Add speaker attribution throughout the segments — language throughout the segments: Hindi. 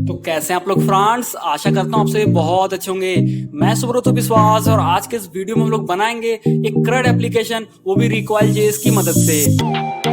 Speaker 1: तो कैसे हैं आप लोग फ्रेंड्स। आशा करता हूँ आप सभी बहुत अच्छे होंगे। मैं सुब्रत विश्वास और आज के इस वीडियो में हम लोग बनाएंगे एक क्रड एप्लीकेशन, वो भी रिकॉइल जेएस की मदद से।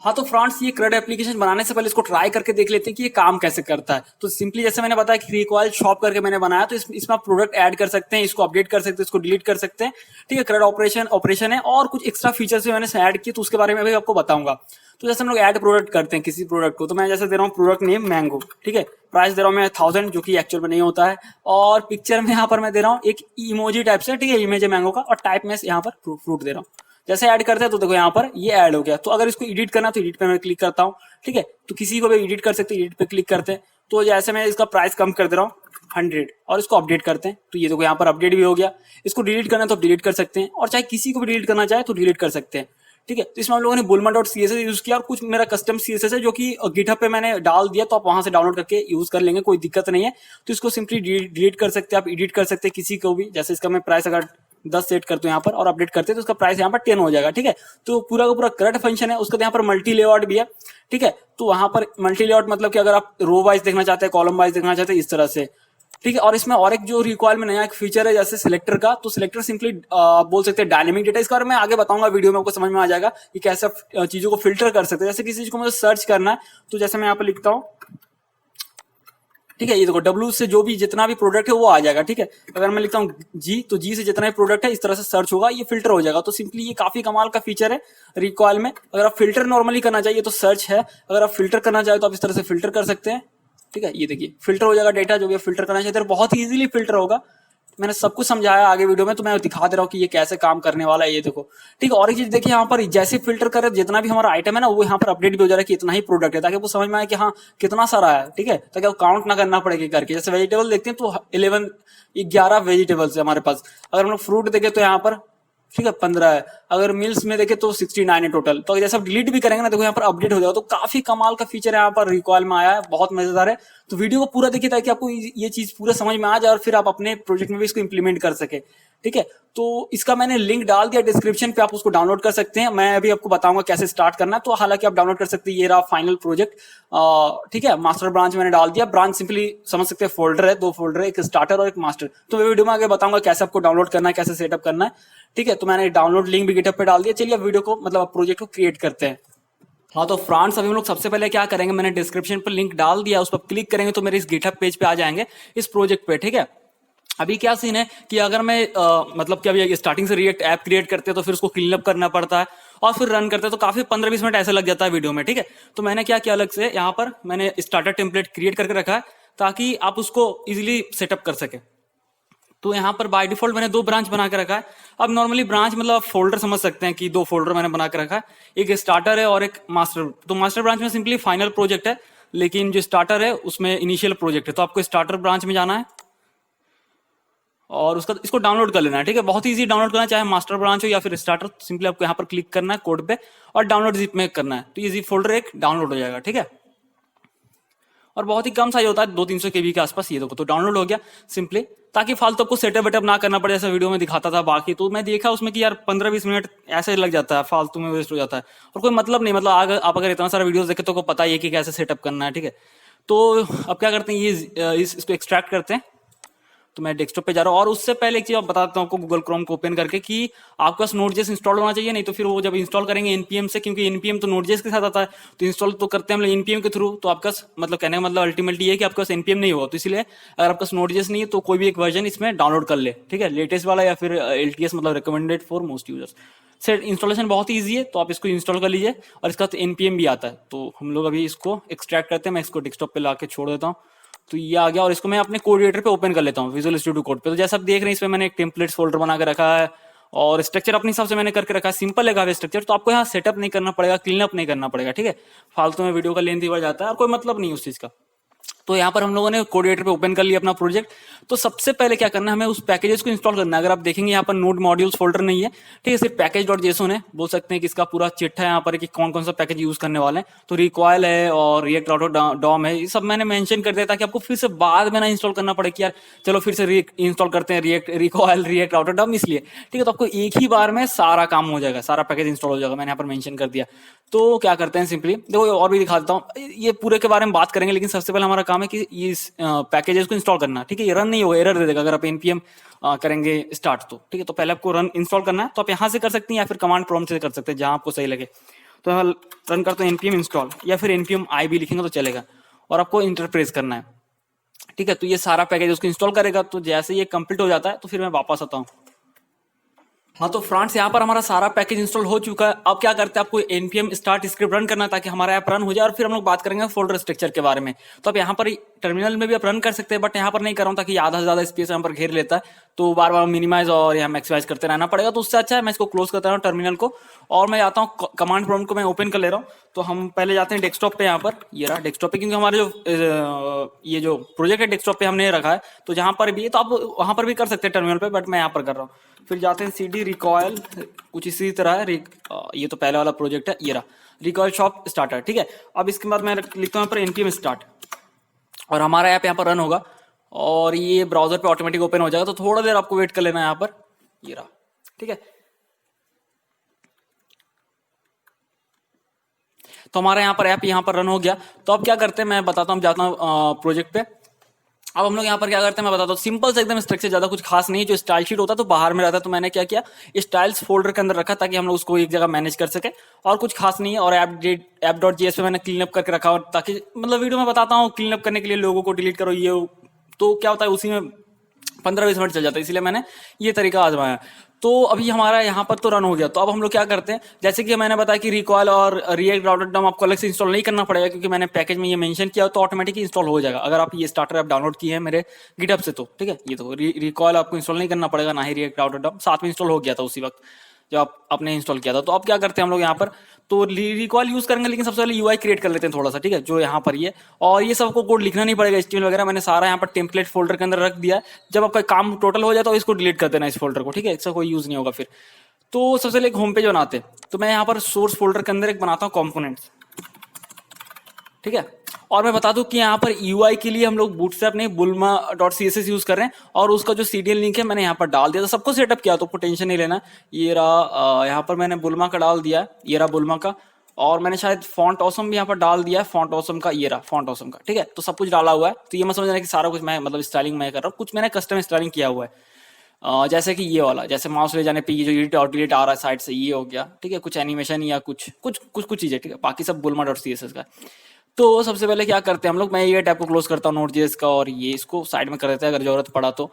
Speaker 1: हाँ तो फ्रेंड्स, ये क्रड एप्लीकेशन बनाने से पहले इसको ट्राई करके देख लेते हैं कि ये काम कैसे करता है। तो सिंपली जैसे मैंने बताया कि रिकॉइल शॉप करके मैंने बनाया, तो इसमें आप प्रोडक्ट ऐड कर सकते हैं, इसको अपडेट कर सकते हैं, इसको डिलीट कर सकते हैं। ठीक है, क्रड ऑपरेशन है और कुछ एक्स्ट्रा फीचर्स भी मैंने ऐड किए, तो उसके बारे में भी आपको बताऊंगा। तो जैसे हम लोग ऐड प्रोडक्ट करते हैं किसी प्रोडक्ट को, तो मैं जैसे दे रहा हूँ प्रोडक्ट नेम मैंगो। ठीक है, प्राइस दे रहा हूँ मैं 1000, जो कि एक्चुअल में नहीं होता है। और पिक्चर में यहाँ पर मैं दे रहा हूँ एक इमोजी टाइप से, ठीक है, इमेज है मैंगो का, और टाइप में यहाँ पर फ्रूट दे रहा हूँ। जैसे ऐड करते हैं तो देखो यहाँ पर ये ऐड हो गया। तो अगर इसको एडिट करना तो एडिट पे मैं क्लिक करता हूँ। ठीक है, तो किसी को भी एडिट कर सकते हैं, एडिट पे क्लिक करते हैं। तो जैसे मैं इसका प्राइस कम कर दे रहा हूँ 100 और इसको अपडेट करते हैं, तो ये देखो यहाँ पर अपडेट भी हो गया। इसको डिलीट करना है तो डिलीट कर सकते हैं, और चाहे किसी को भी डिलीट करना चाहे तो डिलीट कर सकते हैं। ठीक है, तो इसमें हम लोगों ने bulma.css यूज किया, और कुछ मेरा कस्टम सीएसएस है जो कि गिटहब पे मैंने डाल दिया, तो आप वहां से डाउनलोड करके यूज कर लेंगे, कोई दिक्कत नहीं है। तो इसको सिंपली डिलीट कर सकते हैं, आप एडिट कर सकते हैं किसी को भी। जैसे इसका मैं प्राइस अगर 10 सेट करते हो यहाँ पर और अपडेट करते हैं, तो उसका प्राइस यहाँ पर 10 हो जाएगा। ठीक है, तो पूरा का पूरा क्रड फंक्शन है। उसका यहाँ पर मल्टी लेआउट भी है। ठीक है, तो वहां पर मल्टी लेआउट मतलब कि अगर आप रो वाइज देखना चाहते हैं, कॉलम वाइज देखना चाहते हैं, इस तरह से। ठीक है, और इसमें और एक जो रिकॉइल में नया एक फीचर है जैसे सिलेक्टर का, तो सिलेक्टर सिंपली बोल सकते हैं डायनेमिक डेटा। इसका मैं आगे बताऊंगा वीडियो में, आपको समझ में आ जाएगा कि कैसे चीजों को फिल्टर कर सकते हैं। जैसे किसी चीज को मुझे सर्च करना है, तो जैसे मैं यहाँ पर लिखता हूँ, ठीक है, ये देखो डब्ल्यू से जो भी जितना भी प्रोडक्ट है वो आ जाएगा। ठीक है, अगर मैं लिखता हूँ जी, तो जी से जितना भी प्रोडक्ट है इस तरह से सर्च होगा, ये फिल्टर हो जाएगा। तो सिंपली ये काफी कमाल का फीचर है रिकॉइल में। अगर आप फिल्टर नॉर्मली करना चाहिए तो सर्च है, अगर आप फिल्टर करना चाहे तो आप इस तरह से फिल्टर कर सकते हैं। ठीक है, ये देखिए फिल्टर हो जाएगा डेटा, जो भी फिल्टर करना चाहिए बहुत ही इजीली फिल्टर होगा। मैंने सब कुछ समझाया आगे वीडियो में, तो मैं दिखा दे रहा हूँ कि ये कैसे काम करने वाला है। ये देखो, ठीक है, और एक चीज देखिए, यहाँ पर जैसे फिल्टर करे जितना भी हमारा आइटम है ना, वो यहाँ पर अपडेट भी हो जा रहा है कि इतना ही प्रोडक्ट है, ताकि आपको समझ में आए कि हाँ कितना सारा है। ठीक है, ताकि आपको काउंट ना करना पड़ेगा करके। जैसे वेजिटेबल देखते हैं तो 11 वेजिटेबल्स है हमारे पास। अगर हम लोग फ्रूट देखें तो यहाँ पर, ठीक है, 15 है। अगर मिल्स में देखे तो 69 है टोटल। तो जैसे आप डिलीट भी करेंगे ना, देखो यहाँ पर अपडेट हो जाएगा। तो काफी कमाल का फीचर यहाँ पर रिकॉइल में आया है, बहुत मजेदार है। तो वीडियो को पूरा देखिए ताकि आपको ये चीज पूरा समझ में आ जाए, और फिर आप अपने प्रोजेक्ट में भी इसको इंप्लीमेंट कर सके। ठीक है, तो इसका मैंने लिंक डाल दिया डिस्क्रिप्शन पे, आप उसको डाउनलोड कर सकते हैं। मैं अभी आपको बताऊंगा कैसे स्टार्ट करना है। तो हालांकि आप डाउनलोड कर सकते हैं, ये रहा फाइनल प्रोजेक्ट। ठीक है, मास्टर ब्रांच मैंने डाल दिया। ब्रांच सिंपली समझ सकते हैं फोल्डर है, 2 फोल्डर है, एक स्टार्टर और एक मास्टर। तो मैं वीडियो में आगे बताऊंगा कैसे आपको डाउनलोड करना है, कैसे सेटअप करना है। ठीक है, तो मैंने डाउनलोड लिंक भी गिटहब पे डाल दिया। चलिए अब वीडियो को मतलब प्रोजेक्ट को क्रिएट करते हैं। हाँ तो फ्रेंड्स, अभी हम लोग सबसे पहले क्या करेंगे, मैंने डिस्क्रिप्शन पर लिंक डाल दिया, उस पर क्लिक करेंगे तो मेरे इस गिटहब पेज पे आ जाएंगे, इस प्रोजेक्ट पे। ठीक है, अभी क्या सीन है कि अगर मैं मतलब कि अभी स्टार्टिंग से रिएक्ट ऐप क्रिएट करते हैं तो फिर उसको क्लीन अप करना पड़ता है, और फिर रन करते हैं तो काफी 15-20 मिनट ऐसे लग जाता है वीडियो में। ठीक है, तो मैंने क्या किया, अलग से यहाँ पर मैंने स्टार्टर टेम्पलेट क्रिएट करके रखा है, ताकि आप उसको इजिली सेटअप कर सके। तो यहाँ पर बाय डिफॉल्ट मैंने 2 ब्रांच बना के रखा है। अब नॉर्मली ब्रांच मतलब आप फोल्डर समझ सकते हैं कि 2 फोल्डर मैंने बना के रखा है, एक स्टार्टर है और एक मास्टर। तो मास्टर ब्रांच में सिंपली फाइनल प्रोजेक्ट है, लेकिन जो स्टार्टर है उसमें इनिशियल प्रोजेक्ट है। तो आपको स्टार्टर ब्रांच में जाना है और उसका इसको डाउनलोड कर लेना है। ठीक है, बहुत इजी डाउनलोड करना, चाहे मास्टर ब्रांच हो या फिर स्टार्टर। सिंपली आपको यहाँ पर क्लिक करना है कोड पे और डाउनलोड जिप में करना है, तो ये जिप फोल्डर एक डाउनलोड हो जाएगा। ठीक है, और बहुत ही कम साइज होता है, 200-300 KB के आसपास। ये देखो तो डाउनलोड हो गया सिंपली, ताकि फालतू आपको सेटअप वेटअप ना करना पड़े, जैसा वीडियो में दिखाता था। बाकी तो मैं देखा उसमें कि यार 15-20 मिनट ऐसे लग जाता है, फालतू में वेस्ट हो जाता है, और कोई मतलब नहीं। मतलब आप अगर इतना सारा वीडियोस देखे तो आपको पता ही है कि कैसे सेटअप करना है। ठीक है, तो अब क्या करते हैं, ये इसको एक्सट्रैक्ट करते हैं। तो मैं डेस्कटॉप पे जा रहा हूँ, और उससे पहले एक चीज आप बताता हूँ आपको गूगल क्रोम को ओपन करके, कि आपके पास नोड.जेएस इंस्टॉल होना चाहिए। नहीं तो फिर वो जब इंस्टॉल करेंगे एनपीएम से, क्योंकि एनपीएम तो नोड.जेएस के साथ आता है, तो इंस्टॉल तो करते हैं हम लोग एनपीएम के थ्रू। तो आपका मतलब कहने का मतलब अल्टीमेटली है कि आपके पास एनपीएम नहीं होगा। तो इसलिए अगर आपका नोड.जेएस नहीं है तो कोई भी एक वर्जन इसमें डाउनलोड कर ले। ठीक है, लेटेस्ट वाला या फिर एलटीएस, मतलब recommended for most users. Set installation बहुत ही ईजी है, तो आप इसको इंस्टॉल कर लीजिए, और इसका तो एनपीएम भी आता है। तो हम लोग अभी इसको एक्सट्रैक्ट करते हैं। मैं इसको डेस्कटॉप पे ला के छोड़ देता हूँ, तो ये आ गया, और इसको मैं अपने कोड एडिटर पे ओपन कर लेता हूँ, विजुअल स्टूडियो कोड पे। तो जैसा आप देख रहे हैं, इसमें मैंने एक टेम्पलेट्स फोल्डर बना के रखा है, और स्ट्रक्चर अपने हिसाब से मैंने करके रखा है। सिंपल है काफी स्ट्रक्चर, तो आपको यहाँ सेटअप नहीं करना पड़ेगा, क्लीन अप नहीं करना पड़ेगा। ठीक है, फालतू में वीडियो का लेंथ बढ़ जाता है और कोई मतलब नहीं उस चीज का। तो यहाँ पर हम लोगों ने कोडिएटर पे ओपन कर लिया अपना प्रोजेक्ट। तो सबसे पहले क्या करना है, हमें उस पैकेजेस को इंस्टॉल करना है। अगर आप देखेंगे यहाँ पर नोड मॉड्यूल्स फोल्डर नहीं है, ठीक है, सिर्फ पैकेज डॉट जेसोन है। बोल सकते हैं कि इसका पूरा चिट्ठा है यहाँ पर कि कौन कौन सा पैकेज यूज करने वाले हैं। तो रिकॉयल है और रिएक्ट राउटर डॉम है, ये सब मैंने मेंशन कर दिया ताकि आपको फिर से बाद में ना इंस्टॉल करना पड़े कि यार चलो फिर से इंस्टॉल करते हैं React Recoil React router DOM, इसलिए ठीक है। तो आपको एक ही बार में सारा काम हो जाएगा, सारा पैकेज इंस्टॉल हो जाएगा, मैंने यहाँ पर मेंशन कर दिया। तो क्या करते हैं, सिंपली देखो और भी दिखा देता हूँ, ये पूरे के बारे में बात करेंगे, लेकिन सबसे पहले हमारा काम है कि इस पैकेजेस को इंस्टॉल करना, ठीक है। ये रन नहीं होगा, एरर दे देगा अगर आप npm करेंगे स्टार्ट तो, ठीक है। तो पहले आपको रन इंस्टॉल करना है, तो आप यहाँ से कर सकते हैं या फिर कमांड प्रॉम्प्ट से कर सकते हैं, जहां आपको सही लगे। तो रन करते हैं npm इंस्टॉल या फिर npm i भी लिखेंगे तो चलेगा, और आपको इंटर प्रेस करना है, ठीक है। तो ये सारा पैकेज उसको इंस्टॉल करेगा। तो जैसे ये कंप्लीट हो जाता है तो फिर मैं वापस आता हूँ। हाँ, तो फ्रेंड्स यहाँ पर हमारा सारा पैकेज इंस्टॉल हो चुका है। अब क्या करते हैं, आपको npm स्टार्ट स्क्रिप्ट रन करना है ताकि हमारा ऐप रन हो जाए, और फिर हम लोग बात करेंगे फोल्डर स्ट्रक्चर के बारे में। तो अब यहाँ पर टर्मिनल में भी आप रन कर सकते हैं, बट यहाँ पर नहीं कर रहा हूँ ताकि आधा से ज्यादा स्पेस यहाँ पर घेर लेता है, तो बार बार मिनिमाइज और यहाँ मैक्सिमाइज करते रहना पड़ेगा। तो उससे अच्छा है मैं इसको क्लोज करता हूँ टर्मिनल को, और मैं आता हूँ कमांड प्रॉम्प्ट को मैं ओपन कर ले रहा हूँ। तो हम पहले जाते हैं डेस्कटॉप पे, यहाँ पर ये रहा डेस्कटॉप पे, क्योंकि हमारे जो ये जो प्रोजेक्ट है डेस्कटॉप पे हमने रखा है, तो जहाँ पर भी है तो आप वहाँ पर भी कर सकते हैं टर्मिनल पे, बट मैं यहाँ पर कर रहा हूँ। फिर जाते हैं cd रिकॉयल, कुछ इसी तरह है। ये तो पहले वाला प्रोजेक्ट है, ये रहा रिकॉयल शॉप स्टार्टर, ठीक है। अब इसके बाद मैं लिखता हूँ यहाँ पर npm स्टार्ट, और हमारा ऐप यहाँ पर रन होगा, और ये ब्राउजर पे ऑटोमेटिक ओपन हो जाएगा। तो थोड़ा देर आपको वेट कर लेना है यहाँ पर, ये रहा, ठीक है। तो हमारा यहाँ पर ऐप यहाँ पर रन हो गया। तो अब क्या करते हैं मैं बताता हूँ, जाता हूँ प्रोजेक्ट पे। अब हम लोग यहाँ पर क्या करते हैं मैं बताता हूँ, सिंपल से एकदम स्ट्रक्चर, ज्यादा कुछ खास नहीं है। जो स्टाइल शीट होता है तो बाहर में रहता है, तो मैंने क्या किया, स्टाइल्स फोल्डर के अंदर रखा ताकि हम लोग उसको एक जगह मैनेज कर सके, और कुछ खास नहीं है। और ऐप डॉट जीएस पे मैंने क्लीन अप करके रखा, ताकि मतलब वीडियो में बताता हूँ क्लीन अप करने के लिए लोगों को डिलीट करो, ये तो क्या होता है उसी में 15-20 मिनट चल जाता है, इसलिए मैंने ये तरीका आजमाया। तो अभी हमारा यहाँ पर तो रन हो गया। तो अब हम लोग क्या करते हैं, जैसे कि मैंने बताया कि रिकॉयल और रिएक्ट राउटर डॉम आपको अलग से इंस्टॉल नहीं करना पड़ेगा, क्योंकि मैंने पैकेज में ये मेंशन किया, तो ऑटोमेटिक इंस्टॉल हो जाएगा अगर आप ये स्टार्टर ऐप डाउनलोड किए हैं मेरे गिटहब से, तो ठीक है। ये तो रिकॉयल आपको इंस्टॉल नहीं करना पड़ेगा, ना ही रिएक्ट राउटर डॉम, साथ में इंस्टॉल हो गया था उसी वक्त जब आपने इंस्टॉल किया था। तो अब क्या करते हैं हम लोग यहाँ पर, तो रिकॉल यूज करेंगे, लेकिन सबसे पहले यूआई क्रिएट कर लेते हैं थोड़ा सा, ठीक है। जो यहाँ पर ये, और ये सबको कोड लिखना नहीं पड़ेगा, एचटीएमएल वगैरह मैंने सारा यहाँ पर टेम्पलेट फोल्डर के अंदर रख दिया। जब आपका काम टोटल हो जाए तो इसको डिलीट कर देना इस फोल्डर को, ठीक है, इसका कोई यूज नहीं होगा फिर। तो सबसे पहले एक होम पेज बनाते हैं, तो मैं यहाँ पर सोर्स फोल्डर के अंदर एक बनाता हूँ कंपोनेंट्स, ठीक है। और मैं बता दूं कि यहाँ पर यूआई के लिए हम लोग बूटस्ट्रैप नहीं bulma.css यूज कर रहे हैं, और उसका जो सीडीएल लिंक है मैंने यहाँ पर डाल दिया था, सबको सेटअप किया, तो टेंशन नहीं लेना। ये रहा यहाँ पर मैंने बुलमा का डाल दिया, ये रहा बुलमा का, और मैंने शायद फॉन्ट ऑसम भी यहाँ पर डाल दिया है, फॉन्ट ऑसम का, ये रहा फॉन्ट ऑसम का, ठीक है। तो सब कुछ डाला हुआ है। तो ये मैं समझना कि सारा कुछ मैं मतलब स्टाइलिंग मैं कर रहा हूँ, कुछ मैंने कस्टम स्टाइलिंग किया हुआ है। जैसे कि ये वाला, जैसे माउस ले जाने पे ये जो एडिट और डिलीट आ रहा है साइड से, ये हो गया, ठीक है। कुछ एनिमेशन या कुछ चीजें, ठीक है। बाकी सब bulma.css का। तो सबसे पहले क्या करते हैं हम लोग, मैं ये टैब को क्लोज करता हूँ Node.js का, और ये इसको साइड में कर देते हैं अगर जरूरत पड़ा तो।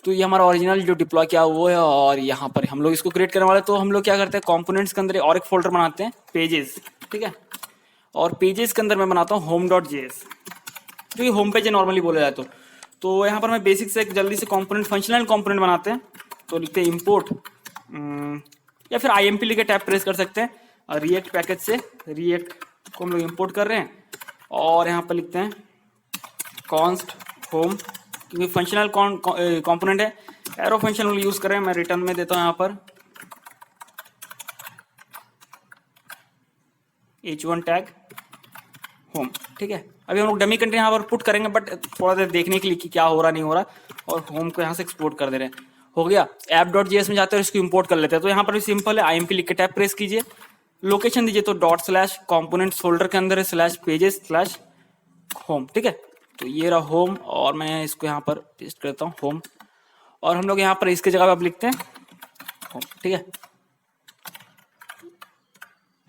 Speaker 1: तो ये हमारा ओरिजिनल जो डिप्लॉय किया वो है, और यहाँ पर हम लोग इसको क्रिएट करने वाले। तो हम लोग क्या करते हैं, कंपोनेंट्स के अंदर और एक फोल्डर बनाते हैं, पेजेस, ठीक है। और पेजेस के अंदर मैं बनाता हूँ home.js, जो ये होम पेज है नॉर्मली बोला जाए तो यहाँ पर मैं बेसिक से एक जल्दी से कंपोनेंट, फंक्शनल कंपोनेंट बनाते हैं। तो लिखते हैं इंपोर्ट, या फिर IMP लिखे टैब प्रेस कर सकते हैं। रिएक्ट पैकेज से रिएक्ट को हम लोग इंपोर्ट कर रहे हैं, और यहाँ पर लिखते हैं कॉन्स्ट होम, क्योंकि फंक्शनल कंपोनेंट है, एरो फंक्शन यूज कर रहे हैं। मैं रिटर्न में देता हूँ यहाँ पर h1 टैग होम, ठीक है। अभी हम लोग डमी कंटेंट यहाँ पर पुट करेंगे, बट थोड़ा देर देखने के लिए कि क्या हो रहा नहीं हो रहा, और होम को यहाँ से एक्सपोर्ट कर दे रहे हैं। हो गया, app.js में जाते हैं और इसको इंपोर्ट कर लेते हैं। तो यहाँ पर भी सिंपल है, IMP लिख के टैब प्रेस कीजिए, लोकेशन दीजिए, तो ./components फोल्डर के अंदर है /pages/home, ठीक है। तो ये रहा होम, और मैं इसको यहाँ पर पेस्ट करता हूँ होम, और हम लोग यहाँ पर इसके जगह आप लिखते हैं होम, ठीक है।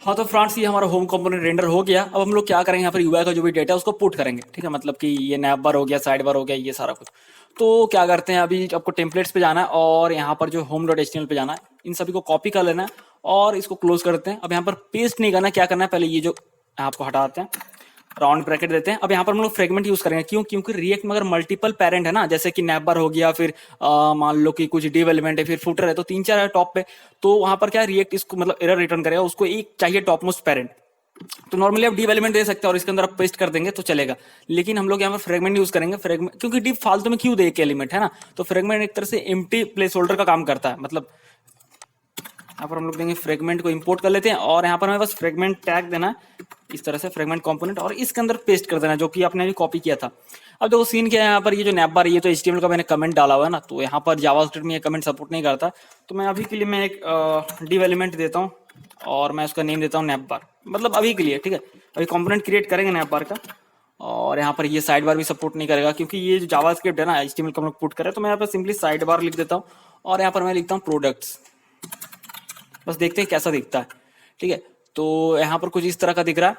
Speaker 1: हाँ, तो फ्रेंड्स ये हमारा होम कंपोनेंट रेंडर हो गया। अब हम लोग क्या करेंगे, यहाँ पर यूआई का जो भी डेटा है उसको पुट करेंगे, ठीक है। मतलब कि ये नैप बार हो गया, साइड बार हो गया, ये सारा कुछ। तो क्या करते हैं, अभी आपको टेम्पलेट्स पे जाना है, और यहाँ पर जो home.html पे जाना है, इन सभी को कॉपी कर लेना है, और इसको क्लोज करते हैं। अब यहाँ पर पेस्ट नहीं करना, क्या करना है, पहले ये जो आपको हटाते हैं, राउंड ब्रैकेट देते हैं। अब यहाँ पर हम लोग फ्रेगमेंट यूज करेंगे, क्यों, क्योंकि रिएक्ट में अगर मल्टीपल पेरेंट है ना, जैसे कि नैप बार हो गया, फिर मान लो कि कुछ डिव एलिमेंट है, फिर फुटर है, तो 3-4 है टॉप पे, तो वहां पर क्या रिएक्ट इसको मतलब एरर रिटर्न करेगा, उसको एक चाहिए टॉप मोस्ट पेरेंट, तो नॉर्मली आप डिव एलिमेंट दे सकते हैं और इसके अंदर आप पेस्ट कर देंगे तो चलेगा, लेकिन हम लोग यहाँ पर फ्रेगमेंट यूज करेंगे। फ्रेगमेंट क्योंकि डिव फालतू में क्यों दे एक एलिमेंट, है ना। तो फ्रेगमेंट एक तरह से एम्प्टी प्लेस होल्डर का काम करता है। मतलब यहाँ पर हम लोग देंगे फ्रेगमेंट को इंपोर्ट कर लेते हैं और यहाँ पर हमें बस फ्रेगमेंट टैग देना है इस तरह से, फ्रेगमेंट कंपोनेंट, और इसके अंदर पेस्ट कर देना जो कि आपने अभी कॉपी किया था। अब देखो सीन क्या है यहाँ पर, ये जो नैप बार, ये तो HTML का मैंने कमेंट डाला हुआ है ना, तो यहाँ पर जावास्क्रिप्ट में ये कमेंट सपोर्ट नहीं करता। तो मैं अभी के लिए मैं एक डिव एलिमेंट देता हूँ और मैं उसका नेम देता हूँ नैप बार, मतलब अभी के लिए, ठीक है। अभी कंपोनेंट क्रिएट करेंगे नैप बार का, और यहाँ पर ये साइड बार भी सपोर्ट नहीं करेगा क्योंकि ये जो जावास्क्रिप्ट है ना HTML का हम लोग पुट करें। तो मैं यहाँ पर सिंपली साइड बार लिख देता हूँ और यहाँ पर मैं लिखता हूँ प्रोडक्ट्स, बस देखते हैं कैसा दिखता है, ठीक है। तो यहाँ पर कुछ इस तरह का दिख रहा है,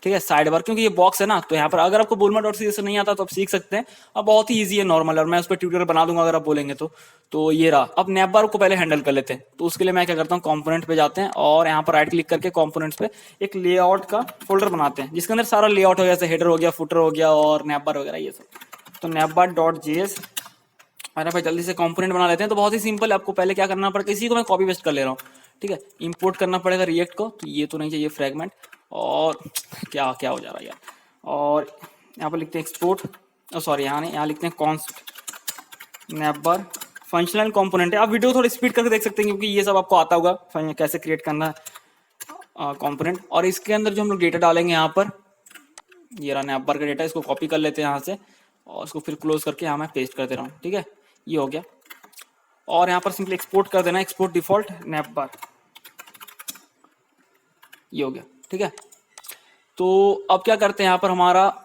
Speaker 1: ठीक है, साइड बार, क्योंकि ये बॉक्स है ना। तो यहाँ पर अगर आपको bulma.cs नहीं आता तो आप सीख सकते हैं, अब बहुत ही इजी है, नॉर्मल, और मैं उस पर ट्यूटोरियल बना दूंगा अगर आप बोलेंगे तो ये रहा। अब नैप बार को पहले हैंडल कर लेते हैं। तो उसके लिए मैं क्या करता हूँ, कंपोनेंट पे जाते हैं और यहाँ पर राइट क्लिक करके कंपोनेंट्स पे एक लेआउट का फोल्डर बनाते हैं जिसके अंदर सारा लेआउट हो गया, जैसे हेडर हो गया, फुटर हो गया और नैप बार वगैरह ये सब। तो napbar.js मैंने भाई जल्दी से कंपोनेंट बना लेते हैं। तो बहुत ही सिंपल है, आपको पहले क्या करना पड़ेगा, इसी को मैं कॉपी पेस्ट कर ले रहा हूँ, ठीक है। इंपोर्ट करना पड़ेगा रिएक्ट को, तो ये तो नहीं चाहिए फ्रेगमेंट, और क्या क्या हो जा रहा है यार। और यहाँ पर लिखते हैं एक्सपोर्ट, सॉरी यहाँ नहीं, यहाँ लिखते हैं कॉन्स्ट नैपबार फंक्शनल कंपोनेंट है। आप वीडियो थोड़ी स्पीड करके देख सकते हैं क्योंकि ये सब आपको आता होगा कैसे क्रिएट करना है कंपोनेंट। और इसके अंदर जो हम लोग डेटा डालेंगे यहाँ पर, ये रहा नैपबार का डेटा, इसको कॉपी कर लेते हैं यहाँ से और इसको फिर क्लोज करके यहाँ मैं पेस्ट कर दे रहा हूँ, ठीक है, ये हो गया। और यहाँ पर सिंपली एक्सपोर्ट कर देना, एक्सपोर्ट डिफॉल्ट नैपबार, ये हो गया, ठीक है। तो अब क्या करते हैं, यहाँ पर हमारा,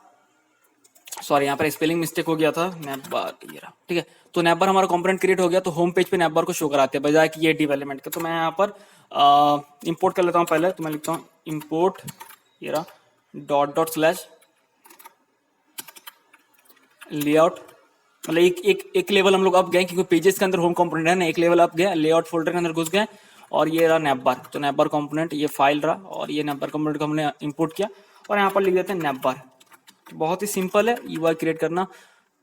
Speaker 1: सॉरी यहाँ पर स्पेलिंग मिस्टेक हो गया था, नैपबार ये रहा, ठीक है। तो नैपबार हमारा कंपोनेंट क्रिएट हो गया, तो होम पेज पे नैपबार को शो कराते हैं बजाय कि ये डेवलपमेंट का। तो मैं यहाँ पर इंपोर्ट कर लेता हूँ पहले, तो मैं लिखता हूँ इंपोर्ट, ये रहा // लेआउट, मतलब एक लेवल हम लोग अप गए क्योंकि पेजेस के अंदर होम कंपोनेंट है ना, एक लेवल अप गए, लेआउट फोल्डर के अंदर घुस गए और ये रहा नैपबार। तो नैपबार कंपोनेंट ये फाइल रहा और ये नैपबार कंपोनेंट को हमने इंपोर्ट किया और यहाँ पर लिख देते हैं नैपबार। तो बहुत ही सिंपल है UI क्रिएट करना।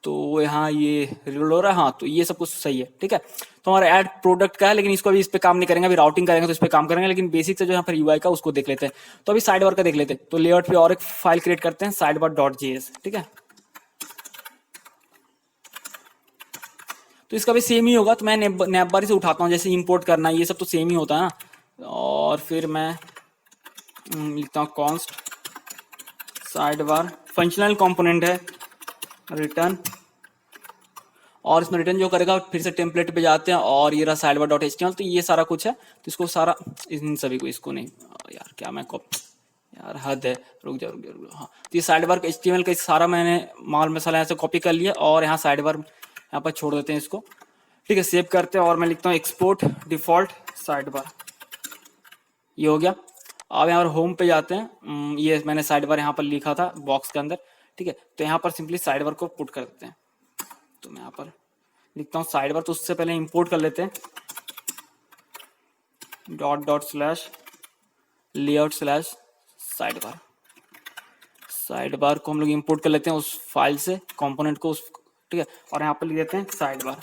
Speaker 1: तो यहाँ ये रिलोड हो रहा है, हाँ, तो ये सब कुछ सही है, ठीक है। तो हमारा ऐड प्रोडक्ट का है, लेकिन इसको अभी इस पे काम नहीं करेंगे, अभी राउटिंग करेंगे तो इस पे काम करेंगे, लेकिन बेसिक से जो यहाँ पर UI का उसको देख लेते हैं। तो अभी साइड बार का देख लेते हैं। तो लेआउट पे और एक फाइल क्रिएट करते हैं sidebar.js, ठीक है। तो इसका भी सेम ही होगा, तो मैं नैपबार से उठाता हूँ, जैसे इंपोर्ट करना ये सब तो सेम ही होता है ना। और फिर मैं लिखता हूँ const side bar, functional component है, रिटर्न, और इसमें रिटर्न जो करेगा फिर से टेम्पलेट पे जाते हैं और ये रहा sidebar.html। तो ये सारा कुछ है, तो इसको सारा इन सभी को, इसको नहीं यार, क्या मैं यार हद है, रुक जा, हाँ। तो ये साइडबार का HTML का सारा मैंने माल मसाला यहाँ से कॉपी कर लिया और यहाँ साइडबार यहाँ पर छोड़ देते हैं इसको, ठीक है। सेव करते हैं और मैं लिखता हूँ एक्सपोर्ट डिफॉल्ट साइडबार, ये हो गया। अब यहाँ पर होम पे जाते हैं, ये मैंने साइडबार यहाँ पर लिखा था बॉक्स के अंदर, ठीक है। तो यहाँ पर सिंपली साइडबार को पुट कर देते हैं। तो मैं यहाँ पर लिखता हूँ साइडबार, तो उससे पहले इंपोर्ट कर लेते हैं // लेआउट साइडबार को हम लोग इंपोर्ट कर लेते हैं उस फाइल से कंपोनेंट को, उस, ठीक है। और यहाँ पर लिख देते हैं साइडबार।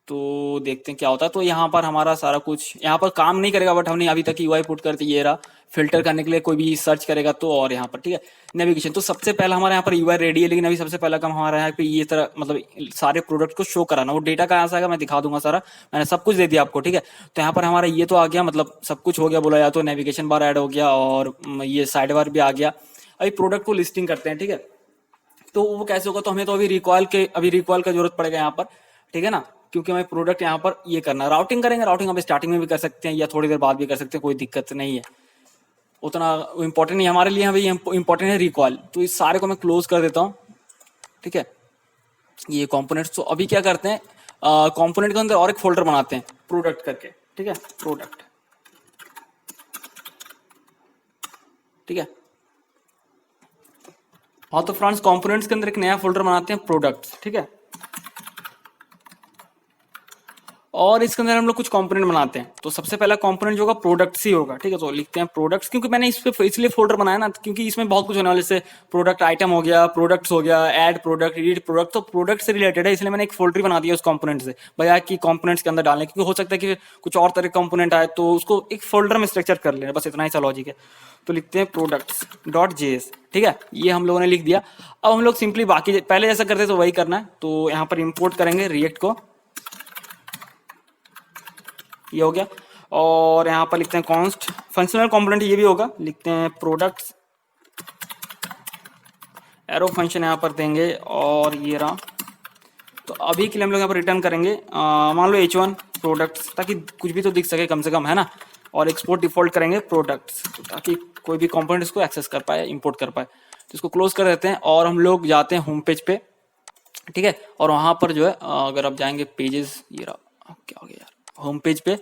Speaker 1: तो देखते हैं क्या होता है। तो यहाँ पर हमारा सारा कुछ यहाँ पर काम नहीं करेगा, बट हमने अभी तक UI पुट करते, ये रहा फिल्टर करने के लिए कोई भी सर्च करेगा तो, और यहाँ पर, ठीक है, नेविगेशन। तो सबसे पहला हमारा यहाँ पर UI रेडी है, लेकिन अभी सबसे पहला काम हमारा यहाँ पे ये तरह, मतलब सारे प्रोडक्ट को शो कराना। वो डेटा कहाँ से आएगा मैं दिखा दूंगा सारा, मैंने सब कुछ दे दिया आपको, ठीक है। तो यहाँ पर हमारा ये तो आ गया, मतलब सब कुछ हो गया बोला जाए तो, नेविगेशन बार ऐड हो गया और ये साइड बार भी आ गया। अभी प्रोडक्ट को लिस्टिंग करते हैं, ठीक है। तो वो कैसे होगा, तो हमें तो अभी रिकॉल का जरूरत पड़ेगा यहाँ पर, ठीक है ना, क्योंकि हमें प्रोडक्ट यहाँ पर ये करना, राउटिंग करेंगे। राउटिंग हम स्टार्टिंग में भी कर सकते हैं या थोड़ी देर बाद भी कर सकते हैं, कोई दिक्कत नहीं है, उतना इंपॉर्टेंट नहीं हमारे लिए। अभी इंपॉर्टेंट है रिकॉल। तो इस सारे को मैं क्लोज कर देता हूँ, ठीक है, ये कंपोनेंट्स। तो अभी क्या करते हैं, कंपोनेंट के अंदर और एक फोल्डर बनाते हैं प्रोडक्ट करके, ठीक है, प्रोडक्ट, ठीक है। हाँ, तो फ्रेंड्स कंपोनेंट्स के अंदर एक नया फोल्डर बनाते हैं प्रोडक्ट्स, ठीक है। और इसके अंदर हम लोग कुछ कंपोनेंट बनाते हैं। तो सबसे पहला कंपोनेंट जो होगा प्रोडक्ट्स ही होगा, ठीक है। तो लिखते हैं प्रोडक्ट्स, क्योंकि मैंने इस पे इसलिए फोल्डर बनाया ना, क्योंकि इसमें बहुत कुछ होने वाले, जैसे प्रोडक्ट आइटम हो गया, प्रोडक्ट्स हो गया, ऐड प्रोडक्ट, एडिट प्रोडक्ट, तो प्रोडक्ट से रिलेटेड है, इसलिए मैंने एक फोल्डर बना दिया उस कंपोनेंट से, बजाय कि कंपोनेंट्स के अंदर डालने, क्योंकि हो सकता है कि कुछ और तरह के कंपोनेंट आए तो उसको एक फोल्डर में स्ट्रक्चर कर लेना, बस इतना ही सा लॉजिक है। तो लिखते हैं प्रोडक्ट्स डॉट जेएस, ठीक है, ये हम लोगों ने लिख दिया। अब हम लोग सिंपली बाकी पहले जैसा करते तो वही करना है। तो यहाँ पर इंपोर्ट करेंगे रिएक्ट को, ये हो गया। और यहाँ पर लिखते हैं कॉन्स्ट फंक्शनल कंपोनेंट, ये भी होगा, लिखते हैं प्रोडक्ट्स एरो फंक्शन यहाँ पर देंगे, और ये रहा। तो अभी के लिए हम लोग यहाँ पर रिटर्न करेंगे मान लो H1 प्रोडक्ट्स, ताकि कुछ भी तो दिख सके कम से कम, है ना। और एक्सपोर्ट डिफॉल्ट करेंगे प्रोडक्ट्स, ताकि कोई भी कंपोनेंट इसको एक्सेस कर पाए, इंपोर्ट कर पाए। तो इसको क्लोज कर देते हैं और हम लोग जाते हैं होम पेज पे, ठीक है। और वहाँ पर जो है अगर आप जाएंगे पेजेस, ये रहा, क्या हो गया यार, होम पेज पे।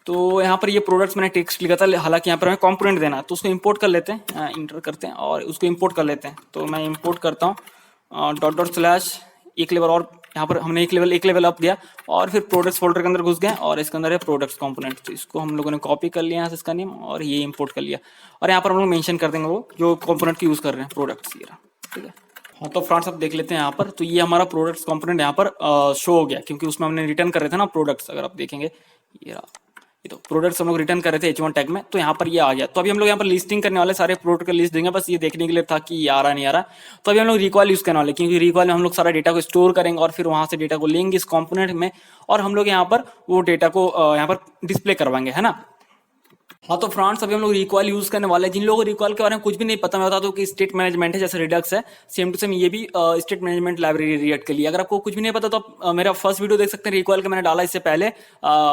Speaker 1: तो यहाँ पर ये प्रोडक्ट्स मैंने टेक्स्ट लिखा था, हालांकि यहाँ पर हमें कंपोनेंट देना है, तो उसको इंपोर्ट कर लेते हैं, इंटर करते हैं और उसको इंपोर्ट कर लेते हैं। तो मैं इंपोर्ट करता हूँ डॉट डॉट स्लैश, एक लेवल और, यहाँ पर हमने एक लेवल अप दिया, और फिर प्रोडक्ट्स फोल्डर के अंदर घुस गए, और इसके अंदर है प्रोडक्ट्स कंपोनेंट। तो इसको हम लोगों ने कॉपी कर लिया यहाँ से इसका नेम, और ये इंपोर्ट कर लिया, और यहाँ पर हम लोग मेंशन कर देंगे वो जो कंपोनेंट की यूज़ कर रहे हैं, प्रोडक्ट्स, ये रहा, ठीक है। हाँ, तो फ्रेंड्स आप देख लेते हैं यहाँ पर, तो ये हमारा प्रोडक्ट्स कंपोनेंट यहाँ पर शो हो गया, क्योंकि उसमें हमने रिटर्न कर रहे थे ना प्रोडक्ट्स, अगर आप देखेंगे ये रहा, ये तो प्रोडक्ट्स हम लोग रिटर्न कर रहे थे H1 टैग में, तो यहाँ पर ये आ गया। तो अभी हम लोग यहाँ पर लिस्टिंग करने वाले, सारे प्रोडक्ट का लिस्ट देंगे, बस ये देखने के लिए था कि ये आ रहा नहीं आ रहा। तो अभी हम लोग रिकॉल यूज करने वाले, क्योंकि रिकॉल में हम लोग सारा डेटा को स्टोर करेंगे, और फिर वहां से डेटा को लेंगे इस कंपोनेंट में, और हम लोग यहाँ पर वो डेटा को यहाँ पर डिस्प्ले करवाएंगे, है ना। हाँ, तो फ्रेंड्स अभी हम लोग रिकॉल यूज करने वाले हैं। जिन लोगों को रिकॉल के बारे में कुछ भी नहीं पता, मैं बता दूं कि स्टेट मैनेजमेंट है, जैसे रिडक्स है, सेम टू सेम ये भी स्टेट मैनेजमेंट लाइब्रेरी रिएक्ट के लिए। अगर आपको कुछ भी नहीं पता तो आप मेरा फर्स्ट वीडियो देख सकते हैं रिकॉल का, मैंने डाला इससे पहले।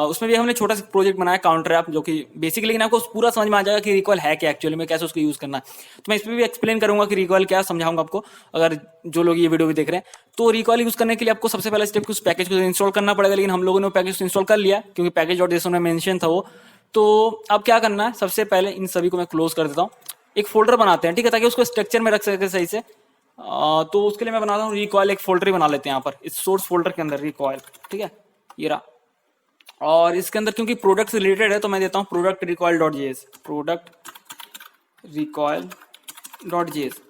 Speaker 1: उसमें भी हमने छोटा सा प्रोजेक्ट बनाया काउंटर ऐप, जो कि बेसिकली, लेकिन आपको पूरा समझ में आ जाएगा कि रिकॉल है क्या एक्चुअली में, कैसे उसको यूज करना है। तो मैं इसमें भी एक्सप्लेन करूंगा कि रिकॉल क्या, समझाऊंगा आपको, अगर जो लोग ये वीडियो भी देख रहे हैं। तो रिकॉल यूज करने के लिए आपको सबसे पहला स्टेप उस पैकेज को इंस्टॉल करना पड़ेगा, लेकिन हम लोगों ने वो पैकेज इंस्टॉल कर लिया, क्योंकि पैकेज डॉट जेएस में मेंशन था वो। तो अब क्या करना है, सबसे पहले इन सभी को मैं क्लोज कर देता हूँ, एक फोल्डर बनाते हैं, ठीक है, ताकि उसको स्ट्रक्चर में रख सके सही से। तो उसके लिए मैं बनाता हूँ रिकॉयल, एक फोल्डर ही बना लेते हैं यहाँ पर, इस सोर्स फोल्डर के अंदर रिकॉयल, ठीक है, ये रहा। और इसके अंदर क्योंकि प्रोडक्ट से रिलेटेड है, तो मैं देता हूँ product recoil dot JS, product recoil dot JS,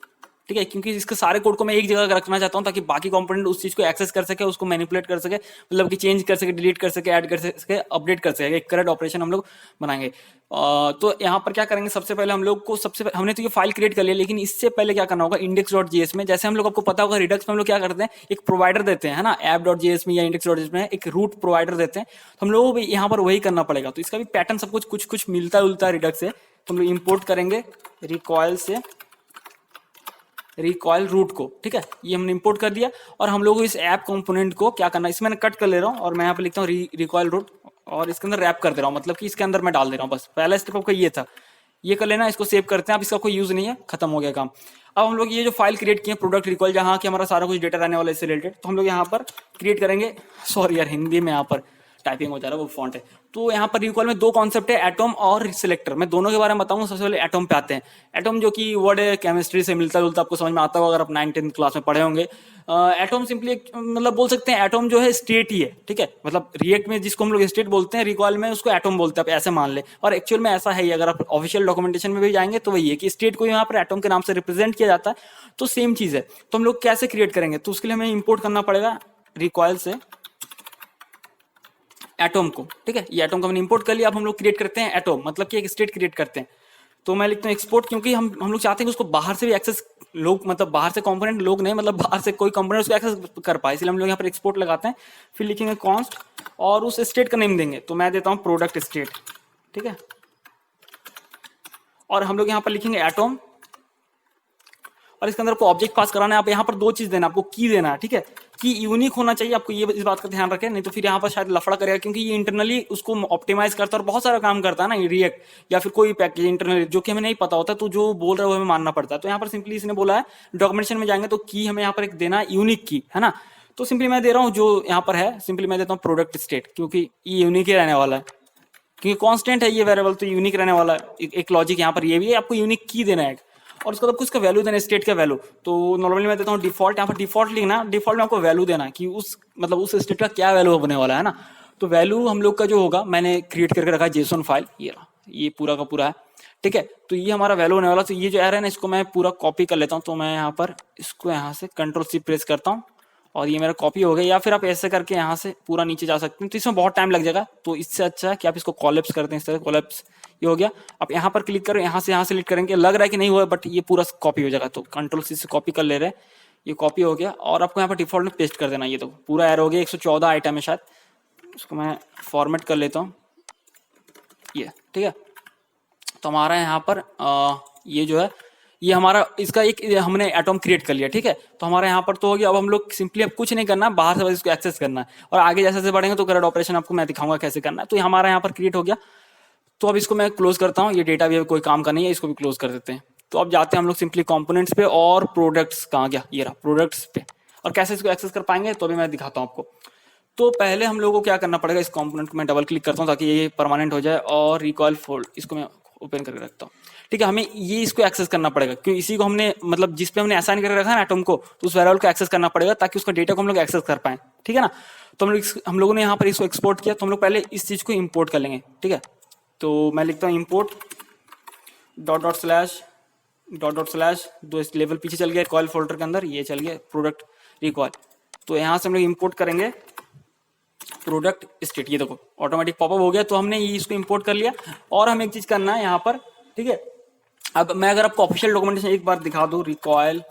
Speaker 1: ठीक है, क्योंकि इसके सारे कोड को मैं एक जगह रखना चाहता हूँ, ताकि बाकी कंपोनेंट उस चीज को एक्सेस कर सके, उसको मैनिपुलेट कर सके, मतलब कि चेंज कर सके, डिलीट कर सके, ऐड कर सके, अपडेट कर सके, एक करेक्ट ऑपरेशन हम लोग बनाएंगे। तो यहाँ पर क्या करेंगे, सबसे पहले हम लोग को हमने तो ये फाइल क्रिएट कर लिया, लेकिन इससे पहले क्या करना होगा, इंडेक्स डॉट जेएस में, जैसे हम लोग, आपको पता होगा रिडक्स में हम लोग क्या करते हैं, एक प्रोवाइडर देते हैं, है ना, ऐप डॉट जेएस में या इंडेक्स डॉट जेएस में एक रूट प्रोवाइडर देते हैं। तो हम लोग यहाँ पर वही करना पड़ेगा। तो इसका भी पैटर्न सब कुछ कुछ मिलता जुलता है रिडक्स से। तो हम लोग इंपोर्ट करेंगे रिकॉयल से रिकॉयल रूट को, ठीक है, ये हमने इंपोर्ट कर दिया। और हम लोग इस ऐप कंपोनेंट को क्या करना है, इसमें मैं कट कर ले रहा हूँ, और मैं यहाँ पे लिखता हूँ रिकॉयल रूट, और इसके अंदर रैप कर दे रहा हूँ, मतलब कि इसके अंदर मैं डाल दे रहा हूँ। बस पहला स्टेप आपका ये था, ये कर लेना, इसको सेव करते हैं। अब इसका कोई यूज नहीं है, खत्म हो गया काम। अब हम लोग ये जो फाइल क्रिएट किए प्रोडक्ट रिकॉल, जहाँ की हमारा सारा कुछ डेटा रहने वाला है इससे रिलेटेड, तो हम लोग यहाँ पर क्रिएट करेंगे, सॉरी यार हिंदी में यहाँ पर टाइपिंग हो जा रहा है, वो फॉन्ट है। तो यहाँ पर रिकॉल में दो कॉन्सेप्ट है, एटॉम और सिलेक्टर। मैं दोनों के बारे में बताऊंगा। सबसे पहले एटॉम पे आते हैं। एटॉम जो कि वर्ड है केमिस्ट्री से मिलता जुलता, आपको समझ में आता होगा अगर आप 9th-10th क्लास में पढ़े होंगे। एटॉम सिंपली मतलब बोल सकते हैं एटॉम जो है स्टेट ही है, ठीक है, मतलब रिएक्ट में जिसको हम लोग स्टेट बोलते हैं, रिकॉल में उसको एटॉम बोलते हैं, आप ऐसे मान ले। और एक्चुअल में ऐसा है ही, अगर आप ऑफिशियल डॉक्यूमेंटेशन में भी जाएंगे तो वही है कि स्टेट को यहाँ पर एटॉम के नाम से रिप्रेजेंट किया जाता है। तो सेम चीज है। तो हम लोग कैसे क्रिएट करेंगे, तो उसके लिए हमें इंपोर्ट करना पड़ेगा रिकॉयल से एटॉम को, ठीक है, ये एटॉम को हमने इंपोर्ट कर लिया। अब हम लोग क्रिएट करते हैं एटॉम, मतलब कि एक स्टेट क्रिएट करते हैं। तो मैं लिखता हूँ एक्सपोर्ट, क्योंकि हम लोग चाहते हैं कि उसको बाहर से भी एक्सेस लोग, मतलब बाहर से कंपोनेंट लोग नहीं, मतलब बाहर से कोई कंपोनेंट उसको एक्सेस कर पाए, इसलिए हम लोग यहाँ पर एक्सपोर्ट लगाते हैं। फिर लिखेंगे कॉन्स्ट और उस स्टेट का नेम देंगे। तो मैं देता हूँ प्रोडक्ट स्टेट, ठीक है, और हम लोग यहाँ पर लिखेंगे एटॉम, और इसके अंदर आपको ऑब्जेक्ट पास कराना है। आप यहाँ पर दो चीज देना, आपको की देना है, ठीक है, की यूनिक होना चाहिए, आपको ये इस बात का ध्यान रखें, नहीं तो फिर यहाँ पर शायद लफड़ा करेगा, क्योंकि ये इंटरनली उसको ऑप्टिमाइज करता है और बहुत सारा काम करता है ना, ये रिएक्ट या फिर कोई पैकेज इंटरनली जो कि हमें नहीं पता होता, तो जो बोल रहा है वो हमें मानना पड़ता है। तो यहाँ पर सिंपली इसने बोला है डॉक्यूमेंटेशन में जाएंगे तो की हमें यहाँ पर एक देना यूनिक की, है ना। तो सिंपली मैं दे रहा हूँ जो यहाँ पर है, सिंपली मैं देता हूँ प्रोडक्ट स्टेट, क्योंकि ये यूनिक ही रहने वाला है, क्योंकि कांस्टेंट है ये वेरिएबल, तो यूनिक रहने वाला है। एक लॉजिक यहाँ पर ये भी है, आपको यूनिक की देना है, और उसके बाद आपको उसका वैल्यू देना है, स्टेट का वैल्यू। तो नॉर्मली मैं देता हूँ डिफॉल्ट, यहाँ पर डिफॉल्ट लिखना, डिफॉल्ट में आपको वैल्यू देना कि उस मतलब उस स्टेट का क्या वैल्यू होने वाला है ना। तो वैल्यू हम लोग का जो होगा, मैंने क्रिएट करके रखा है जेसन फाइल, ये पूरा का पूरा है, ठीक है। तो ये हमारा वैल्यू होने वाला। तो ये जो एरर है ना, इसको मैं पूरा कॉपी कर लेता हूँ। तो मैं यहाँ पर इसको यहाँ से Ctrl+C प्रेस करता हूँ और ये मेरा कॉपी हो गया। या फिर आप ऐसे करके यहाँ से पूरा नीचे जा सकते हैं, तो इसमें बहुत टाइम लग जाएगा। तो इससे अच्छा है कि आप इसको कॉलेप्स करते हैं। इस तरह कॉलेप्स ये हो गया। आप यहाँ पर क्लिक करो, यहाँ से सिलेक्ट करेंगे, लग रहा है कि नहीं हुआ, बट ये पूरा कॉपी हो जाएगा। तो Ctrl+C से कॉपी कर ले रहे हैं, ये कॉपी हो गया। और आपको यहाँ पर डिफॉल्ट में पेस्ट कर देना। ये तो पूरा एरर हो गया। 114 आइटम है शायद, इसको मैं फॉर्मेट कर लेता हूँ, ये ठीक है। तो हमारा यहाँ पर ये जो है, ये हमारा इसका एक हमने एटॉम क्रिएट कर लिया, ठीक है। तो हमारा यहाँ पर तो हो गया। अब हम लोग सिंपली अब कुछ नहीं करना, बाहर से बस इसको एक्सेस करना है। और आगे जैसे जैसे बढ़ेंगे तो करंट ऑपरेशन आपको मैं दिखाऊंगा कैसे करना है। तो हमारा यहाँ पर क्रिएट हो गया। तो अब इसको मैं क्लोज करता हूँ। ये डेटा भी कोई काम का नहीं है, इसको भी क्लोज कर देते हैं। तो अब जाते हैं हम लोग सिंपली कंपोनेंट्स पे, और प्रोडक्ट्स कहाँ गया, ये रहा प्रोडक्ट्स पे। और कैसे इसको एक्सेस कर पाएंगे तो अभी मैं दिखाता हूँ आपको। तो पहले हम लोगों को क्या करना पड़ेगा, इस कंपोनेंट को मैं डबल क्लिक करता हूँ ताकि ये परमानेंट हो जाए। और रिकॉइल फोल्ड, इसको मैं ओपन करके रखता हूँ, ठीक है। हमें ये इसको एक्सेस करना पड़ेगा, क्योंकि इसी को हमने मतलब जिस पे हमने असाइन करके रखा है ना एटॉम को, तो उस वेरिएबल को एक्सेस करना पड़ेगा ताकि उसका डेटा को हम लोग एक्सेस कर पाए, ठीक है ना। तो हम लोगों ने यहाँ पर इसको एक्सपोर्ट किया। तो हम लोग पहले इस चीज को इंपोर्ट कर लेंगे, ठीक है। तो मैं लिखता हूँ इंपोर्ट डॉट दो लेवल पीछे चल गया रिकॉइल फोल्डर के अंदर, ये चल गया प्रोडक्ट रिकॉइल। तो यहाँ से हम लोग इंपोर्ट करेंगे प्रोडक्ट स्टेट। ये देखो ऑटोमेटिक पॉपअप हो गया। तो हमने ये इसको इंपोर्ट कर लिया। और हमें एक चीज करना है यहाँ पर, ठीक है। अब मैं अगर आपको ऑफिशियल डॉक्यूमेंटेशन एक बार दिखा दूँ, रिकॉइल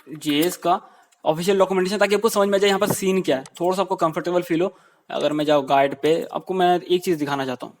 Speaker 1: जेएस का ऑफिशियल डॉक्यूमेंटेशन, ताकि आपको समझ में आ जाए यहाँ पर सीन क्या है, थोड़ा सा आपको कंफर्टेबल फील हो। अगर मैं जाऊँ गाइड पे, आपको मैं एक चीज दिखाना चाहता हूँ।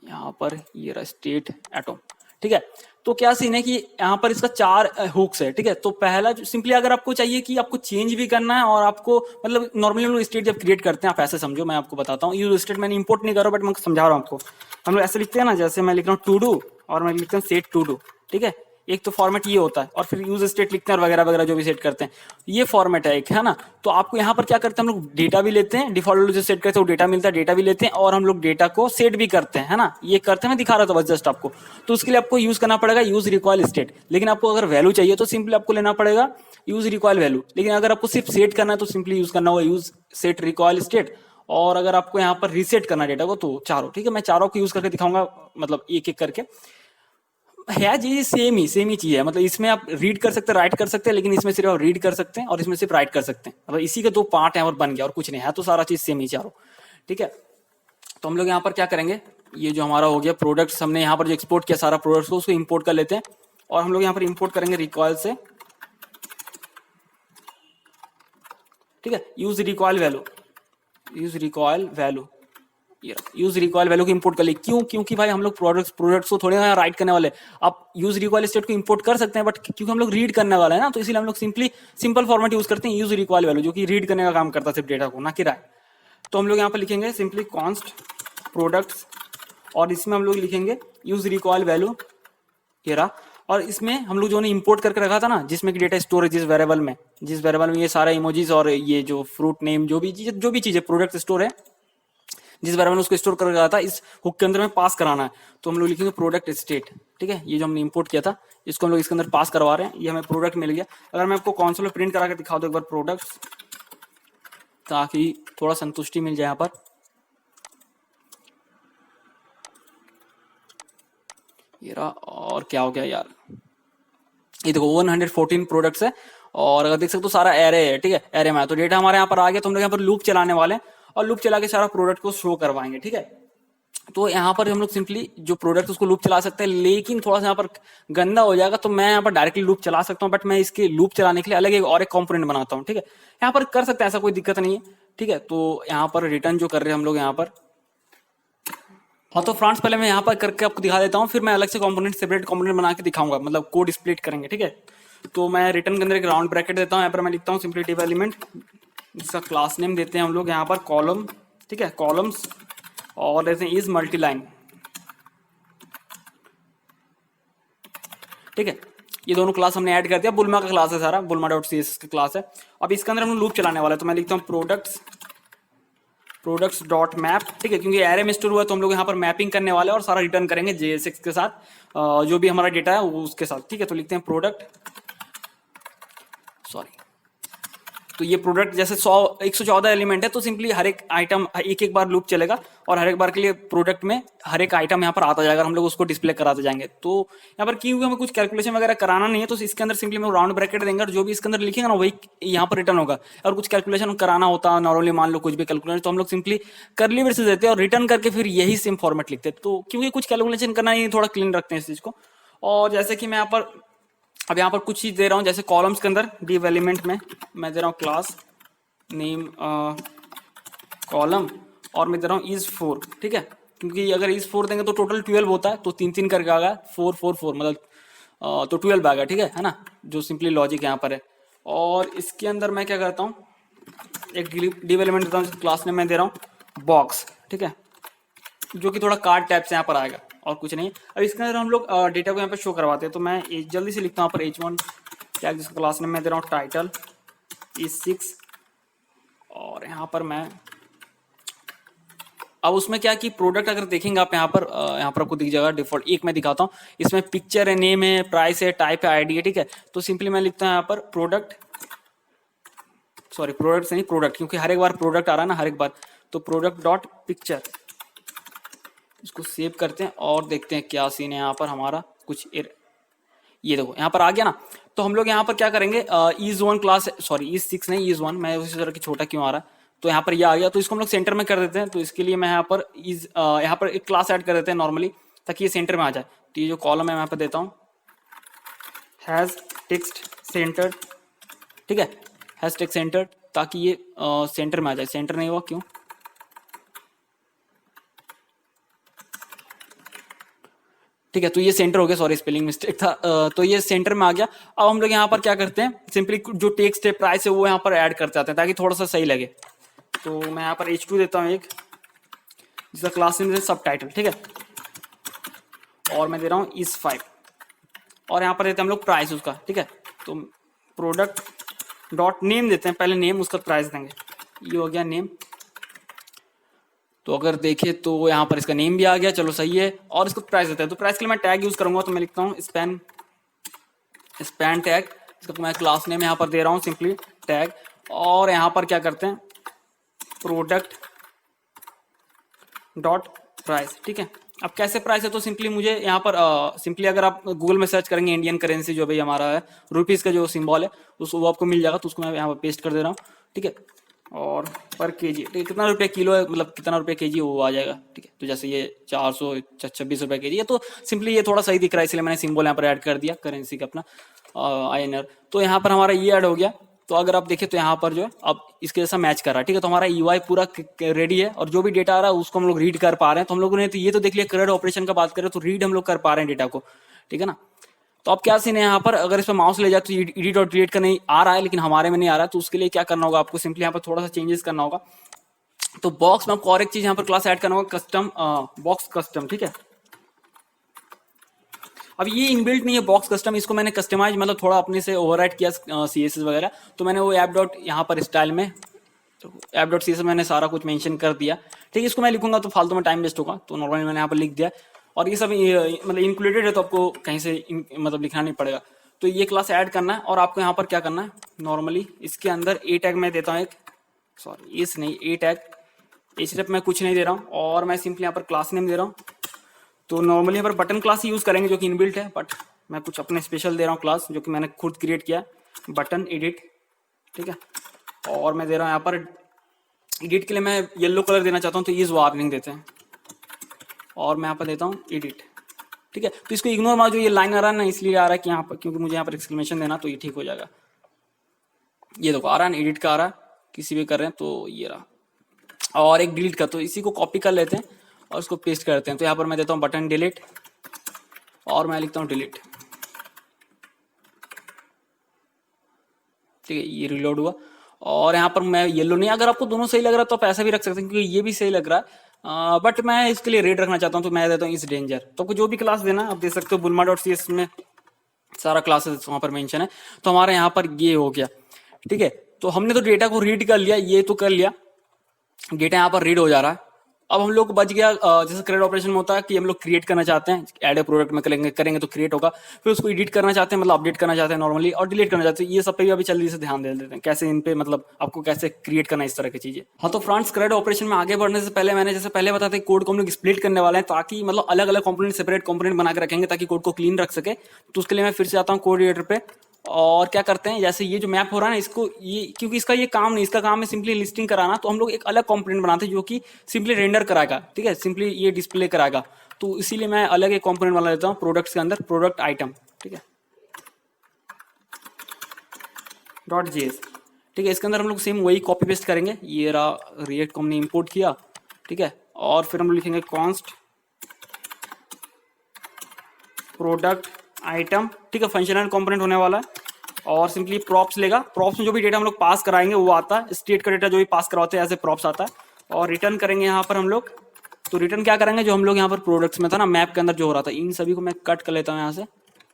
Speaker 1: यहाँ पर ये रहा स्टेट एटॉम, ठीक है। तो क्या सीन है कि यहाँ पर इसका 4 हुक्स है, ठीक है। तो पहला जो सिंपली अगर आपको चाहिए कि आपको चेंज भी करना है, और आपको मतलब नॉर्मली हम लोग स्टेट जब क्रिएट करते हैं, आप ऐसे समझो, मैं आपको बताता हूँ। यूज स्टेट मैंने इंपोर्ट नहीं कर रहा, बट मैं समझा रहा हूँ आपको। हम लोग ऐसे लिखते हैं ना, जैसे मैं लिख रहा हूँ टू डू, और मैं लिखता हूँ सेट टू डू, ठीक है। एक तो फॉर्मेट ये होता है, और फिर यूज स्टेट लिखते हैं और वगैरह वगैरह जो भी सेट करते हैं, ये फॉर्मेट है एक, है ना। तो आपको यहाँ पर क्या करते हैं, हम लोग डेटा भी लेते हैं, डिफॉल्ट जो सेट करते हैं वो डेटा मिलता है, डेटा भी लेते हैं, और हम लोग डेटा को सेट भी करते हैं, है ना। ये करते हैं, मैं दिखा रहा था बस जस्ट आपको। तो उसके लिए आपको यूज करना पड़ेगा यूज रिकॉइल स्टेट। लेकिन आपको अगर वैल्यू चाहिए तो सिंपली आपको लेना पड़ेगा यूज रिकॉइल वैल्यू। लेकिन अगर आपको सिर्फ सेट करना है तो सिंपली यूज करना होगा यूज सेट रिकॉइल स्टेट। और अगर आपको यहाँ पर रीसेट करना डेटा को, तो चारों, ठीक है। मैं चारों को यूज करके दिखाऊंगा, मतलब एक एक करके है जी। सेम ही चीज है, मतलब इसमें आप रीड कर सकते हैं, राइट कर सकते हैं, लेकिन इसमें सिर्फ आप रीड कर सकते हैं और इसमें सिर्फ राइट कर सकते हैं। मतलब इसी के 2 पार्ट हैं और बन गया, और कुछ नहीं है। तो सारा चीज सेम ही चारों, ठीक है। तो हम लोग यहाँ पर क्या करेंगे, ये जो हमारा हो गया प्रोडक्ट्स, हमने यहाँ पर जो एक्सपोर्ट किया सारा प्रोडक्ट्स को, उसको इंपोर्ट कर लेते हैं। और हम लोग यहाँ पर इंपोर्ट करेंगे रिकॉइल से, ठीक है। Use recoil value use recoil value को इंपोर्ट कर ली। क्यों? क्योंकि भाई हम लोग प्रोडक्ट्स को थोड़ी ना राइट करने वाले। आप यूज रिकॉइल स्टेट को इंपोर्ट कर सकते हैं, बट क्योंकि हम लोग रीड करने वाले हैं ना, तो इसीलिए हम लोग सिंपल फॉर्मेट यूज करते हैं यूज रिकॉइल वैल्यू, जो कि रीड करने का काम करता है सिर्फ डेटा को, ना कि राइट। तो हम लोग यहाँ पर लिखेंगे सिंपली कॉन्स्ट प्रोडक्ट्स, और इसमें हम लोग लिखेंगे यूज रिकॉइल वैल्यू, ये रहा। और इसमें हम लोग जो ने इंपोर्ट करके रखा था ना, जिसमें कि डेटा स्टोर है, जिस वेरिएबल में ये सारा इमोजीज और ये जो फ्रूट नेम जो भी चीज है प्रोडक्ट स्टोर है, जिस वेरिएबल में उसको स्टोर कर रखा था, इस हुक के अंदर में पास कराना है। तो हम लोग लिखेंगे प्रोडक्ट स्टेट, ठीक है। ये जो हमने इंपोर्ट किया था, इसको हम लोग इसके अंदर पास करवा रहे हैं। ये हमें प्रोडक्ट मिल गया। अगर मैं आपको कंसोल में प्रिंट करा के दिखा दूं एक बार प्रोडक्ट्स, ताकि थोड़ा संतुष्टि मिल जाए यहाँ पर। ये रहा। और क्या हो गया यार, ये देखो 114 प्रोडक्ट्स है, और अगर देख सकते हो सारा एरे है, ठीक है। एरे में तो डेटा हमारे यहाँ पर आ गया। तो हम लोग यहाँ पर लूप चलाने वाले हैं, और लूप चला के सारा प्रोडक्ट को शो करवाएंगे, ठीक है। तो यहाँ पर हम लोग सिंपली जो प्रोडक्ट उसको लूप चला सकते हैं, लेकिन थोड़ा सा यहाँ पर गंदा हो जाएगा। तो मैं यहाँ पर डायरेक्टली लूप चला सकता हूँ, बट मैं इसके लूप चलाने के लिए अलग एक कंपोनेंट बनाता हूँ, ठीक है। यहाँ पर कर सकते हैं, ऐसा कोई दिक्कत नहीं है, ठीक है। तो यहाँ पर रिटर्न जो कर रहे हैं हम लोग यहाँ पर, हाँ। तो फ्रेंड्स पहले मैं यहाँ पर करके आपको दिखा देता हूँ, फिर मैं अलग से कंपोनेंट सेपरेट कंपोनेंट बना के दिखाऊंगा, मतलब कोड स्प्लिट करेंगे, ठीक है। तो मैं रिटर्न के अंदर एक राउंड ब्रैकेट देता हूँ। यहाँ पर मैं लिखता हूँ सिंपली डिव एलिमेंट, इसका क्लास नेम देते हैं हम लोग यहाँ पर कॉलम, ठीक है, कॉलम्स, और देते हैं इज मल्टीलाइन, ठीक है। ये दोनों क्लास हमने ऐड कर दिया। बुलमा का क्लास है सारा, बुलमा डॉट सी एस का क्लास है। अब इसके अंदर हम लोग लूप चलाने वाला है। तो मैं लिखता हूँ प्रोडक्ट्स डॉट मैप, ठीक है, क्योंकि एरे में स्टोर हुआ है, तो हम लोग यहाँ पर मैपिंग करने वाले हैं और सारा रिटर्न करेंगे JSX के साथ, जो भी हमारा डेटा है वो उसके साथ, ठीक है। तो लिखते हैं तो ये प्रोडक्ट जैसे 114 एलिमेंट है, तो सिंपली हर एक आइटम एक बार लूप चलेगा और हर एक बार के लिए प्रोडक्ट में हर एक आइटम यहाँ पर आता जाएगा, हम लोग उसको डिस्प्ले कराते जाएंगे। तो यहाँ पर क्योंकि हमें कुछ कैलकुलेशन वगैरह कराना नहीं है, तो इसके अंदर सिंपली हम राउंड ब्रैकेट देंगे और जो भी इसके अंदर लिखेंगे ना वही यहाँ पर रिटर्न होगा। और कुछ कैलकुलेशन कराना होता है नॉर्मली, मान लो कुछ भी कैलकुलेशन, तो हम लोग सिंपली करली ब्रेसेस देते हैं और रिटर्न करके फिर यही सेम फॉर्मेट लिखते हैं। तो क्योंकि कुछ कैलकुलेशन करना नहीं, थोड़ा क्लीन रखते हैं इस चीज को। और जैसे कि मैं यहाँ पर अब यहाँ पर कुछ चीज दे रहा हूँ, जैसे कॉलम्स के अंदर div एलिमेंट में मैं दे रहा हूँ क्लास नेम कॉलम और मैं दे रहा हूँ is 4, ठीक है। क्योंकि अगर is 4 देंगे तो टोटल 12 होता है, तो 3 करके आ गया 4 4 4, मतलब तो 12 आ गया, ठीक है ना, जो सिंपली लॉजिक यहाँ पर है। और इसके अंदर मैं क्या करता हूँ, एक div एलिमेंट देता हूँ, क्लास नेम मैं दे रहा हूँ बॉक्स, ठीक है, जो कि थोड़ा कार्ड टाइप से यहाँ पर आएगा और कुछ नहीं। अब इसके अंदर हम लोग डेटा को यहाँ पर शो करवाते हैं, तो मैं जल्दी से लिखता हूँ यहाँ पर h1 क्या, जिसका क्लास नेम मैं दे रहा हूँ टाइटल is 6। और यहाँ पर मैं अब उसमें क्या कि प्रोडक्ट अगर देखेंगे आप यहाँ पर आपको दिख जाएगा डिफॉल्ट। एक मैं दिखाता हूँ, इसमें पिक्चर है, नेम है, प्राइस है, टाइप है, आईडी है, ठीक है। तो सिंपली मैं लिखता हूँ यहाँ पर प्रोडक्ट से नहीं प्रोडक्ट, क्योंकि हर एक बार प्रोडक्ट आ रहा है ना, हर एक बार, तो प्रोडक्ट डॉट पिक्चर। इसको सेव करते हैं और देखते हैं क्या सीन है यहाँ पर हमारा। कुछ ये देखो यहाँ पर आ गया ना। तो हम लोग यहाँ पर क्या करेंगे, is1 क्लास, सॉरी is6 नहीं is1, मैं उसी तरह की छोटा क्यों आ रहा है, तो यहाँ पर ये आ गया। तो इसको हम लोग सेंटर में कर देते हैं। तो इसके लिए मैं यहाँ पर एक क्लास ऐड कर देते हैं नॉर्मली, ताकि ये सेंटर में आ जाए। तो ये जो कॉलम है मैं यहाँ पर देता हूँ हैज टेक्स्ट सेंटर्ड, ठीक है, हैज टेक्स्ट सेंटर्ड, ताकि ये सेंटर में आ जाए। सेंटर नहीं हुआ क्यों, ठीक है, तो ये सेंटर हो गया, सॉरी स्पेलिंग मिस्टेक था। तो ये सेंटर में आ गया। अब हम लोग यहाँ पर क्या करते हैं, सिंपली जो टेक्स्ट है, प्राइस है, वो यहाँ पर ऐड करते आते हैं ताकि थोड़ा सा सही लगे। तो मैं यहाँ पर h2 देता हूँ एक, जिसका क्लास नेम है सब टाइटल, ठीक है, और मैं दे रहा हूँ is 5 और यहाँ पर देते हैं हम लोग प्राइस उसका, ठीक है। तो प्रोडक्ट डॉट नेम देते हैं, पहले नेम उसका प्राइस देंगे, ये हो गया नेम। तो अगर देखें तो यहाँ पर इसका नेम भी आ गया, चलो सही है। और इसको प्राइस देते हैं, तो प्राइस के लिए मैं टैग यूज करूंगा। तो मैं लिखता हूँ स्पैन टैग, इसका मैं क्लास नेम यहाँ पर दे रहा हूँ सिंपली टैग। और यहाँ पर क्या करते हैं, प्रोडक्ट डॉट प्राइस, ठीक है। अब कैसे प्राइस है, तो सिंपली मुझे यहाँ पर सिंपली अगर आप गूगल में सर्च करेंगे इंडियन करेंसी, जो भाई हमारा है रुपीज का जो सिंबल है, उसको वो आपको मिल जाएगा। तो उसको मैं यहाँ पर पेस्ट कर दे रहा हूँ, ठीक है। और पर केजी कितना रुपये किलो है, मतलब कितना रुपये केजी वो आ जाएगा, ठीक है। तो जैसे ये 426 रुपये केजी है, तो सिंपली ये थोड़ा सही दिख रहा है, इसलिए मैंने सिंबल यहाँ पर ऐड कर दिया करेंसी का अपना INR। तो यहाँ पर हमारा ये ऐड हो गया। तो अगर आप देखें तो यहाँ पर जो है अब इसके जैसा मैच कर रहा है, ठीक है। तो हमारा UI पूरा रेडी है और जो भी डेटा आ रहा है उसको हम लोग रीड कर पा रहे हैं। तो हम लोगों ने तो ये तो देख लिया, क्रेड ऑपरेशन का बात करें तो रीड हम लोग कर पा रहे हैं डेटा को, ठीक है ना। तो अब क्या सीन है यहाँ पर, अगर इस पर माउस ले जाए तो एडिट और डिलीट का नहीं आ रहा है, लेकिन हमारे में नहीं आ रहा है। तो उसके लिए क्या करना होगा, आपको सिंपली यहाँ पर थोड़ा सा चेंजेस करना होगा। तो बॉक्स में आपको और एक चीज यहाँ पर क्लास ऐड करना होगा, कस्टम बॉक्स कस्टम, ठीक है। अब ये इनबिल्ट नहीं है बॉक्स कस्टम, इसको मैंने कस्टमाइज मतलब थोड़ा अपने से ओवरराइट किया CSS वगैरह। तो मैंने वो ऐप डॉट यहाँ पर स्टाइल में ऐप डॉट CSS मैंने सारा कुछ मेंशन कर दिया, ठीक है। इसको मैं लिखूंगा तो फालतू में टाइम वेस्ट होगा, तो नॉर्मली मैंने यहाँ पर लिख दिया। और ये सब मतलब इंक्लूडेड है, तो आपको कहीं से मतलब लिखना नहीं पड़ेगा। तो ये क्लास ऐड करना है और आपको यहाँ पर क्या करना है, नॉर्मली इसके अंदर ए टैग मैं देता हूँ एक, सॉरी इस नहीं ए टैग, सिर्फ मैं कुछ नहीं दे रहा हूँ और मैं सिंपली यहाँ पर क्लास नेम दे रहा हूँ। तो नॉर्मली यहाँ पर बटन क्लास यूज करेंगे जो कि इनबिल्ट है, बट मैं कुछ अपने स्पेशल दे रहा हूँ क्लास जो कि मैंने खुद क्रिएट किया, बटन एडिट, ठीक है। और मैं दे रहा हूँ यहाँ पर एडिट के लिए मैं येलो कलर देना चाहता हूँ, तो इज वार्निंग देते हैं और मैं यहाँ पर देता हूँ एडिट, ठीक है। तो इसको इग्नोर मार, जो ये लाइन आ रहा है ना इसलिए आ रहा है कि यहाँ पर, क्योंकि मुझे यहाँ पर एक्सक्लेमेशन देना, तो ये ठीक हो जाएगा। ये देखो आ रहा है, एडिट का आ रहा है, किसी भी कर रहे हैं तो ये रहा। और एक डिलीट का, तो इसी को कॉपी कर लेते हैं और उसको पेस्ट करते हैं। तो यहाँ पर मैं देता हूँ बटन डिलीट और मैं लिखता हूँ डिलीट, ठीक है। ये रिलोड हुआ और यहाँ पर मैं येलो नहीं, अगर आपको दोनों सही लग रहा है तो आप ऐसा भी रख सकते हैं, क्योंकि ये भी सही लग रहा है, बट मैं इसके लिए रेड रखना चाहता हूँ, तो मैं देता हूँ इस डेंजर। तो आपको जो भी क्लास देना आप दे सकते हो, bulma.cs में सारा क्लासेस वहाँ पर मेंशन है। तो हमारा यहाँ पर ये हो गया, ठीक है। तो हमने तो डेटा को रीड कर लिया, ये तो कर लिया, डेटा यहाँ पर रीड हो जा रहा है। अब हम लोग को बच गया जैसे क्रिएट ऑपरेशन में होता है कि हम लोग क्रिएट करना चाहते हैं, ऐड ए प्रोडक्ट में करेंगे तो क्रिएट होगा, फिर उसको एडिट करना चाहते हैं मतलब अपडेट करना चाहते हैं नॉर्मली, और डिलीट करना चाहते हैं। ये सब पे भी अभी जल्दी से ध्यान दे देते हैं कैसे इन पे मतलब आपको कैसे क्रिएट करना है, इस तरह की चीजें। हाँ तो फ्रेंड्स, क्रिएट ऑपरेशन में आगे बढ़ने से पहले मैंने जैसे पहले बताया था कोड को हम लोग स्प्लिट करने वाले हैं, ताकि मतलब अलग अलग कंपोनेंट सेपरेट कंपोनेंट बना के रखेंगे ताकि कोड को क्लीन रख सके। तो उसके लिए मैं फिर से आता हूँ कोड एडिटर पे, और क्या करते हैं जैसे ये जो मैप हो रहा है ना इसको, ये क्योंकि इसका ये काम नहीं, इसका काम है सिंपली लिस्टिंग कराना, तो हम लोग एक अलग कंपोनेंट बनाते हैं जो कि सिंपली रेंडर कराएगा, ठीक है, सिंपली ये डिस्प्ले कराएगा। तो इसीलिए मैं अलग एक कंपोनेंट बना लेता हूँ प्रोडक्ट्स के अंदर, प्रोडक्ट आइटम, ठीक है, .js, ठीक है। इसके अंदर हम लोग सेम वही कॉपी पेस्ट करेंगे, ये रहा रिएक्ट को हमने इंपोर्ट किया, ठीक है, और फिर हम लोग लिखेंगे कॉन्स्ट प्रोडक्ट आइटम, ठीक है, फंक्शनल कंपोनेंट होने वाला है, और सिंपली प्रॉप्स लेगा, प्रॉप्स में जो भी डेटा हम लोग पास कराएंगे वो आता है, स्टेट का डेटा जो भी पास करवाते हैं ऐसे प्रॉप्स आता है, और रिटर्न करेंगे यहाँ पर हम लोग। तो रिटर्न क्या करेंगे, जो हम लोग यहाँ पर प्रोडक्ट्स में था ना मैप के अंदर जो हो रहा था, इन सभी को मैं कट कर लेता हूँ यहाँ से,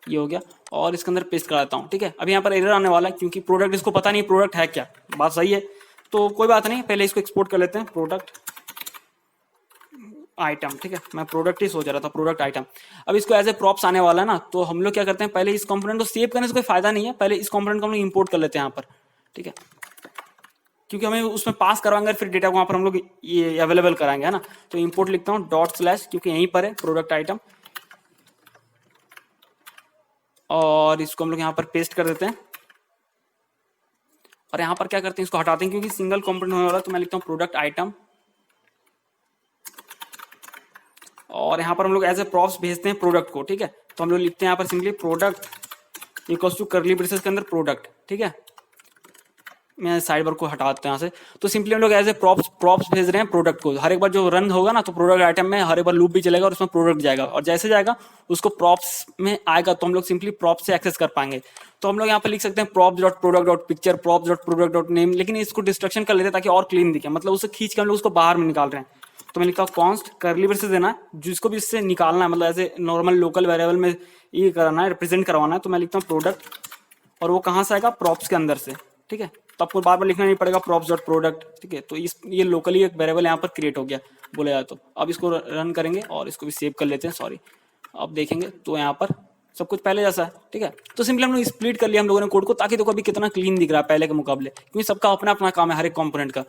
Speaker 1: ये हो गया, और इसके अंदर पेस्ट करा देता हूँ, ठीक है। अभी यहाँ पर एरर आने वाला है क्योंकि प्रोडक्ट इसको पता नहीं प्रोडक्ट है क्या, बात सही है, तो कोई बात नहीं, पहले इसको एक्सपोर्ट कर लेते हैं प्रोडक्ट आइटम, ठीक है, मैं प्रोडक्ट ही सोच रहा था, प्रोडक्ट आइटम। अब इसको एज ए प्रॉप्स आने वाला है ना, तो हम लोग क्या करते हैं, पहले इस कंपोनेंट को सेव करने से कोई फायदा नहीं है, पहले इस कंपोनेंट को हम लोग इंपोर्ट कर लेते हैं यहाँ पर, ठीक है, क्योंकि हमें उसमें पास करवाएंगे फिर डेटा को वहाँ पर हम लोग ये अवेलेबल कराएंगे, है ना। तो इंपोर्ट लिखता हूँ ./ क्योंकि यहीं पर है प्रोडक्ट आइटम, और इसको हम लोग यहाँ पर पेस्ट कर देते हैं, और यहाँ पर क्या करते हैं, इसको हटाते हैं क्योंकि सिंगल कंपोनेंट होने वाला है। तो मैं लिखता हूँ प्रोडक्ट आइटम, और यहाँ पर हम लोग एज ए प्रॉप्स भेजते हैं प्रोडक्ट को, ठीक है। तो हम लोग लिखते हैं यहाँ पर simply product equals to curly braces के अंदर प्रोडक्ट, ठीक है, मैं साइड बार को हटाते हैं यहाँ से। तो सिंपली हम लोग एज ए प्रॉप्स भेज रहे हैं प्रोडक्ट को, हर एक बार जो रन होगा ना तो प्रोडक्ट आइटम में हर एक बार लूप भी चलेगा और उसमें प्रोडक्ट जाएगा, और जैसे जाएगा उसको प्रॉप्स में आएगा तो हम लोग सिंपली प्रॉप्स से एक्सेस कर पाएंगे। तो हम लोग यहाँ पर लिख सकते हैं props dot product dot picture, props dot product dot name, लेकिन इसको डिस्ट्रक्शन कर लेते हैं ताकि और क्लीन दिखे, मतलब उसे खींच के हम लोग उसको बाहर में निकाल रहे हैं। तो मैं लिखता हूँ कॉन्स्ट कर्ली ब्रेसेस देना है, जिसको भी इससे निकालना है, मतलब ऐसे नॉर्मल लोकल वेरिएबल में ये करना है, रिप्रेजेंट करवाना है। तो मैं लिखता हूँ प्रोडक्ट, और वो कहाँ से आएगा, प्रॉप्स के अंदर से, ठीक है। तो आपको बार बार लिखना नहीं पड़ेगा props डॉट प्रोडक्ट, ठीक है। तो ये लोकली एक वेरिएबल यहाँ पर क्रिएट हो गया बोला जाए तो। अब इसको रन करेंगे और इसको भी सेव कर लेते हैं, सॉरी। अब देखेंगे तो यहाँ पर सब कुछ पहले जैसा है, ठीक है। तो सिंपली हम लोग स्प्लिट कर लिया हम लोगों ने कोड को, ताकि देखो अभी कितना क्लीन दिख रहा है पहले के मुकाबले, क्योंकि सबका अपना अपना काम है हर एक कंपोनेंट का।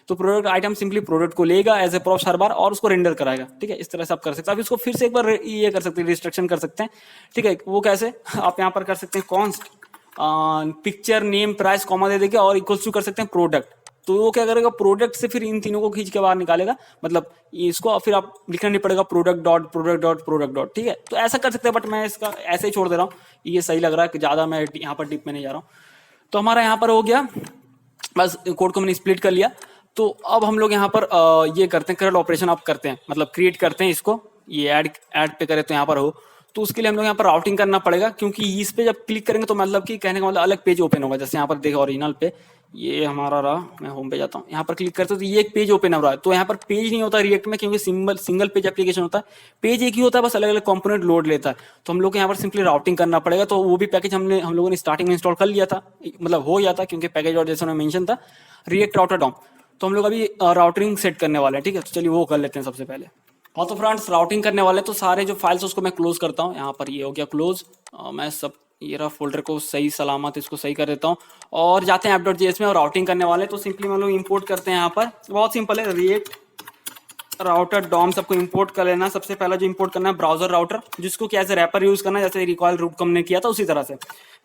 Speaker 1: तो प्रोडक्ट आइटम सिंपली प्रोडक्ट को लेगा एज ए प्रॉप्स हर बार और उसको रेंडर कराएगा, ठीक है। इस तरह से आप कर सकते हैं। अब इसको फिर से एक बार ये कर सकते हैं, रिस्ट्रिक्शन कर सकते हैं, ठीक है। वो कैसे, आप यहाँ पर कर सकते हैं const picture name price comma दे देंगे और इक्वल्स टू कर सकते हैं प्रोडक्ट। तो वो क्या करेगा, प्रोडक्ट से फिर इन तीनों को खींच के बाहर निकालेगा, मतलब इसको फिर आप लिखना नहीं पड़ेगा product dot product dot product dot, ठीक है। तो ऐसा कर सकते हैं, बट मैं इसका ऐसे ही छोड़ दे रहा हूँ, ये सही लग रहा है कि ज्यादा मैं यहाँ पर डीप में नहीं जा रहा हूँ। तो हमारा यहाँ पर हो गया, बस कोड को मैंने स्प्लिट कर लिया। तो अब हम लोग यहाँ पर ये करते हैं, क्रिएट ऑपरेशन आप करते हैं, मतलब क्रिएट करते हैं इसको, ये ऐड पे करें तो यहाँ पर हो। तो उसके लिए हम लोग यहाँ पर राउटिंग करना पड़ेगा, क्योंकि इस पे जब क्लिक करेंगे तो मतलब कि कहने का मतलब अलग पेज ओपन होगा। जैसे यहाँ पर देखो ओरिजिनल पे ये हमारा रहा, मैं होम पे जाता हूँ, यहाँ पर क्लिक करते तो ये एक पेज ओपन हो रहा है। तो यहाँ पर पेज नहीं होता रिएक्ट में, क्योंकि सिंगल पेज एप्लीकेशन होता है, पेज एक ही होता है, बस अलग अलग कंपोनेंट लोड लेता है। तो हम लोग को यहाँ पर सिंपली राउटिंग करना पड़ेगा। तो वो भी पैकेज हम लोगों ने स्टार्टिंग में इंस्टॉल कर लिया था, मतलब हो गया था, क्योंकि पैकेज और जैसे मेंशन था रिएक्ट राउटर डॉम। तो हम लोग अभी राउटिंग सेट करने वाले हैं, ठीक है। तो चलिए वो कर लेते हैं सबसे पहले। हाँ तो फ्रेंड्स, राउटिंग करने वाले तो सारे जो फाइल्स उसको मैं क्लोज करता हूँ। यहाँ पर ये हो गया क्लोज, मैं सब ये रहा फोल्डर को सही सलामत इसको सही कर देता हूँ, और जाते हैं app.js में और राउटिंग करने वाले। तो सिंपली हम लोग इंपोर्ट करते हैं, यहाँ पर बहुत सिंपल है, रिएक्ट राउटर डॉम सबको इंपोर्ट कर लेना। सबसे पहला जो इंपोर्ट करना है ब्राउजर राउटर, जिसको क्या ऐसे रैपर यूज करना है, जैसे रिकॉइल रूट को हमने किया था उसी तरह से।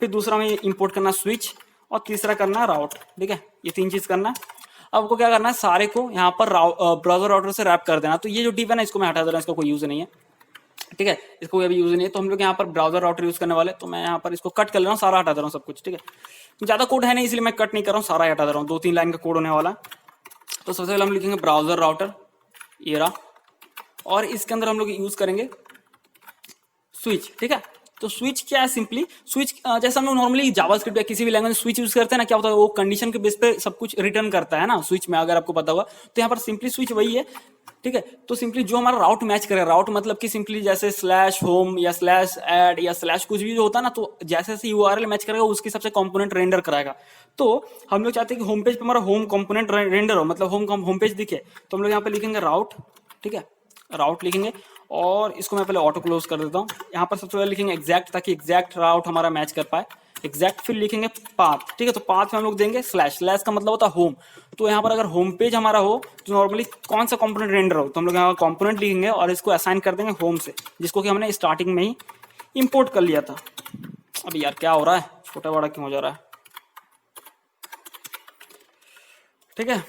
Speaker 1: फिर दूसरा में इंपोर्ट करना स्विच, और तीसरा करना है राउट, ठीक है। ये 3 चीज करना है। अब आपको क्या करना है, सारे को यहाँ पर ब्राउजर राउटर से रैप कर देना। तो ये जो डिव है ना, इसको मैं हटा दे रहा हूँ, इसका कोई यूज नहीं है, ठीक है, इसको अभी यूज नहीं है। तो हम लोग यहाँ पर ब्राउजर राउटर यूज करने वाले, तो मैं यहाँ पर इसको कट कर ले रहा हूँ, सारा हटा दे रहा हूँ सब कुछ, ठीक है। ज्यादा कोड है नहीं इसलिए मैं कट नहीं कर रहा हूँ, सारा हटा दे रहा हूँ, 2-3 लाइन का कोड होने वाला। तो सबसे पहले हम लिखेंगे ब्राउजर राउटर, ये रहा, और इसके अंदर हम लोग यूज करेंगे स्विच, ठीक है। तो स्विच क्या है, सिंपली स्विच जैसे हम लोग नॉर्मली जावास्क्रिप्ट या किसी भी लैंग्वेज स्विच यूज करते हैं ना, क्या होता है वो कंडीशन के बेस पे सब कुछ रिटर्न करता है ना स्विच में, अगर आपको पता होगा। तो यहाँ पर सिंपली स्विच वही है, ठीक है। तो सिंपली जो हमारा राउट मैच करेगा, राउट मतलब कि सिंपली जैसे /home या /add या / कुछ भी जो होता है ना, तो जैसे जैसे URL मैच करेगा उसके सबसे कंपोनेंट रेंडर कराएगा। तो हम लोग चाहते हैं कि होम पेज पे हमारा होम कंपोनेंट रेंडर हो, मतलब होम पेज दिखे। तो हम लोग यहाँ पे लिखेंगे राउट ठीक है, राउट लिखेंगे और इसको मैं पहले ऑटो क्लोज कर देता हूँ। यहाँ पर सबसे पहले लिखेंगे एग्जैक्ट, ताकि एग्जैक्ट राउट हमारा मैच कर पाए। एग्जैक्ट फिर लिखेंगे पाथ, ठीक है, तो पाथ में हम लोग देंगे स्लैश। स्लैश का मतलब होता है होम। तो यहाँ पर अगर होम पेज हमारा हो तो नॉर्मली कौन सा कंपोनेंट रेंडर हो, तो हम लोग यहाँ कंपोनेंट लिखेंगे और इसको असाइन कर देंगे होम से, जिसको कि हमने स्टार्टिंग में ही इंपोर्ट कर लिया था। अब यार क्या हो रहा है, छोटा बड़ा क्यों हो जा रहा है, ठीक है।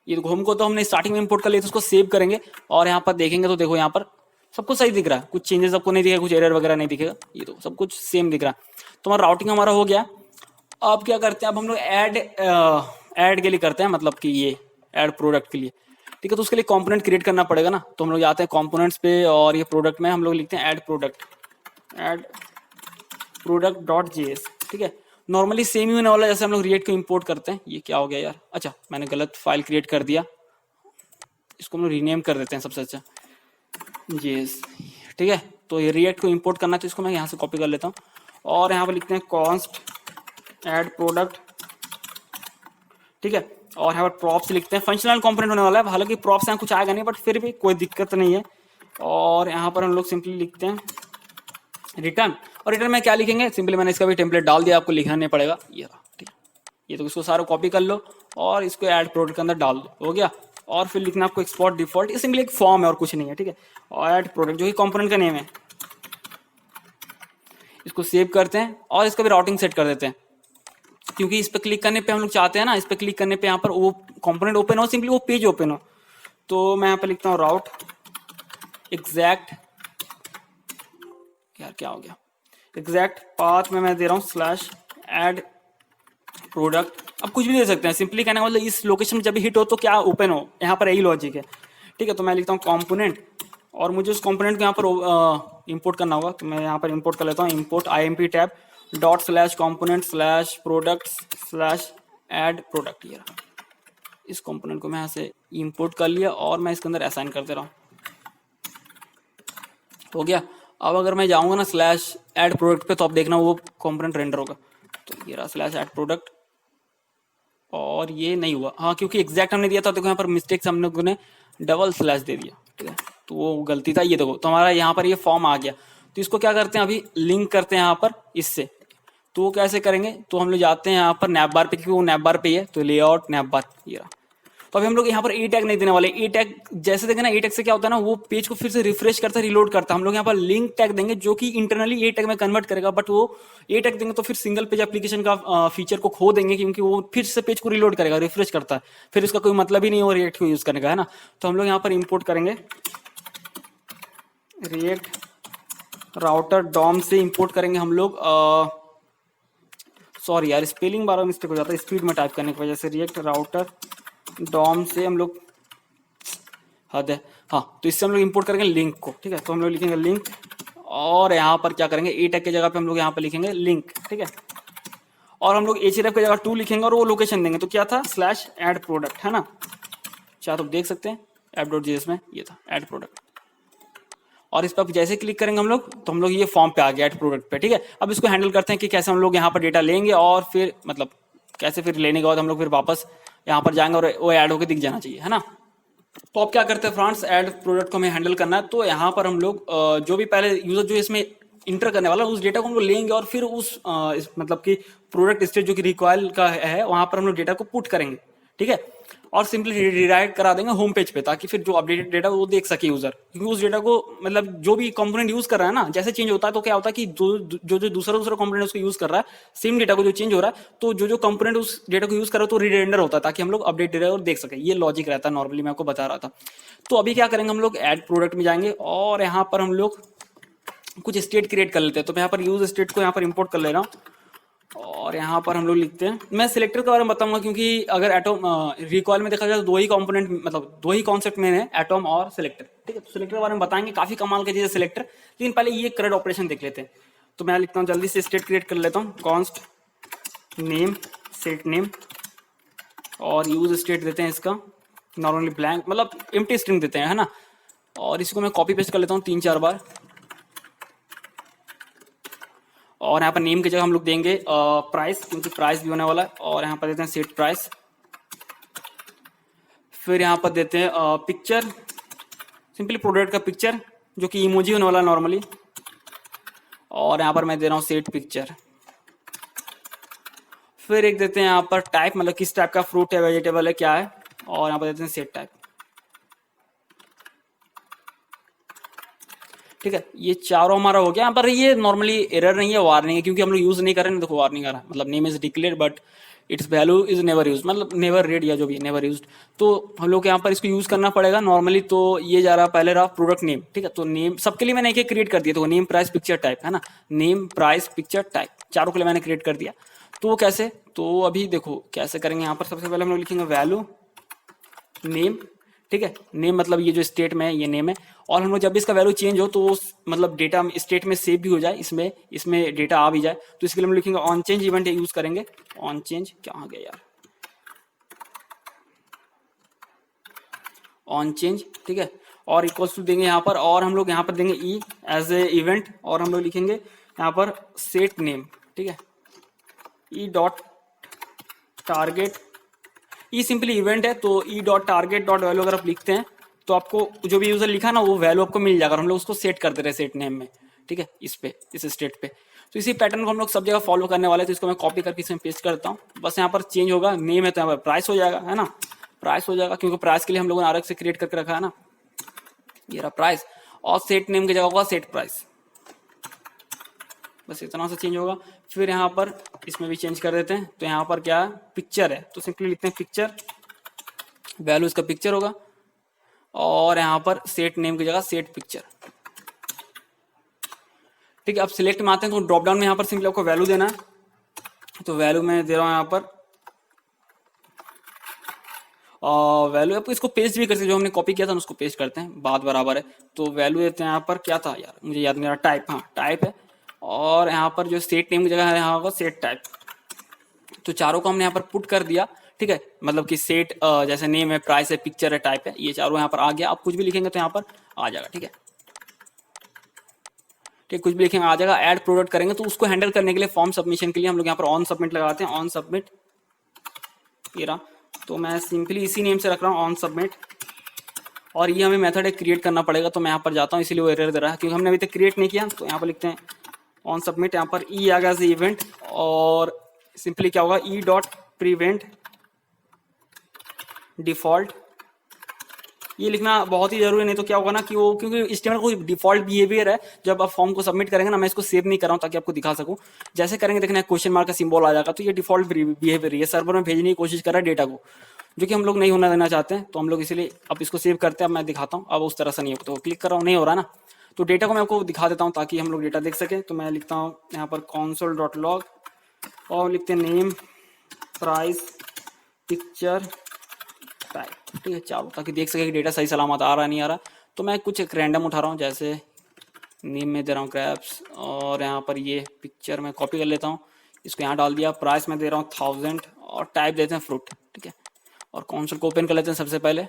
Speaker 1: ये होम को तो हमने स्टार्टिंग में इंपोर्ट कर लिया, तो उसको सेव करेंगे और यहाँ पर देखेंगे तो देखो यहाँ पर सब कुछ सही दिख रहा है, कुछ चेंजेस आपको नहीं दिखेगा, कुछ एरर वगैरह नहीं दिखेगा, ये तो सब कुछ सेम दिख रहा है। तो हमारा राउटिंग हमारा हो गया। अब क्या करते हैं, अब हम लोग ऐड के लिए करते हैं, मतलब कि ये ऐड प्रोडक्ट के लिए, ठीक है। तो उसके लिए कंपोनेंट क्रिएट करना पड़ेगा ना, तो हम लोग जाते हैं कंपोनेंट्स पे और ये प्रोडक्ट में हम लोग लिखते हैं ऐड प्रोडक्ट डॉट जेएस, ठीक है। नॉर्मली सेम ही होने वाला है जैसे हम लोग रिएक्ट को इंपोर्ट करते हैं। ये क्या हो गया यार, अच्छा मैंने गलत फाइल क्रिएट कर दिया, इसको हम लोग रीनेम कर देते हैं सबसे अच्छा जेएस, ठीक है। तो ये रिएक्ट को इंपोर्ट करना है, तो इसको मैं यहाँ से कॉपी कर लेता हूँ और यहाँ पर लिखते हैं कॉन्स्ट ऐड प्रोडक्ट, ठीक है। और यहाँ पर प्रॉप्स लिखते हैं, फंक्शनल कंपोनेंट होने वाला है, हालांकि प्रॉप्स यहाँ कुछ आएगा नहीं, बट फिर भी कोई दिक्कत नहीं है। और यहाँ पर हम लोग सिंपली लिखते हैं रिटर्न, और रिटर्न में क्या लिखेंगे, सिंपली मैंने इसका भी टेम्पलेट डाल दिया, आपको लिखना नहीं पड़ेगा, ये रहा, ठीक है। ये तो इसको सारा कॉपी कर लो और इसको ऐड प्रोडक्ट के अंदर डाल दो, हो गया। और फिर लिखना आपको एक्सपोर्ट डिफॉल्ट, ये सिंपली एक फॉर्म है और कुछ नहीं है, ठीक है। और ऐड प्रोडक्ट जो कि कंपोनेंट का नेम है, इसको सेव करते हैं और इसका भी राउटिंग सेट कर देते हैं, क्योंकि इस पर क्लिक करने पे हम लोग चाहते हैं ना, इस पर क्लिक करने पे यहाँ पर वो कंपोनेंट ओपन हो, सिंपली वो पेज ओपन हो। तो मैं यहाँ पर लिखता हूँ राउट एग्जैक्ट, यार क्या हो गया, एग्जैक्ट पाथ में मैं दे रहा हूँ स्लैश ऐड प्रोडक्ट। अब कुछ भी दे सकते हैं, सिंपली कहने का मतलब इस लोकेशन में जब भी हिट हो तो क्या ओपन हो, यहाँ पर यही लॉजिक है, ठीक है। तो मैं लिखता हूँ कंपोनेंट और मुझे उस कंपोनेंट को यहाँ पर इंपोर्ट करना होगा, तो मैं यहाँ पर इंपोर्ट कर लेता हूँ, import IMP tab dot slash component slash product slash add product. ये इस कंपोनेंट को मैं यहाँ से इंपोर्ट कर लिया और मैं इसके अंदर असाइन कर दे रहा हूँ, हो गया। अब अगर मैं जाऊँगा ना स्लैश ऐड प्रोडक्ट पे, तो आप देखना वो कंपोनेंट रेंडर होगा। तो ये रहा स्लैश ऐड प्रोडक्ट, और ये नहीं हुआ, हाँ क्योंकि एग्जैक्ट हमने दिया था, देखो यहाँ पर मिस्टेक से हम लोगों ने डबल स्लैश दे दिया, ठीक है, तो वो गलती था। ये देखो तो हमारा यहाँ पर ये फॉर्म आ गया। तो इसको क्या करते हैं, अभी लिंक करते हैं यहाँ पर इससे। तो वो कैसे करेंगे, तो हम लोग जाते हैं यहाँ पर नैप बार पे, क्योंकि वो नैप बार पे ही है, तो लेआउट नैप बार, ये रहा। तो अभी हम लोग यहाँ पर ए टैग नहीं देने वाले। ए टैग जैसे देखें ना, ए टैग से क्या होता है ना, वो पेज को फिर से रिफ्रेश करता है, रिलोड करता है। हम लोग यहाँ पर लिंक टैग देंगे जो कि इंटरनली ए टैग में कन्वर्ट करेगा, बट वो ए टैग देंगे तो फिर सिंगल पेज एप्लीकेशन का फीचर को खो देंगे, क्योंकि वो फिर से पेज को रिलोड करेगा, रिफ्रेश करता है, फिर उसका कोई मतलब ही नहीं हो रिएक्ट को यूज करने का, है ना। तो हम लोग यहाँ पर इंपोर्ट करेंगे रिएक्ट राउटर डॉम से इंपोर्ट करेंगे हम लोग, सॉरी यार स्पेलिंग बार मिस्टेक हो जाता है स्पीड में टाइप करने की वजह से। रिएक्ट राउटर डॉम से हम लोग, हद है, हाँ, तो इससे हम लोग इंपोर्ट करेंगे लिंक को, ठीक है। तो हम लोग लिखेंगे लिंक और यहाँ पर क्या करेंगे, ए टैग की जगह पे हम लोग यहाँ पर लिखेंगे लिंक, ठीक है। और हम लोग href की जगह 2 लिखेंगे और वो लोकेशन देंगे, तो क्या था स्लैश ऐड प्रोडक्ट, है ना। चाहे तो देख सकते हैं app.js में ये था ऐड प्रोडक्ट, और इस पर जैसे क्लिक करेंगे हम लोग, तो हम लोग ये फॉर्म पे आ गया ऐड प्रोडक्ट पे, ठीक है। अब इसको हैंडल करते हैं कि कैसे हम लोग यहाँ पर डेटा लेंगे और फिर मतलब कैसे फिर लेने के बाद हम लोग फिर वापस यहाँ पर जाएंगे और वो ऐड होकर दिख जाना चाहिए, है ना। तो अब क्या करते हैं फ्रेंड्स, ऐड प्रोडक्ट को हमें हैंडल करना है। तो यहाँ पर हम लोग जो भी पहले यूजर जो इसमें इंटर करने वाला उस डेटा को हम लोग लेंगे और फिर उस मतलब कि प्रोडक्ट स्टेट जो कि रिक्वायर का है वहां पर हम लोग डेटा को पुट करेंगे, ठीक है। और सिंपली रिडायरेक्ट करा देंगे होम पेज पे, ताकि फिर जो अपडेटेड डेटा वो देख सके यूजर, क्योंकि उस डेटा को मतलब जो भी कंपोनेंट यूज कर रहा है ना, जैसे चेंज होता है तो क्या होता है कि जो दूसरा कंपोनेंट उसको यूज कर रहा है, सेम डेटा को जो चेंज हो रहा है, तो जो कंपोनेंट उस डेटा को यूज कर रहा है तो रिडेंडर होता है, ताकि हम लोग अपडेट डेटा और देख सके। ये लॉजिक रहता है नॉर्मली, मैं आपको बता रहा था। तो अभी क्या करेंगे, हम लोग ऐड प्रोडक्ट में जाएंगे और यहाँ पर हम लोग कुछ स्टेट क्रिएट कर लेते हैं। तो मैं यहाँ पर यूज स्टेट को यहाँ पर इंपोर्ट कर ले रहा हूँ और यहाँ पर हम लोग लिखते हैं, मैं सिलेक्टर के बारे में बताऊंगा, क्योंकि अगर एटॉम रिकॉल में देखा जाए तो दो ही कंपोनेंट मतलब दो ही कॉन्सेप्ट में है, एटॉम और सिलेक्टर, ठीक है। तो सिलेक्टर के बारे में बताएंगे, काफी कमाल की चीज है सिलेक्टर, लेकिन पहले ये क्रेड ऑपरेशन देख लेते हैं। तो मैं लिखता हूँ जल्दी से स्टेट क्रिएट कर लेता हूँ, कॉन्स्ट नेम सेट नेम, और यूज स्टेट देते हैं इसका नॉर्मली ब्लैंक, मतलब एम्प्टी स्ट्रिंग देते हैं, है ना। और इसको मैं कॉपी पेस्ट कर लेता हूँ 3-4 बार, और यहाँ पर नेम की जगह हम लोग देंगे प्राइस, क्योंकि प्राइस भी होने वाला है, और यहाँ पर देते हैं सेट प्राइस। फिर यहाँ पर देते हैं पिक्चर, सिंपली प्रोडक्ट का पिक्चर जो कि इमोजी होने वाला नॉर्मली, और यहाँ पर मैं दे रहा हूँ सेट पिक्चर। फिर एक देते हैं यहाँ पर टाइप, मतलब किस टाइप का फ्रूट है, वेजिटेबल है, क्या है, और यहाँ पर देते हैं सेट टाइप। ठीक है, ये चारों हमारा हो गया। यहाँ पर ये नॉर्मली एरर नहीं है, वार्निंग है, क्योंकि हम लोग यूज नहीं कर रहे हैं। देखो वार्निंग आ रहा है, मतलब name is declared but it's value is never use, मतलब नेवर रेड या जो भी नेवर यूज्ड। तो हम लोग यहाँ पर इसको यूज करना पड़ेगा नॉर्मली। तो ये जा रहा पहले रहा प्रोडक्ट नेम, ठीक है। तो नेम सबके लिए मैंने एक क्रिएट कर दिया, तो नेम प्राइस पिक्चर टाइप है ना, नेम प्राइस पिक्चर टाइप चारों के लिए मैंने क्रिएट कर दिया। तो वो कैसे, तो अभी देखो कैसे करेंगे। यहाँ पर सबसे पहले हम लोग लिखेंगे वैल्यू नेम, ठीक है। नेम मतलब ये जो स्टेट में है ये नेम है, और हम लोग जब भी इसका वैल्यू चेंज हो तो मतलब डेटा स्टेट में सेव भी हो जाए, इसमें डेटा आ भी जाए। तो इसके लिए हम लिखेंगे ऑन चेंज इवेंट यूज करेंगे। ऑन चेंज क्या आ गया यार, ऑन चेंज, ठीक है। और इक्वल्स टू देंगे यहाँ पर, और हम लोग यहाँ पर देंगे ई एज ए इवेंट, और हम लोग लिखेंगे यहाँ पर सेट नेम, ठीक है। ई डॉट टारगेट, ई सिंपली इवेंट है, तो E dot target dot value अगर आप लिखते हैं तो आपको जो भी यूजर लिखा ना वो वैल्यू आपको मिल जाएगा। हम लोग उसको सेट कर दे रहे हैं सेट नेम में, ठीक है, इस स्टेट पे। तो इसी पैटर्न को हम लोग सब जगह फॉलो करने वाले हैं। तो इसको मैं कॉपी करके इसमें पेस्ट करता हूँ। बस यहाँ पर चेंज होगा, नेम है तो यहाँ पर प्राइस हो जाएगा, है ना, प्राइस हो जाएगा, क्योंकि प्राइस के लिए हम लोगों ने अलग से क्रिएट करके रखा है ना, ये रहा प्राइस। और सेट नेम की जगह होगा सेट प्राइस, बस इतना सा चेंज होगा। फिर यहाँ पर इसमें भी चेंज कर देते हैं। तो यहाँ पर क्या है, पिक्चर है, तो सिंपली लिखते हैं पिक्चर, वैल्यू इसका पिक्चर होगा, और यहाँ पर सेट नेम की जगह सेट पिक्चर, ठीक है। अब सिलेक्ट में आते हैं, तो ड्रॉप डाउन में यहाँ पर सिंपली आपको वैल्यू देना है। तो वैल्यू मैं दे रहा हूँ यहाँ पर वैल्यू, आपको इसको पेस्ट भी कर सकते, जो हमने कॉपी किया था उसको पेस्ट करते हैं, बात बराबर है। तो वैल्यू देते हैं यहाँ पर, क्या था यार मुझे याद नहीं आ रहा, टाइप, हाँ टाइप है। और यहाँ पर जो सेट नेम की जगह है यहाँ पर सेट टाइप। तो चारों को हमने यहाँ पर पुट कर दिया, ठीक है। मतलब कि सेट जैसे नेम है, प्राइस है, पिक्चर है, टाइप है, ये चारों यहाँ पर आ गया। आप कुछ भी लिखेंगे तो यहाँ पर आ जाएगा, ठीक है, ठीक, कुछ भी लिखेंगे आ जाएगा। ऐड प्रोडक्ट करेंगे तो उसको हैंडल करने के लिए फॉर्म सबमिशन के लिए हम लोग यहाँ पर ऑन सबमिट लगाते हैं। ऑन सबमिट ये रहा, तो मैं सिंपली इसी नेम से रख रहा हूँ ऑन सबमिट। और ये हमें मेथड क्रिएट करना पड़ेगा, तो मैं यहाँ पर जाता हूँ, इसीलिए वो एरर दे रहा है क्योंकि हमने अभी तक क्रिएट नहीं किया। तो यहाँ पर लिखते हैं ऑन सबमिट, यहाँ पर ई आ गया एज इवेंट, और सिंपली क्या होगा, ई डॉट प्रीवेंट डिफॉल्ट, ये लिखना बहुत ही जरूरी, नहीं तो क्या होगा ना कि वो, क्योंकि HTML कोई डिफॉल्ट बिहेवियर है। जब आप फॉर्म को सबमिट करेंगे ना, मैं इसको सेव नहीं कर रहा हूँ ताकि आपको दिखा सकूं, जैसे करेंगे देखना क्वेश्चन मार्क का सिंबल आ जाएगा, तो ये डिफॉल्ट बिहेवियर है, सर्वर में भेजने की कोशिश कर रहा है डेटा को, जो कि हम लोग नहीं होना देना चाहते हैं। तो हम लोग इसीलिए अब इसको सेव करते हैं। अब मैं दिखाता हूँ, अब उस तरह से नहीं होगा, तो क्लिक कर रहा हूँ, नहीं हो रहा ना, तो डेटा को मैं आपको दिखा देता हूँ ताकि हम लोग डेटा देख सकें। तो मैं लिखता हूँ यहाँ पर console.log, और लिखते हैं नेम प्राइस पिक्चर टाइप, ठीक है, चारों, ताकि देख सके कि डेटा सही सलामत आ रहा नहीं आ रहा। तो मैं कुछ एक रैंडम उठा रहा हूँ, जैसे नेम में दे रहा हूँ क्रैप्स, और यहाँ पर ये पिक्चर मैं कॉपी कर लेता हूँ, इसको यहाँ डाल दिया। प्राइस में दे रहा हूँ 1000, और टाइप देते हैं फ्रूट, ठीक है। और कंसोल को ओपन कर लेते हैं सबसे पहले,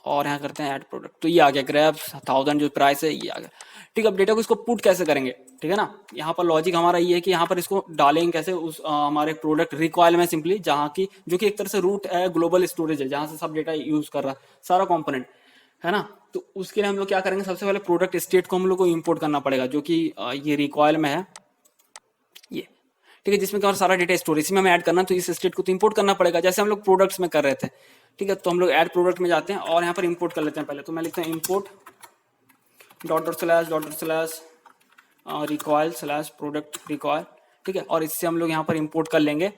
Speaker 1: और यहाँ करते हैं ऐड प्रोडक्ट। तो ये आ गया क्रैप्स 1000 जो प्राइस है ये आ गया, ठीक है। अब डेटा को इसको पुट कैसे करेंगे, ठीक है ना। यहाँ पर लॉजिक हमारा ये है कि यहाँ पर इसको डालेंगे कैसे, उस हमारे प्रोडक्ट रिक्वायर में सिंपली, जहाँ की जो कि एक तरह से रूट है, ग्लोबल स्टोरेज है, जहाँ से सब डेटा यूज कर रहा है सारा कंपोनेंट, है ना। तो उसके लिए हम लोग क्या करेंगे, सबसे पहले प्रोडक्ट स्टेट को हम लोग को इम्पोर्ट करना पड़ेगा, जो कि ये रिक्वायर में है, ये, ठीक है, जिसमें क्या सारा डेटा स्टोरेज, इसमें हमें ऐड करना, तो इस स्टेट को तो इंपोर्ट करना पड़ेगा, जैसे हम लोग प्रोडक्ट्स में कर रहे थे, ठीक है। तो हम लोग ऐड प्रोडक्ट में जाते हैं और यहाँ पर इंपोर्ट कर लेते हैं पहले। तो मैं लिखता हूँ import dot require slash product require, ठीक है। और इससे हम लोग यहाँ पर इंपोर्ट कर लेंगे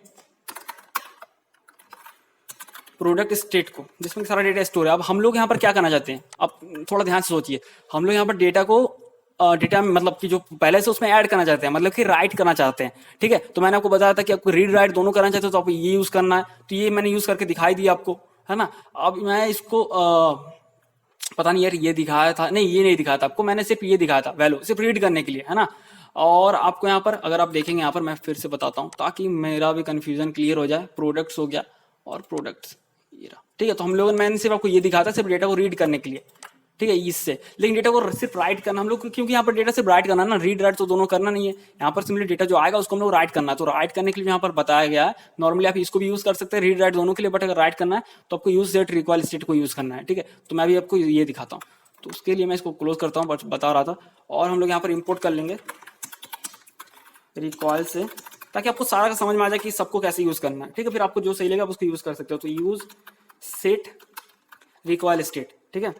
Speaker 1: प्रोडक्ट स्टेट को, जिसमें सारा डेटा स्टोर है। अब हम लोग यहाँ पर क्या करना चाहते हैं, अब थोड़ा ध्यान से सोचिए, हम लोग यहाँ पर डेटा को डेटा मतलब कि जो पहले से उसमें ऐड करना चाहते हैं, मतलब कि राइट करना चाहते हैं, ठीक है। तो मैंने आपको बताया था कि आपको रीड राइट दोनों करना चाहते हो, तो आपको ये यूज करना है। तो ये मैंने यूज करके दिखाई दिया आपको, है ना। अब मैं इसको पता नहीं यार ये दिखाया था, नहीं ये नहीं दिखाया था आपको, मैंने सिर्फ ये दिखाया था वैल्यू, सिर्फ रीड करने के लिए, है ना। और आपको यहाँ पर अगर आप देखेंगे, यहाँ पर मैं फिर से बताता हूँ ताकि मेरा भी कंफ्यूजन क्लियर हो जाए। प्रोडक्ट्स हो गया और प्रोडक्ट्स ये रहा, ठीक है। तो हम लोगों ने, मैंने सिर्फ आपको ये दिखाया था सिर्फ डेटा को रीड करने के लिए, ठीक है इससे। लेकिन डेटा को सिर्फ राइट करना हम लोग, क्योंकि यहाँ पर डेटा सिर्फ राइट करना है ना, रीड राइट तो दोनों करना नहीं है। यहाँ पर सिंपली डेटा जो आएगा उसको हम लोग राइट करना है। तो राइट करने के लिए यहाँ पर बताया गया है, नॉर्मली आप इसको भी यूज कर सकते हैं रीड राइट दोनों के लिए, बट अगर राइट करना है तो आपको यूज सेट रिकॉल स्टेट को यूज करना है। ठीक है, तो मैं भी आपको ये दिखाता हूँ। तो उसके लिए मैं इसको क्लोज करता हूँ, बता रहा था। और हम लोग यहाँ पर इंपोर्ट कर लेंगे रिकॉल से, ताकि आपको सारा का समझ में आ जाए कि सबको कैसे यूज करना है। ठीक है, फिर आपको जो सही लगेगा आप उसको यूज कर सकते हो। तो यूज सेट रिकॉल स्टेट। ठीक है,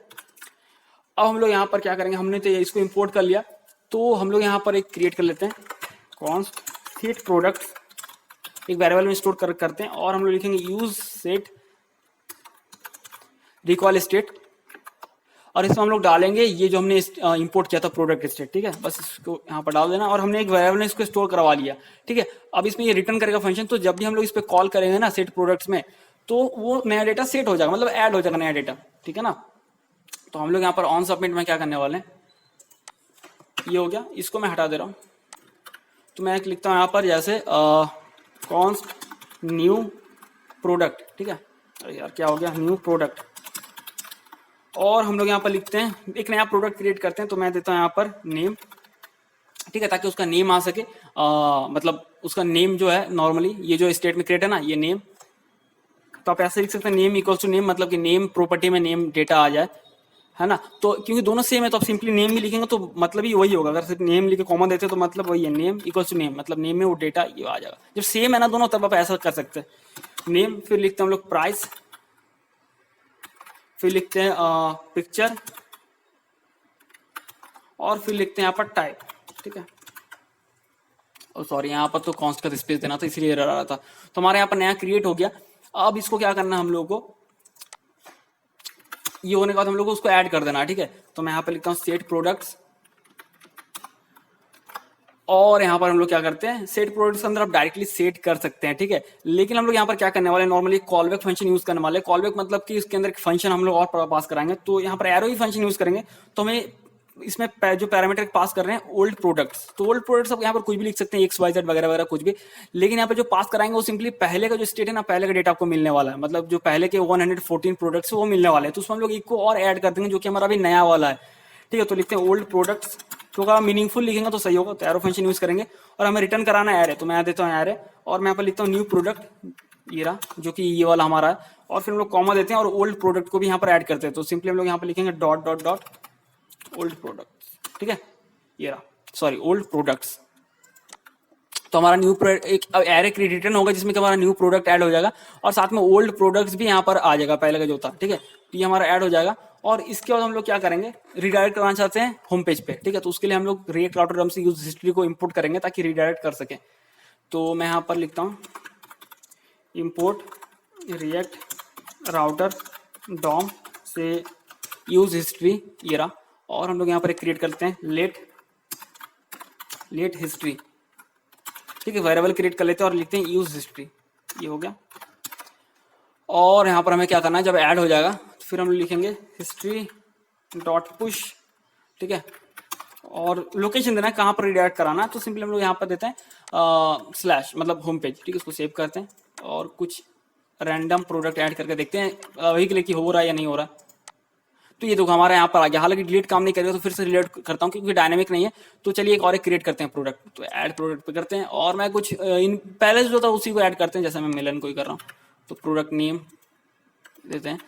Speaker 1: अब हम लोग यहाँ पर क्या करेंगे, हमने तो इसको इंपोर्ट कर लिया, तो हम लोग यहाँ पर एक क्रिएट कर लेते हैं कॉन्स्ट सेट प्रोडक्ट, एक वेरिएबल में स्टोर करते हैं। और हम लोग लिखेंगे यूज सेट रिकॉल स्टेट, और इसमें हम लोग डालेंगे ये जो हमने इंपोर्ट किया था प्रोडक्ट स्टेट। ठीक है, बस इसको यहाँ पर डाल देना। और हमने एक वेरिएबल में इसको स्टोर करवा लिया। ठीक है, अब इसमें ये रिटर्न करेगा फंक्शन, तो जब भी हम लोग इस पर कॉल करेंगे ना सेट प्रोडक्ट्स में, तो वो नया डेटा सेट हो जाएगा, मतलब ऐड हो जाएगा नया डेटा। ठीक है ना, तो हम लोग यहाँ पर ऑन सबमिट में क्या करने वाले हैं, ये हो गया, इसको मैं हटा दे रहा हूँ। तो मैं लिखता हूँ यहाँ पर जैसे कॉन्स्ट न्यू प्रोडक्ट। ठीक है, अरे यार क्या हो गया, न्यू प्रोडक्ट। और हम लोग यहाँ पर लिखते हैं एक नया प्रोडक्ट क्रिएट करते हैं, तो मैं देता हूँ यहाँ पर नेम। ठीक है, ताकि उसका नेम आ सके, मतलब उसका नेम जो है नॉर्मली ये जो स्टेट में क्रिएट है ना, ये नेम, तो आप ऐसे लिख सकते हैं नेम इक्वल्स टू नेम, मतलब कि नेम प्रॉपर्टी में नेम डेटा आ जाए, है ना। तो क्योंकि दोनों सेम है तो आप सिंपली नेम भी लिखेंगे तो मतलब ही वही होगा। अगर सिर्फ नेम लिखे कॉमन देते तो मतलब वही है, नेम इक्वल्स टू नेम, मतलब नेम में वो डेटा ये आ जाएगा। जब सेम है ना दोनों, तब आप ऐसा कर सकते हैं नेम, फिर लिखते हैं हम लोग प्राइस, फिर लिखते हैं पिक्चर, और फिर लिखते हैं यहाँ पर टाइप। ठीक है, और सॉरी यहाँ पर तो कॉन्स्ट का स्पेस देना था इसलिए एरर आ रहा था। तो हमारे यहाँ पर नया क्रिएट हो गया। अब इसको क्या करना है हम लोगों को, ये होने के बाद हम लोग को उसको ऐड कर देना है। ठीक है, तो मैं यहाँ पे लिखता हूँ सेट प्रोडक्ट्स, और यहाँ पर हम लोग क्या करते हैं सेट प्रोडक्ट्स के अंदर आप डायरेक्टली सेट कर सकते हैं। ठीक है, लेकिन हम लोग यहाँ पर क्या करने वाले, नॉर्मली कॉलबैक फंक्शन यूज करने वाले। कॉलबैक मतलब कि इसके अंदर एक फंक्शन हम लोग और पास कराएंगे, तो यहाँ पर एरो ही फंक्शन यूज करेंगे। तो हमें इसमें जो पैरामीटर पास कर रहे हैं ओल्ड प्रोडक्ट्स, तो ओल्ड प्रोडक्ट्स आप यहाँ पर कुछ भी लिख सकते हैं, XYZ वगैरह वगैरह कुछ भी। लेकिन यहाँ पर जो पास कराएंगे वो सिंपली पहले का जो स्टेट है ना, पहले का डेटा आपको मिलने वाला है, मतलब जो पहले के 114 प्रोडक्ट्स वो मिलने वाले हैं। तो उसमें हम लोग एक को और ऐड कर देंगे जो कि हमारा अभी नया वाला है। ठीक है, तो लिखते हैं ओल्ड प्रोडक्ट्स, तो अगर मीनिंगफुल लिखेंगे तो सही होगा, तो एरो फंक्शन यूज करेंगे। और हमें रिटर्न कराना है एरे, तो मैं देता हूँ एरे, और मैं यहाँ पर लिखता हूँ न्यू प्रोडक्ट ये रहा, जो कि ये वाला हमारा है। और फिर हम लोग कॉमा देते हैं और ओल्ड प्रोडक्ट को भी यहाँ पर ऐड करते हैं। तो सिंपली हम लोग यहाँ पर लिखेंगे dot dot dot old product. ठीक है, ये रहा, सॉरी ओल्ड प्रोडक्ट्स। तो हमारा न्यू प्रोडक्ट एक एरे रिटर्न होगा जिसमें हमारा न्यू प्रोडक्ट ऐड हो जाएगा, और साथ में ओल्ड प्रोडक्ट्स भी यहाँ पर आ जाएगा पहले का जो था। ठीक है, तो ये हमारा ऐड हो जाएगा। और इसके बाद हम लोग क्या करेंगे, रिडायरेक्ट करना चाहते हैं होम पेज पे। ठीक है, तो उसके लिए हम लोग रिएक्ट राउटर डॉम से यूज हिस्ट्री को इंपोर्ट करेंगे ताकि रिडायरेक्ट कर सकें। तो मैं यहाँ पर लिखता हूँ इंपोर्ट रिएक्ट राउटर डॉम से यूज हिस्ट्री ये रहा, और हम लोग यहाँ पर क्रिएट करते हैं लेट हिस्ट्री। ठीक है, वेरिएबल क्रिएट कर लेते हैं और लिखते हैं यूज हिस्ट्री, ये हो गया। और यहाँ पर हमें क्या करना है, जब ऐड हो जाएगा तो फिर हम लिखेंगे हिस्ट्री डॉट पुश। ठीक है, और लोकेशन देना है कहाँ पर रिडायरेक्ट कराना है, तो सिंपली हम लोग यहाँ पर देते हैं स्लैश, मतलब होम पेज। ठीक है, इसको सेव करते हैं और कुछ रैंडम प्रोडक्ट ऐड करके देखते हैं वही के लिए कि हो रहा है या नहीं हो रहा है। तो ये देखो हमारा यहाँ पर आ गया, हालांकि डिलीट काम नहीं करेगा तो फिर से रिलेट करता हूँ क्योंकि डायनेमिक नहीं है। तो चलिए एक और एक क्रिएट करते हैं प्रोडक्ट, तो ऐड प्रोडक्ट पे करते हैं, और मैं कुछ इन पहले जो था उसी को ऐड करते हैं, जैसे मैं मिलन को ही कर रहा हूँ। तो प्रोडक्ट नेम देते हैं,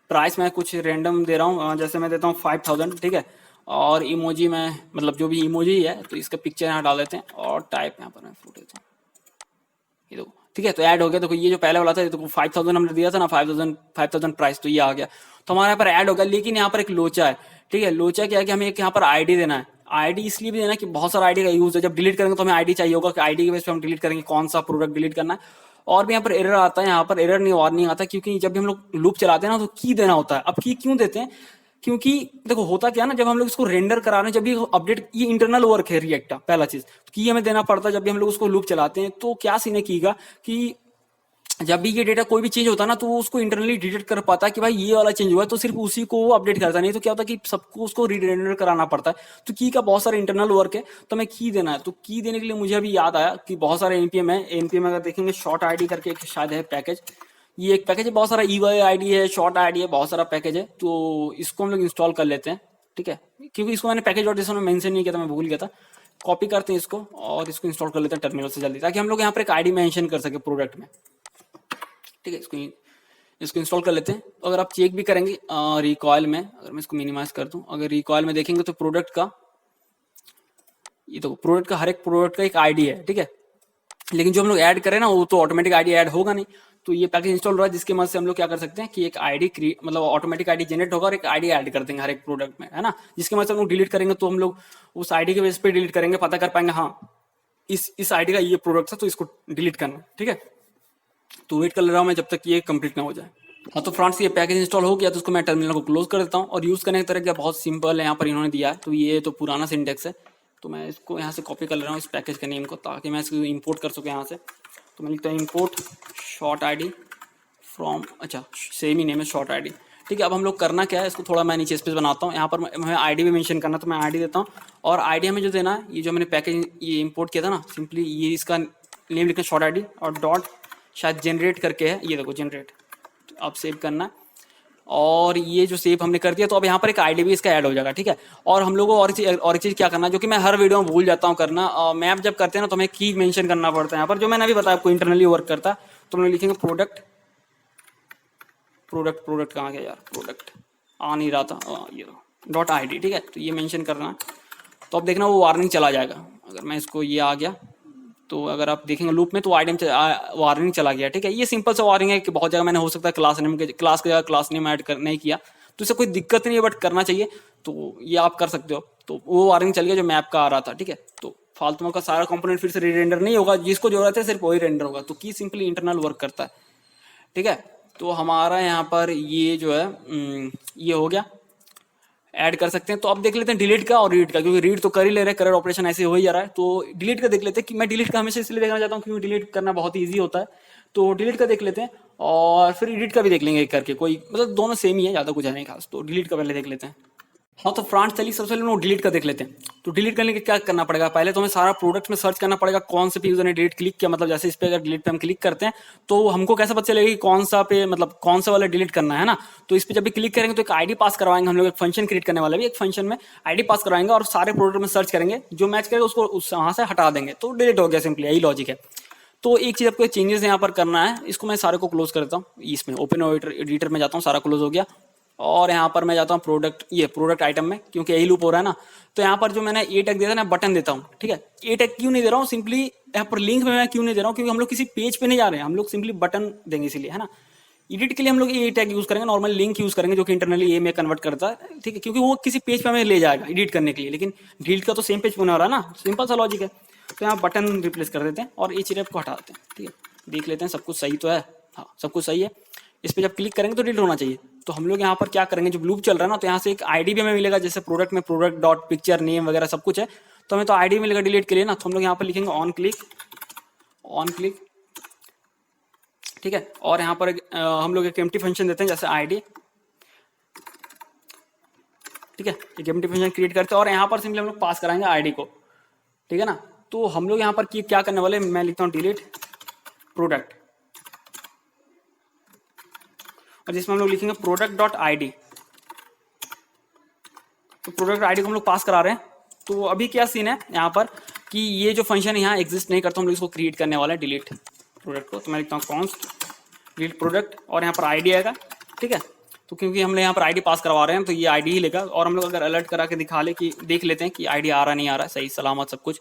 Speaker 1: प्राइस मैं कुछ रैंडम दे रहा हूँ, जैसे मैं देता हूँ 5000। ठीक है, और इमोजी में मतलब जो भी इमोजी है तो इसका पिक्चर यहाँ डाल देते हैं, और टाइप यहाँ पर मैं फोटो देता हूँ, ये देखो। ठीक है, तो ऐड हो गया। देखो ये जो पहले वाला था ये तो 5000 हमने दिया था ना, 5000 प्राइस, तो ये आ गया। तो हमारे यहाँ पर ऐड होगा, लेकिन यहाँ पर एक लोचा है। ठीक है, लोचा क्या है कि हमें एक यहाँ पर आईडी देना है। आईडी इसलिए भी देना कि बहुत सारा आईडी का यूज है, जब डिलीट करेंगे तो हमें आईडी चाहिए होगा कि आईडी के बेस पे हम डिलीट करेंगे कौन सा प्रोडक्ट डिलीट करना है। और भी यहाँ पर एरर आता है, यहाँ पर एरर नहीं और नहीं आता क्योंकि जब भी हम लोग लूप चलाते हैं ना तो की देना होता है। अब की क्यों देते हैं, क्योंकि देखो होता क्या है ना, जब हम लोग इसको रेंडर करा रहे हैं, जब भी अपडेट, ये इंटरनल वर्क है रिएक्ट का पहला चीज, तो की हमें देना पड़ता है जब भी हम लोग उसको लूप चलाते हैं। तो क्या सीन है की का कि जब भी ये डेटा कोई भी चेंज होता है ना तो वो उसको इंटरनली डिटेक्ट कर पाता है कि भाई ये वाला चेंज हुआ है, तो सिर्फ उसी को वो अपडेट करता है, नहीं तो क्या होता है कि सबको उसको रीरेंडर कराना पड़ता है। तो की का बहुत सारा इंटरनल वर्क है, तो हमें की देना है। तो की देने के लिए मुझे अभी याद आया कि बहुत सारे एनपीएम है। एनपीएम अगर देखेंगे शॉर्ट आईडी करके एक शायद है पैकेज, ये एक पैकेज है, बहुत सारा ईवाई आईडी है, शॉर्ट आईडी है, बहुत सारा पैकेज है। तो इसको हम लोग इंस्टॉल कर लेते हैं। ठीक है, क्योंकि इसको मैंने पैकेज डॉट जेसन में मेंशन नहीं किया था, मैं भूल गया था। कॉपी करते हैं इसको और इसको इंस्टॉल कर लेते हैं टर्मिनल से जल्दी, ताकि हम लोग यहाँ पर एक आईडी मेंशन कर सके प्रोडक्ट में, ठीक है। इसको इंस्टॉल कर लेते हैं। अगर आप चेक भी करेंगे रिकॉयल में, अगर मैं इसको मिनिमाइज कर दूं, अगर रिकॉयल में देखेंगे तो प्रोडक्ट का, ये तो प्रोडक्ट का, हर एक प्रोडक्ट का एक आईडी है, ठीक है। लेकिन जो हम लोग ऐड करें ना, वो तो ऑटोमेटिक आईडी ऐड होगा नहीं। तो ये पैकेज इंस्टॉल हो रहा है, जिसकी मदद से हम लोग क्या कर सकते हैं कि एक आईडी मतलब ऑटोमेटिक आईडी जनरेट होगा और एक आईडी ऐड कर देंगे हर एक प्रोडक्ट में, है ना। जिसकी मदद से हम लोग डिलीट करेंगे तो हम लोग उस आईडी के बेस पे डिलीट करेंगे, पता कर पाएंगे हाँ इस आईडी का ये प्रोडक्ट था तो इसको डिलीट करना, ठीक है। तो वेट कर ले रहा हूँ मैं जब तक ये कंप्लीट ना हो जाए। हाँ तो फ्रेंड्स, ये पैकेज इंस्टॉल हो गया तो उसको मैं टर्मिनल को क्लोज कर देता हूँ। और यूज़ करने का तरीका बहुत सिंपल है, यहाँ पर इन्होंने दिया है। तो ये तो पुराना सिंटेक्स है, तो मैं इसको यहाँ से कॉपी कर ले रहा हूँ इस पैकेज के नेम को, ताकि मैं इसको इंपोर्ट कर सकूँ यहाँ से। तो मैं लिखता हूँ इंपोर्ट शॉर्ट आईडी फ्रॉम, अच्छा सेम ही नेम है शॉर्ट आईडी, ठीक है। अब हम लोग करना क्या है, इसको थोड़ा मैं नीचे स्पेस बनाता हूँ। यहाँ पर मैं आईडी भी मेंशन करना, तो मैं आईडी देता हूँ। और आईडी हमें जो देना है, ये जो मैंने पैकेज ये इंपोर्ट किया था ना, सिंपली ये इसका नेम लिखना शॉर्ट आईडी और डॉट शायद जनरेट करके है, ये देखो जनरेट, अब सेव करना है। और ये जो सेव हमने कर दिया, तो अब यहाँ पर एक आईडी भी इसका ऐड हो जाएगा, ठीक है। और हम लोगों को और एक चीज़ क्या करना है, जो कि मैं हर वीडियो में भूल जाता हूँ करना, मैप जब करते हैं ना तो हमें की मेंशन करना पड़ता है। यहाँ पर जो मैंने अभी बताया आपको इंटरनली वर्क करता है, तो हम लिखेंगे प्रोडक्ट कहाँ गया यार, प्रोडक्ट आ नहीं रहा था, ये डॉट आईडी, ठीक है। तो ये मेंशन करना है। तो अब देखना वो वार्निंग चला जाएगा। अगर मैं इसको, ये आ गया, तो अगर आप देखेंगे लूप में तो आईडी वार्निंग चला गया, ठीक है। ये सिंपल सा वार्निंग है कि बहुत जगह मैंने हो सकता है क्लास की जगह क्लास नेम ऐड नहीं किया, तो इससे कोई दिक्कत नहीं है, बट करना चाहिए। तो ये आप कर सकते हो। तो वो वार्निंग चल गया जो मैप का आ रहा था, ठीक है। तो फालतू का सारा कंपोनेंट फिर से रीरेंडर नहीं होगा, जिसको जरूरत है सिर्फ वही रेंडर होगा। तो की सिंपली इंटरनल वर्क करता है, ठीक है। तो हमारा यहाँ पर ये जो है ये हो गया, ऐड कर सकते हैं। तो अब देख लेते हैं डिलीट का और रीड का, क्योंकि रीड तो कर ही ले रहे हैं, कलर ऑपरेशन ऐसे हो ही जा रहा है। तो डिलीट का देख लेते हैं, कि मैं डिलीट का हमेशा इसलिए देखना चाहता हूँ क्योंकि डिलीट करना बहुत ईजी होता है। तो डिलीट का देख लेते हैं और फिर एडिट का भी देख लेंगे एक करके, कोई मतलब दोनों सेम ही है, ज़्यादा कुछ है नहीं खास। तो डिलीट का पहले देख लेते हैं। हाँ तो फ्रेंड्स चलिए सबसे पहले हम डिलीट का देख लेते हैं। तो डिलीट करने के क्या करना पड़ेगा, पहले तो हमें सारा प्रोडक्ट में सर्च करना पड़ेगा कौन से पे यूजर ने डिलीट क्लिक किया। मतलब जैसे इस पे अगर डिलीट पे हम क्लिक करते हैं तो हमको कैसे पता चलेगा कि कौन सा पे, मतलब कौन सा वाला डिलीट करना है ना। तो इस पे जब भी क्लिक करेंगे तो एक आईडी पास करवाएंगे हम लोग, एक फंक्शन क्रिएट करने वाला भी, एक फंक्शन में आईडी पास करवाएंगे और सारे प्रोडक्ट में सर्च करेंगे, जो मैच करेगा उसको वहाँ से हटा देंगे, तो डिलीट हो गया। सिंपली यही लॉजिक है। तो एक चीज़ आपको चेंजेस यहाँ पर करना है, इसको मैं सारे को क्लोज करता हूँ। इसमें ओपन एडिटर में जाता हूँ, सारा क्लोज हो गया। और यहाँ पर मैं जाता हूँ प्रोडक्ट आइटम में, क्योंकि यही लूप हो रहा है ना। तो यहाँ पर जो मैंने ए टैग दिया था ना, बटन देता हूँ, ठीक है। ए टैग क्यों नहीं दे रहा हूँ, सिंपली यहाँ पर लिंक में मैं क्यों नहीं दे रहा हूँ, क्योंकि हम लोग किसी पेज पे नहीं जा रहे हैं, हम लोग सिंपली बटन देंगे इसीलिए, है ना। एडिट के लिए हम लोग ए टैग यूज करेंगे, नॉर्मल लिंक यूज करेंगे जो कि इंटरनली ए में कन्वर्ट करता है, ठीक है, क्योंकि वो किसी पेज पे हमें ले जाएगा एडिट करने के लिए। लेकिन डिलीट का तो सेम पेज होने वाला है ना, सिंपल सा लॉजिक है। तो यहाँ बटन रिप्लेस कर देते हैं और ए चिरप को हटा देते हैं, ठीक है। देख लेते हैं सब कुछ सही तो है, हाँ सब कुछ सही है। इस पर जब क्लिक करेंगे तो डिलीट होना चाहिए। तो हम लोग यहाँ पर क्या करेंगे, जो लूप चल रहा है ना, तो यहाँ से एक आईडी भी हमें मिलेगा, जैसे प्रोडक्ट में प्रोडक्ट डॉट पिक्चर नेम वगैरह सब कुछ है, तो हमें तो आईडी मिलेगा डिलीट के लिए ना। तो हम लोग यहाँ पर लिखेंगे ऑन क्लिक, ठीक है। और यहाँ पर हम लोग एक एम्प्टी फंक्शन देते हैं जैसे आईडी, ठीक है। एक एम्प्टी फंक्शन क्रिएट करते हैं और यहाँ पर सिंपली हम लोग पास कराएंगे आईडी को, ठीक है ना। तो हम लोग यहाँ पर क्या करने वाले, मैं लिखता हूँ डिलीट प्रोडक्ट, और जिसमें हम लोग लिखेंगे प्रोडक्ट डॉट आईडी। तो प्रोडक्ट आईडी को हम लोग पास करा रहे हैं। तो अभी क्या सीन है यहाँ पर कि ये जो फंक्शन यहाँ एग्जिस्ट नहीं करता, हम लोग इसको क्रिएट करने वाला है डिलीट प्रोडक्ट को। तो मैं लिखता हूँ कॉन्स्ट डिलीट प्रोडक्ट और यहाँ पर आईडी आएगा, ठीक है। तो क्योंकि हमने यहाँ पर आईडी पास करवा रहे हैं तो ये आईडी ही लेगा। और हम लोग अगर अलर्ट करा के दिखा ले कि देख लेते हैं कि आईडी आ रहा नहीं आ रहा, सही सलामत सब कुछ,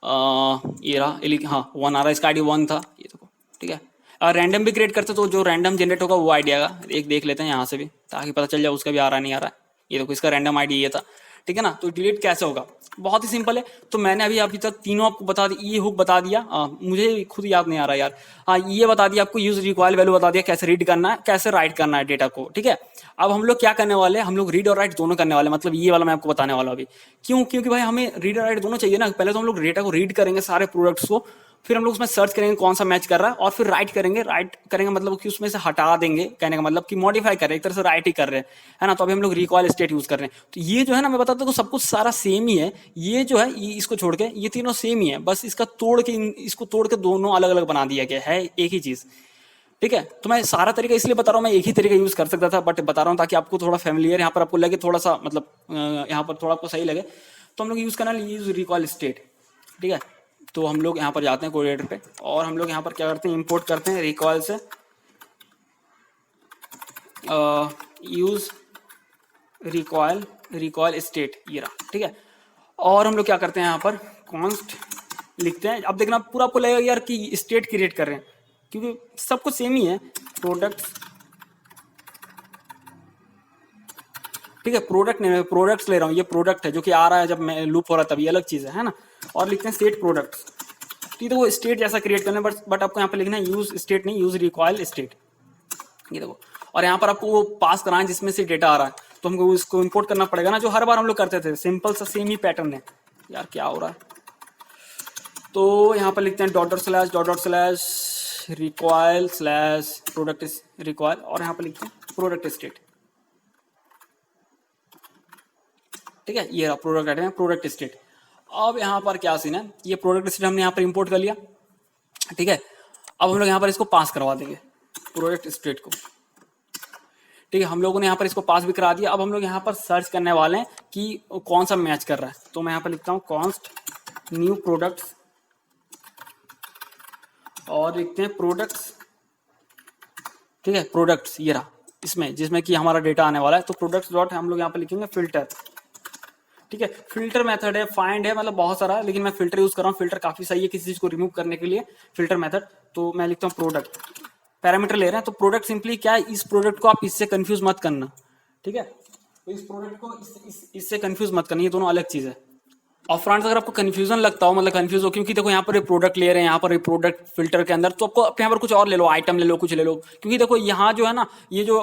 Speaker 1: ये रहा, हाँ 1 आ रहा है, इसका आईडी 1 था, ये देखो, ठीक है। रैंडम भी क्रिएट करते तो जो रैंडम जनरेट होगा वो आईडी आएगा, एक देख लेते हैं यहाँ से भी, ताकि पता चल जाए उसका भी आ रहा नहीं आ रहा है। ये देखो इसका रैंडम आईडी ये था, ठीक है ना। तो डिलीट कैसे होगा, बहुत ही सिंपल है। तो मैंने अभी तक तीनों आपको बता दी, ये हुक बता दिया, मुझे खुद याद नहीं आ रहा यार, हाँ ये बता दिया आपको, यूज रिक्वायर वैल्यू बता दिया, कैसे रीड करना है कैसे राइट करना है डेटा को, ठीक है। अब हम लोग क्या करने वाले हैं, हम लोग रीड और राइट दोनों करने वाले, मतलब ये वाला मैं आपको बताने वाला अभी। क्यों, क्योंकि भाई हमें रीड और राइट दोनों चाहिए ना। पहले तो हम लोग डेटा को रीड करेंगे सारे प्रोडक्ट्स को, फिर हम लोग उसमें सर्च करेंगे कौन सा मैच कर रहा है, और फिर राइट करेंगे मतलब कि उसमें से हटा देंगे, कहने का मतलब कि मॉडिफाई कर रहे हैं, एक तरह से राइट ही कर रहे हैं, है ना। तो अभी हम लोग रिकॉल स्टेट यूज कर रहे हैं। तो ये जो है ना, मैं बताता हूँ सब कुछ सारा सेम ही है। ये जो है ये इसको छोड़ के ये तीनों सेम ही है, बस इसको तोड़ के दोनों अलग अलग बना दिया गया है, एक ही चीज। ठीक है। तो मैं सारा तरीका इसलिए बता रहा हूँ, मैं एक ही तरीका यूज कर सकता था बट बता रहा हूँ ताकि आपको थोड़ा फैमिलियर यहाँ पर आपको लगे, थोड़ा सा मतलब यहाँ पर थोड़ा आपको सही लगे। तो हम लोग यूज करना यूज रिकॉल स्टेट, ठीक है। तो हम लोग यहाँ पर जाते हैं कोऑर्डिनेटर पे और हम लोग यहाँ पर क्या करते हैं, इंपोर्ट करते हैं रिकॉल से यूज रिकॉल स्टेट, ये रहा, ठीक है। और हम लोग क्या करते हैं यहाँ पर कॉन्स्ट लिखते हैं। अब देखना पूरा आपको लगेगा यार कि स्टेट क्रिएट कर रहे हैं, क्योंकि सब कुछ सेम ही है। प्रोडक्ट्स, ठीक है, प्रोडक्ट नहीं, मैं प्रोडक्ट्स ले रहा हूँ, ये प्रोडक्ट है जो कि आ रहा है जब मैं लूप हो रहा है तब, ये अलग चीज़ है ना। और लिखते हैं स्टेट प्रोडक्ट्स, ठीक है। वो स्टेट जैसा क्रिएट करना है बट आपको यहाँ पर लिखना है यूज स्टेट नहीं, यूज रिकॉइल स्टेट, ये देखो। और यहाँ पर आपको वो पास कराना है जिसमें से डेटा आ रहा है, तो हमको उसको इंपोर्ट करना पड़ेगा ना, जो हर बार हम लोग करते थे। सिंपल सा सेम ही पैटर्न है यार, क्या हो रहा है। तो यहाँ पर लिखते हैं dot dot slash recoil slash product recoil, और यहाँ पर लिखते हैं प्रोडक्ट स्टेट, ठीक है। ये रहा प्रोडक्ट है, प्रोडक्ट स्टेट। अब यहाँ पर क्या सीन है, ये प्रोडक्ट स्टेट हमने यहाँ पर इंपोर्ट कर लिया, ठीक है। अब हम लोग यहाँ पर इसको पास करवा देंगे प्रोडक्ट स्टेट को, ठीक है। हम लोगों ने यहाँ पर इसको पास भी करा दिया। अब हम लोग यहाँ पर सर्च करने वाले हैं कि कौन सा मैच कर रहा है। तो मैं यहाँ पर लिखता हूँ कॉन्स्ट न्यू प्रोडक्ट्स और लिखते हैं प्रोडक्ट्स, ठीक है, प्रोडक्ट्स, ये रहा इसमें जिसमें कि हमारा डेटा आने वाला है। तो प्रोडक्ट्स डॉट हम लोग यहाँ पर लिखेंगे फिल्टर, ठीक है। फिल्टर मेथड है, फाइंड है, मतलब बहुत सारा है, लेकिन मैं फिल्टर यूज कर रहा हूँ। फिल्टर काफी सही है किसी चीज को रिमूव करने के लिए, फिल्टर मेथड। तो मैं लिखता हूँ प्रोडक्ट, पैरामीटर ले रहे हैं। तो प्रोडक्ट सिंपली क्या है, इस प्रोडक्ट को आप इससे कंफ्यूज मत करना, ठीक है। तो इस प्रोडक्ट को इससे कंफ्यूज मत करना, ये दोनों अलग चीज है। और फ्रेंड्स अगर आपको कंफ्यूजन लगता हो, मतलब कंफ्यूज हो, क्योंकि देखो यहाँ पर प्रोडक्ट ले रहे हैं, यहाँ पर प्रोडक्ट फिल्टर के अंदर, तो आपको यहाँ पर कुछ और ले लो, आइटम ले लो, कुछ ले लो, क्योंकि देखो यहाँ जो है ना, ये जो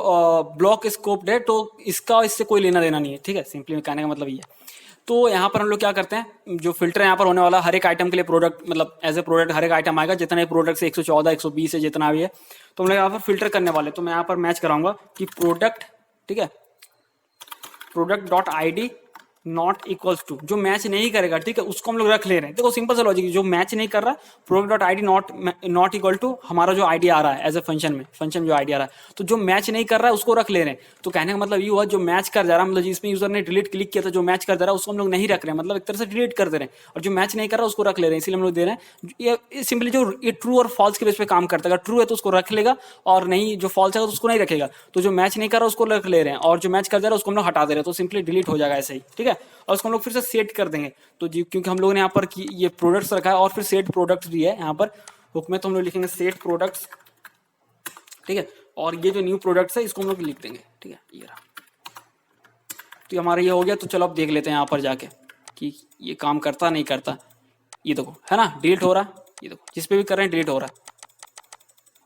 Speaker 1: ब्लॉक स्कोप है, तो इसका इससे कोई लेना देना नहीं है, ठीक है। सिंपली कहने का मतलब ये है। तो यहाँ पर हम लोग क्या करते हैं, जो फिल्टर यहाँ पर होने वाला हर एक आइटम के लिए प्रोडक्ट, मतलब एज ए प्रोडक्ट हर एक आइटम आएगा, जितने प्रोडक्ट से 114 120 है जितना भी है, तो हम लोग यहाँ पर फिल्टर करने वाले। तो मैं यहाँ पर मैच कराऊंगा कि प्रोडक्ट, ठीक है, product dot ID not equals to, जो मैच नहीं करेगा, ठीक है, उसको हम लोग रख ले रहे हैं। देखो सिंपल सा लॉजिक, जो मैच नहीं कर रहा, product dot ID not equal to हमारा जो आईडी आ रहा है एज ए फंक्शन में, फंक्शन जो आईडी आ रहा है, तो जो मैच नहीं कर रहा है उसको रख ले रहे हैं। तो कहने का मतलब ये हुआ, जो मैच कर जा रहा है, मतलब जिसमें यूजर ने डिलीट क्लिक किया था, जो मैच कर जा रहा है उसको हम लोग नहीं रख रहे हैं, मतलब एक तरह से डिलीट कर दे रहे हैं, और जो मैच नहीं कर रहा उसको रख ले रहे हैं, इसलिए हम लोग दे रहे हैं। ये सिंपली जो ये ट्रू और फॉल्स के बेस पे काम करता है, अगर ट्रू है तो उसको रख लेगा, और नहीं जो फॉल्स है तो उसको नहीं रखेगा। तो जो मैच नहीं कर रहा उसको रख ले रहे हैं, और जो मैच कर जा रहा है उसको हम लोग हटा दे रहे हैं, तो सिंपली डिलीट हो जाएगा ऐसे ही, ठीक है। और उसको हम लोग फिर से सेट कर देंगे। तो जी क्योंकि हम लोगों ने यहाँ पर ये प्रोडक्ट्स रखा है और फिर सेट प्रोडक्ट्स भी है यहाँ पर हुक में, तो हम लोग लिखेंगे सेट प्रोडक्ट्स, ठीक है। और ये जो न्यू प्रोडक्ट्स है इसको हम लोग लिख देंगे, ठीक है, ये रहा। तो हमारा ये हो गया। तो चलो अब देख लेते हैं यहाँ पर जाके कि ये काम करता नहीं करता। ये देखो है ना, डिलीट हो रहा है, ये देखो जिस पे भी कर रहे हैं डिलीट हो रहा है,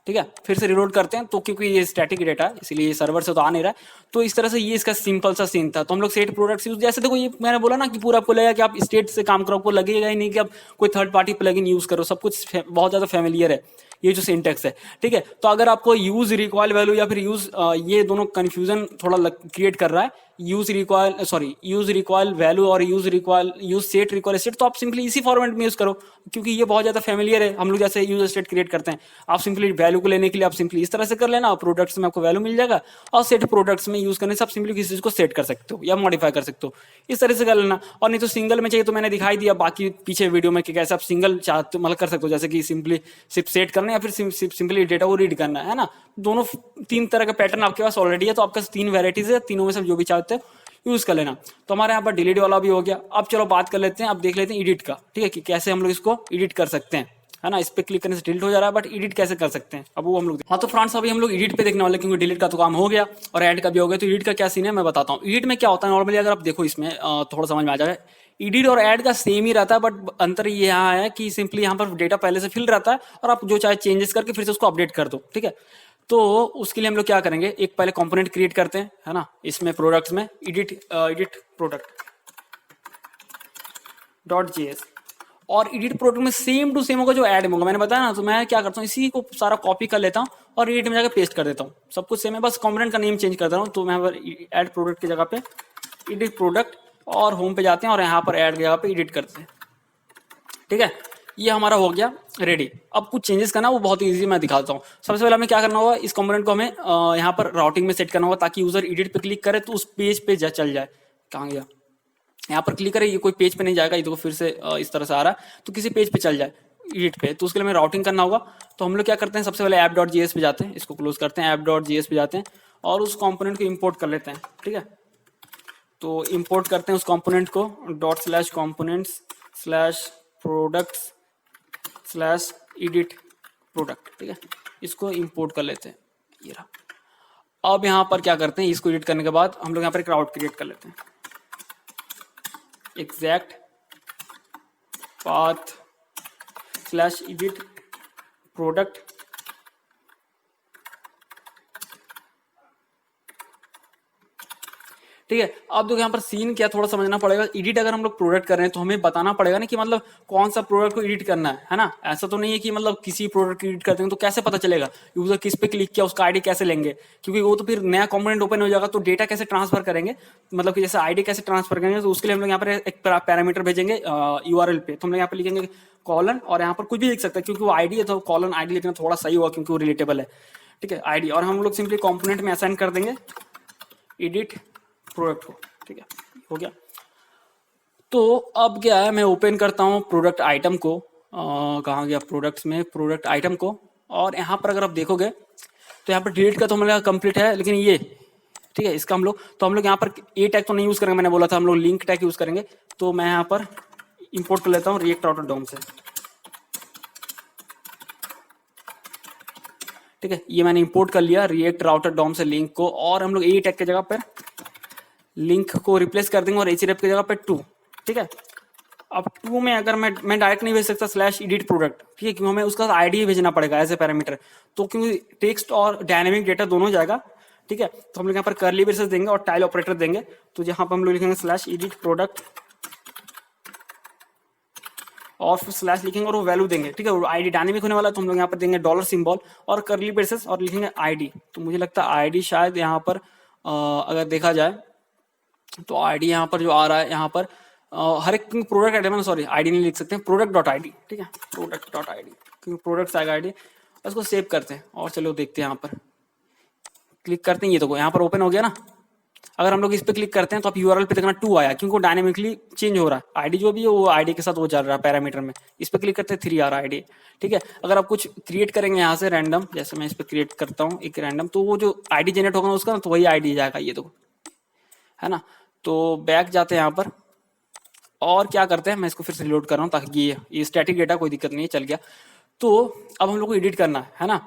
Speaker 1: ठीक है। फिर से रिलोड करते हैं, तो क्योंकि ये स्टैटिक डेटा है इसलिए सर्वर से तो आ नहीं रहा है। तो इस तरह से ये इसका सिंपल सा सीन था। तो हम लोग सेट प्रोडक्ट्स यूज, जैसे देखो ये मैंने बोला ना कि पूरा आपको लगेगा कि आप स्टेट से काम करो, आपको लगेगा ही नहीं कि आप कोई थर्ड पार्टी प्लगइन यूज करो, सब कुछ बहुत ज्यादा फैमिलियर है ये जो सिंटेक्स है, ठीक है। तो अगर आपको यूज रिकॉइल वैल्यू या फिर यूज ये दोनों कंफ्यूजन थोड़ा क्रिएट कर रहा है, यूज रिकॉइल वैल्यू और यूज सेट रिकॉइल स्टेट, तो आप सिंपली इसी फॉर्मेट में यूज करो, क्योंकि ये बहुत ज्यादा फैमिलियर है। हम लोग जैसे यूज स्टेट क्रिएट करते हैं, आप सिंपली वैल्यू को लेने के लिए आप सिंपली इस तरह से कर लेना, प्रोडक्ट्स में आपको वैल्यू मिल जाएगा, और सेट प्रोडक्ट्स में यूज करने से आप सिंपली किसी चीज को सेट कर सकते हो या मॉडिफाई कर सकते हो, इस तरह से कर लेना। और नहीं तो सिंगल में चाहिए तो मैंने दिखाई दिया बाकी पीछे वीडियो में कि कैसे आप सिंगल चाहते मतलब कर सकते हो, जैसे कि सिंपली सिर्फ सेट करना या फिर सिंपली डेटा को रीड करना है ना। दोनों 3 तरह का पैटर्न आपके पास ऑलरेडी है, तो आपके पास 3 वेराइटीज है, तीनों में से जो भी चाहते हो यूज कर लेना। तो हमारे यहाँ पर डिलीट वाला भी हो गया। अब चलो बात कर लेते हैं, अब देख लेते हैं एडिट का, ठीक है, कि कैसे हम लोग इसको एडिट कर सकते हैं, है ना। इस पे क्लिक करने से डिलीट हो जा रहा है, बट एडिट कैसे कर सकते हैं अब वो हम लोग। हाँ तो फ्रेंड्स अभी हम लोग एडिट पे देखने वाले, क्योंकि डिलीट का तो काम हो गया और ऐड का भी हो गया। तो एडिट का क्या सीन है मैं बताता हूँ। एडिट में क्या होता है नॉर्मली, अगर आप देखो इसमें थोड़ा समझ में आ जाएगा। एडिट और ऐड का सेम ही रहता है, बट अंतर ये यहाँ है कि सिंपली यहाँ पर डेटा पहले से फिल रहता है और आप जो चाहे चेंजेस करके फिर से उसको अपडेट कर दो, ठीक है। तो उसके लिए हम लोग क्या करेंगे, एक पहले कंपोनेंट क्रिएट करते हैं, है ना। इसमें प्रोडक्ट्स में एडिट प्रोडक्ट .js, और एडिट प्रोडक्ट में सेम टू सेम होगा जो ऐड में होगा, मैंने बताया ना। तो मैं क्या करता हूँ, इसी को सारा कॉपी कर लेता हूँ और एडिट में जाकर पेस्ट कर देता हूँ, सब कुछ सेम है, बस कंपोनेंट का नेम चेंज करता हूँ। तो मैं ऐड प्रोडक्ट की जगह पे एडिट प्रोडक्ट, और होम पे जाते हैं और यहाँ पर ऐड की जगह पे एडिट करते हैं, ठीक है। ये हमारा हो गया रेडी। अब कुछ चेंजेस करना वो बहुत इजी मैं दिखाता हूँ। सबसे पहले हमें क्या करना होगा, इस कंपोनेंट को हमें यहाँ पर राउटिंग में सेट करना होगा ताकि यूजर एडिट पे क्लिक करे तो उस पेज पे चल जाए। कहाँ गया, यहाँ पर क्लिक करे, ये कोई पेज पे नहीं जाएगा, ये देखो फिर से इस तरह से आ रहा है, तो किसी पेज पे चल जाए एडिट पे, तो उसके लिए हमें राउटिंग करना होगा। तो हम लोग क्या करते हैं, सबसे पहले app.js पे जाते हैं, इसको क्लोज करते हैं, app.js पे जाते हैं और उस कंपोनेंट को इंपोर्ट कर लेते हैं। ठीक है, तो इंपोर्ट करते हैं उस कंपोनेंट को .components/products/edit प्रोडक्ट। ठीक है, इसको इंपोर्ट कर लेते हैं, ये रहा। अब यहाँ पर क्या करते हैं, इसको एडिट करने के बाद हम लोग यहाँ पर एक राउट क्रिएट कर लेते हैं, exact path/edit product। ठीक है, अब देखो यहाँ पर सीन क्या थोड़ा समझना पड़ेगा। एडिट अगर हम लोग प्रोडक्ट कर रहे हैं तो हमें बताना पड़ेगा ना कि मतलब कौन सा प्रोडक्ट को एडिट करना है ना। ऐसा तो नहीं है कि मतलब किसी प्रोडक्ट को एडिट कर देंगे तो कैसे पता चलेगा यूजर किस पे क्लिक किया, उसका आईडी कैसे लेंगे, क्योंकि वो तो फिर नया कंपोनेंट ओपन हो जाएगा तो डेटा कैसे ट्रांसफर करेंगे, मतलब कि जैसे आईडी कैसे ट्रांसफर करेंगे, तो उसके लिए हम लोग यहाँ पर एक पैरामीटर भेजेंगे यूआरएल पे। तो हम लोग यहाँ पे लिखेंगे कॉलन, और यहाँ पर कुछ भी लिख सकते हैं क्योंकि वो आईडी है तो कॉलन आईडी लिखना थोड़ा सही हुआ क्योंकि वो रिलेटेबल है। ठीक है, आईडी, और हम लोग सिंपली कंपोनेंट में असाइन कर देंगे एडिट प्रोडक्ट को। ठीक है, हो गया। तो अब क्या है, मैं ओपन करता हूँ प्रोडक्ट आइटम को, कहाँ गया, प्रोडक्ट्स में प्रोडक्ट आइटम को, और यहाँ पर अगर आप देखोगे तो यहाँ पर डिलीट का तो हमारा कंप्लीट है, लेकिन ये ठीक है इसका हम लोग यहाँ पर ए टैग तो नहीं यूज करेंगे, मैंने बोला था हम लोग लिंक टैग यूज करेंगे। तो मैं यहाँ पर इंपोर्ट कर लेता हूँ रिएक्ट राउटर डॉम से। ठीक है, ये मैंने इंपोर्ट कर लिया रिएक्ट राउटर डॉम से लिंक को, और हम लोग ए टैग की जगह पर लिंक को रिप्लेस कर देंगे और href की जगह पे 2। ठीक है, अब 2 में अगर मैं डायरेक्ट नहीं भेज सकता /edit प्रोडक्ट, ठीक है, क्योंकि हमें उसका आईडी भेजना पड़ेगा एज ए पैरामीटर, तो क्योंकि टेक्स्ट और डायनेमिक डेटा दोनों जाएगा। ठीक है, तो हम लोग यहाँ पर कर्ली ब्रेसेस देंगे और टाइल ऑपरेटर देंगे। तो यहाँ पर हम लोग लिखेंगे /edit प्रोडक्ट और फिर स्लैश लिखेंगे और वो वैल्यू देंगे। ठीक है, वो आईडी डायनेमिक होने वाला है तो हम लोग यहाँ पर देंगे डॉलर सिंबल और कर्ली ब्रेसेस और लिखेंगे आईडी। तो मुझे लगता है आईडी शायद यहाँ पर अगर देखा जाए तो आईडी यहाँ पर जो आ रहा है, यहाँ पर हर एक प्रोडक्ट आईडी में, सॉरी आईडी नहीं लिख सकते, प्रोडक्ट डॉट आईडी। ठीक है, प्रोडक्ट डॉट आईडी, क्योंकि प्रोडक्ट्स आएगा आईडी। उसको सेव करते हैं और चलो देखते हैं, यहाँ पर क्लिक करते हैं, ये तो यहाँ पर ओपन हो गया ना। अगर हम लोग इस पे क्लिक करते हैं तो आप यूआरएल पे देखना 2 आया, क्योंकि वो डायनेमिकली चेंज हो रहा है। आईडी जो भी है वो आईडी के साथ वो चल रहा है पैरामीटर में। इस पे क्लिक करते हैं 3 आ रहा है आईडी। ठीक है, अगर आप कुछ क्रिएट करेंगे यहाँ से रैंडम, जैसे मैं इस पे क्रिएट करता हूँ एक रैंडम, तो वो जो आईडी जनरेट होगा उसका तो वही आईडी जाएगा, ये देखो है ना। तो बैक जाते हैं यहाँ पर और क्या करते हैं, मैं इसको फिर से लोड कर रहा हूँ ताकि ये स्टैटिक डेटा, कोई दिक्कत नहीं है, चल गया। तो अब हम लोग को एडिट करना है ना।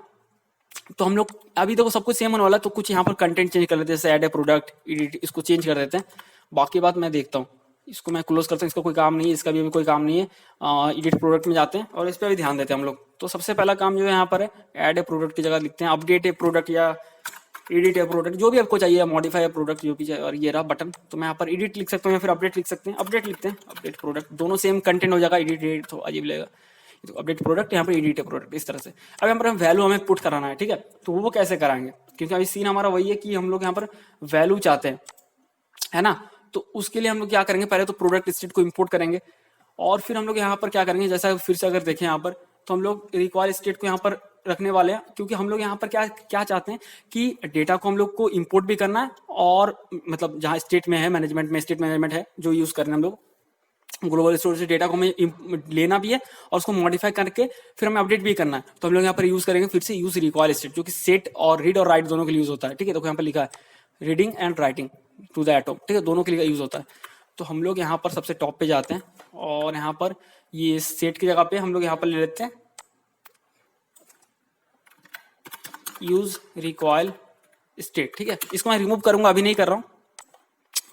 Speaker 1: तो हम लोग अभी देखो सब कुछ सेम होने वाला है, तो कुछ यहाँ पर कंटेंट चेंज कर लेते हैं, जैसे ऐड ए प्रोडक्ट एडिट, इसको चेंज कर देते हैं। बाकी बात मैं देखता हूँ, इसको मैं क्लोज करता हूँ, इसका कोई काम नहीं है, इसका भी अभी कोई काम नहीं है। एडिट प्रोडक्ट में जाते हैं और इस पर भी ध्यान देते हैं हम लोग। तो सबसे पहला काम जो है यहाँ पर है, ऐड ए प्रोडक्ट की जगह लिखते हैं अपडेट ए प्रोडक्ट या एडिट ए प्रोडक्ट, जो भी आपको चाहिए, मॉडिफाई ए प्रोडक्ट जो भी चाहिए। और ये रहा बटन, तो मैं यहाँ पर एडिट लिख सकता हूँ या फिर अपडेट लिख सकते हैं। अपडेट लिखते हैं, अपडेट प्रोडक्ट, दोनों सेम कंटेंट हो जाएगा। एडिट तो अजीब लगेगा, तो अपडेट प्रोडक्ट, यहाँ पर एडिट प्रोडक्ट, इस तरह से। अब यहाँ पर हम वैल्यू हमें पुट कराना है। ठीक है, तो वो कैसे कराएंगे, क्योंकि अभी सीन हमारा वही है कि हम लोग यहाँ पर वैल्यू चाहते हैं, है ना। तो उसके लिए हम लोग क्या करेंगे, पहले तो प्रोडक्ट स्टेट को इंपोर्ट करेंगे और फिर हम लोग यहाँ पर क्या करेंगे, जैसा फिर से अगर देखें यहाँ पर, तो हम लोग रिक्वायर स्टेट को यहाँ पर रखने वाले हैं, क्योंकि हम लोग यहाँ पर क्या क्या चाहते हैं कि डेटा को हम लोग को इंपोर्ट भी करना है, और मतलब जहाँ स्टेट में है, मैनेजमेंट में स्टेट मैनेजमेंट है जो यूज करना है हम लोग, ग्लोबल स्टोरेज से डेटा को हमें लेना भी है और उसको मॉडिफाई करके फिर हमें अपडेट भी करना है। तो हम लोग यहाँ पर यूज करेंगे फिर से यूज रिक्वायर स्टेट, जो कि सेट और रीड और राइट दोनों के लिए यूज होता है। ठीक है, तो यहाँ पर लिखा है reading and writing to the atom. ठीक है, दोनों के लिए यूज होता है। तो हम लोग यहाँ पर सबसे टॉप पे जाते हैं और यहाँ पर ये सेट की जगह पे हम लोग यहाँ पर ले लेते हैं यूज रिक्वायर स्टेट। ठीक है, इसको मैं रिमूव करूंगा, अभी नहीं कर रहा हूँ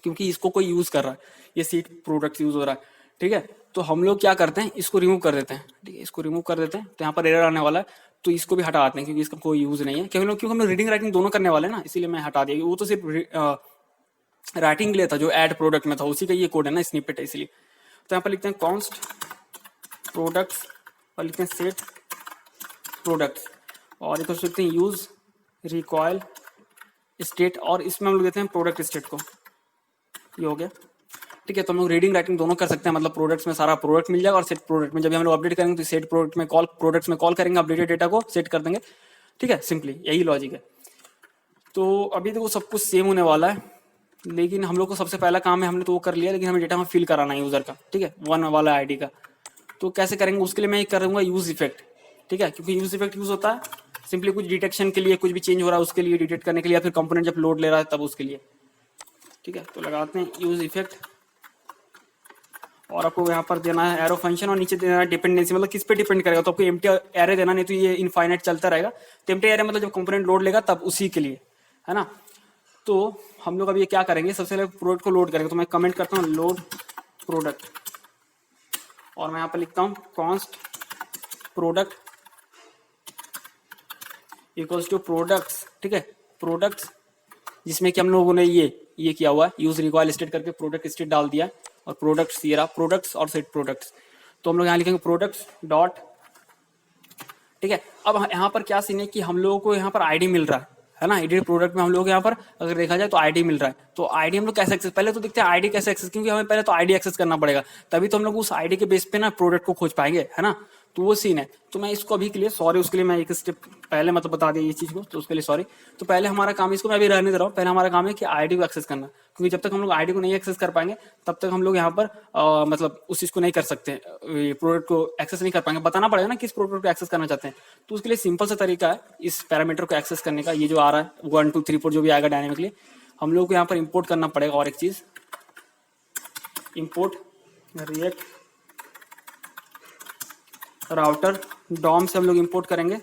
Speaker 1: क्योंकि इसको कोई यूज कर रहा है, ये सीट प्रोडक्ट यूज हो रहा है। ठीक है, तो हम लोग क्या करते हैं, इसको रिमूव कर देते हैं। ठीक है, इसको रिमूव कर देते हैं, तो यहाँ पर एरर आने वाला है, तो इसको भी हटा देते हैं क्योंकि इसका कोई यूज नहीं है। क्योंकि हम लोग रीडिंग राइटिंग दोनों करने वाले हैं ना, इसीलिए मैं हटा दिया। वो तो सिर्फ राइटिंग के लिए था जो ऐड प्रोडक्ट में था, उसी का ये कोड है ना, स्निपेट है, इसलिए। तो यहाँ पर लिखते हैं कॉन्स्ट प्रोडक्ट्स और लिखते हैं सेट प्रोडक्ट्स और इसको लिखते हैं यूज रिक्वायर स्टेट, और इसमें हम लोग देते हैं प्रोडक्ट स्टेट को। ये हो गया। ठीक है। तो हम लोग रीडिंग राइटिंग दोनों कर सकते हैं, मतलब प्रोडक्ट्स में सारा प्रोडक्ट मिल जाएगा और सेट प्रोडक्ट में जब हम लोग अपडेट करेंगे तो सेट प्रोडक्ट में कॉल प्रोडक्ट्स में कॉल करेंगे, अपडेटेड डेटा को सेट कर देंगे। ठीक है, सिंपली यही लॉजिक है। तो अभी तो वो सब कुछ सेम होने वाला है, लेकिन हम लोग को सबसे पहला काम है, हमने तो वो कर लिया, लेकिन हमें डेटा में फिल कराना है यूजर का। ठीक है, वन वाला आईडी का। तो कैसे करेंगे उसके लिए मैं करूँगा यूज इफेक्ट। ठीक है, क्योंकि यूज इफेक्ट यूज होता है सिंपली कुछ डिटेक्शन के लिए, कुछ भी चेंज हो रहा है उसके लिए डिटेक्ट करने के लिए, या फिर कंपोनेंट जब लोड ले रहा है तब उसके लिए। ठीक है, तो लगाते हैं यूज इफेक्ट और आपको यहाँ पर देना है एरो फंक्शन और नीचे देना है डिपेंडेंसी, मतलब किस पे डिपेंड करेगा। तो आपको एम्प्टी एरे देना, नहीं तो ये इनफाइनाइट चलता रहेगा। तो एम्प्टी एरे मतलब जब कंपोनेंट लोड लेगा तब उसी के लिए, है ना। तो हम लोग अब ये क्या करेंगे, सबसे पहले प्रोडक्ट को लोड करेंगे। तो मैं कमेंट करता हूँ लोड प्रोडक्ट और मैं यहाँ पर लिखता हूँ const product equals to products. ठीक है, प्रोडक्ट्स जिसमें कि हम लोगों ने ये किया हुआ है यूज रिक्वायर स्टेट करके प्रोडक्ट स्टेट डाल दिया और प्रोडक्ट्स ये रहा प्रोडक्ट्स और सेट प्रोडक्ट्स। तो हम लोग यहाँ लिखेंगे प्रोडक्ट्स डॉट। ठीक है, अब यहाँ पर क्या सीन है कि हम लोगों को यहाँ पर आईडी मिल रहा है ना, एडिट प्रोडक्ट में हम लोग यहाँ पर अगर देखा जाए तो आईडी मिल रहा है। तो आईडी हम लोग कैसे एक्सेस, पहले तो देखते हैं आईडी कैसे एक्सेस, क्योंकि हमें पहले तो आईडी एक्सेस करना पड़ेगा, तभी तो हम लोग उस आईडी के बेस पे ना प्रोडक्ट को खोज पाएंगे, है ना। तो वो सीन है। तो मैं इसको अभी के लिए सॉरी, उसके लिए मैं एक स्टेप पहले मतलब बता दिया ये चीज को, तो उसके लिए सॉरी। तो पहले हमारा काम, इसको मैं अभी रहने दे रहा हूँ, पहले हमारा काम है कि आईडी को एक्सेस करना, क्योंकि जब तक हम लोग आईडी को नहीं एक्सेस कर पाएंगे तब तक हम लोग यहाँ पर मतलब उस चीज को नहीं कर सकते, प्रोडक्ट को एक्सेस नहीं कर पाएंगे। बताना पड़ेगा ना किस प्रोडक्ट को एक्सेस करना चाहते हैं। तो उसके लिए सिंपल सा तरीका है इस पैरामीटर को एक्सेस करने का, ये जो आ रहा है 1 2 3 4 जो भी आएगा डायनेमिकली, हम लोग को यहाँ पर इंपोर्ट करना पड़ेगा। और एक चीज इंपोर्ट रिएक्ट राउटर डॉम से हम लोग इंपोर्ट करेंगे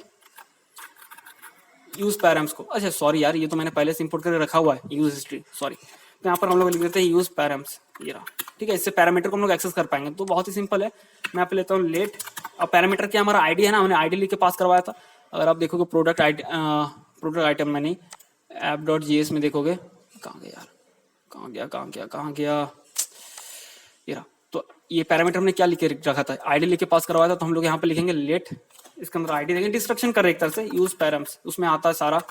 Speaker 1: यूज पैरम्स को। अच्छा सॉरी यार, ये तो मैंने पहले से इंपोर्ट करके रखा हुआ है यूज हिस्ट्री, सॉरी। तो यहाँ पर हम लोग लिख देते हैं यूज पैरम्स, ये रहा। ठीक है, इससे पैरामीटर को हम लोग एक्सेस कर पाएंगे। तो बहुत ही सिंपल है, मैं यहाँ पे लेता हूँ लेट। अब पैरामीटर क्या हमारा आईडी है ना, हमने आईडी लिख के पास करवाया था। अगर आप देखोगे प्रोडक्ट आईडी, प्रोडक्ट आइटम में नहीं, app.js में देखोगे, कहाँ गया यार, कहाँ गया, ये रहा। तो ये पैरामीटर हमने क्या लिख के रखा था, आईडी लिख के पास करवाया था। तो हम लोग यहाँ पे लिखेंगे लेट, इसके अंदर आईडी देंगे, डिस्ट्रक्शन कर रहे एक तरह से यूज पैरम्स, उसमें आता है सारा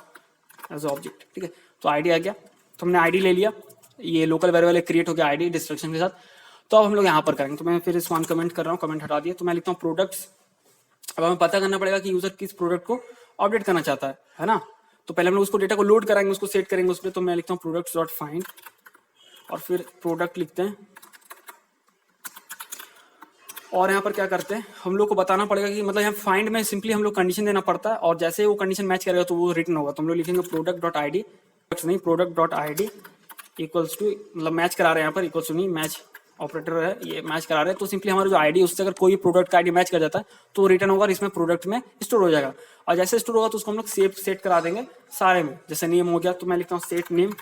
Speaker 1: एज ऑब्जेक्ट। ठीक है, तो आईडी आ गया, तो हमने आईडी ले लिया, ये लोकल वेरिएबल क्रिएट हो गया आईडी डिस्ट्रक्शन के साथ। तो अब हम लोग यहाँ पर करेंगे। तो मैं फिर इस वन कमेंट कर रहा हूँ, कमेंट हटा दिया। तो मैं लिखता हूँ प्रोडक्ट्स। अब हमें पता करना पड़ेगा कि यूजर किस प्रोडक्ट को अपडेट करना चाहता है ना। तो पहले हम लोग उसको डेटा को लोड कराएंगे, उसको सेट करेंगे उस पर। तो मैं लिखता हूँ प्रोडक्ट्स डॉट फाइंड और फिर प्रोडक्ट लिखते हैं। और यहाँ पर क्या करते हैं, हम लोग को बताना पड़ेगा कि मतलब यहाँ फाइंड में सिंपली हम लोग कंडीशन देना पड़ता है, और जैसे वो कंडीशन मैच करेगा तो वो रिटर्न होगा। तो हम लोग लिखेंगे प्रोडक्ट डॉट आई डी, नहीं product dot I D equals to, मतलब मैच करा रहे हैं यहाँ पर, इक्वल्स टू नहीं, मैच ऑपरेटर है ये मैच करा रहे हैं। तो सिंपली हमारा जो आईडी उससे अगर कोई प्रोडक्ट का आईडी मैच कर जाता है तो रिटर्न होगा और इसमें प्रोडक्ट में स्टोर हो जाएगा। और जैसे स्टोर होगा तो उसको हम लोग सेट करा देंगे सारे में। जैसे नेम हो गया तो मैं लिखता हूँ सेट नेम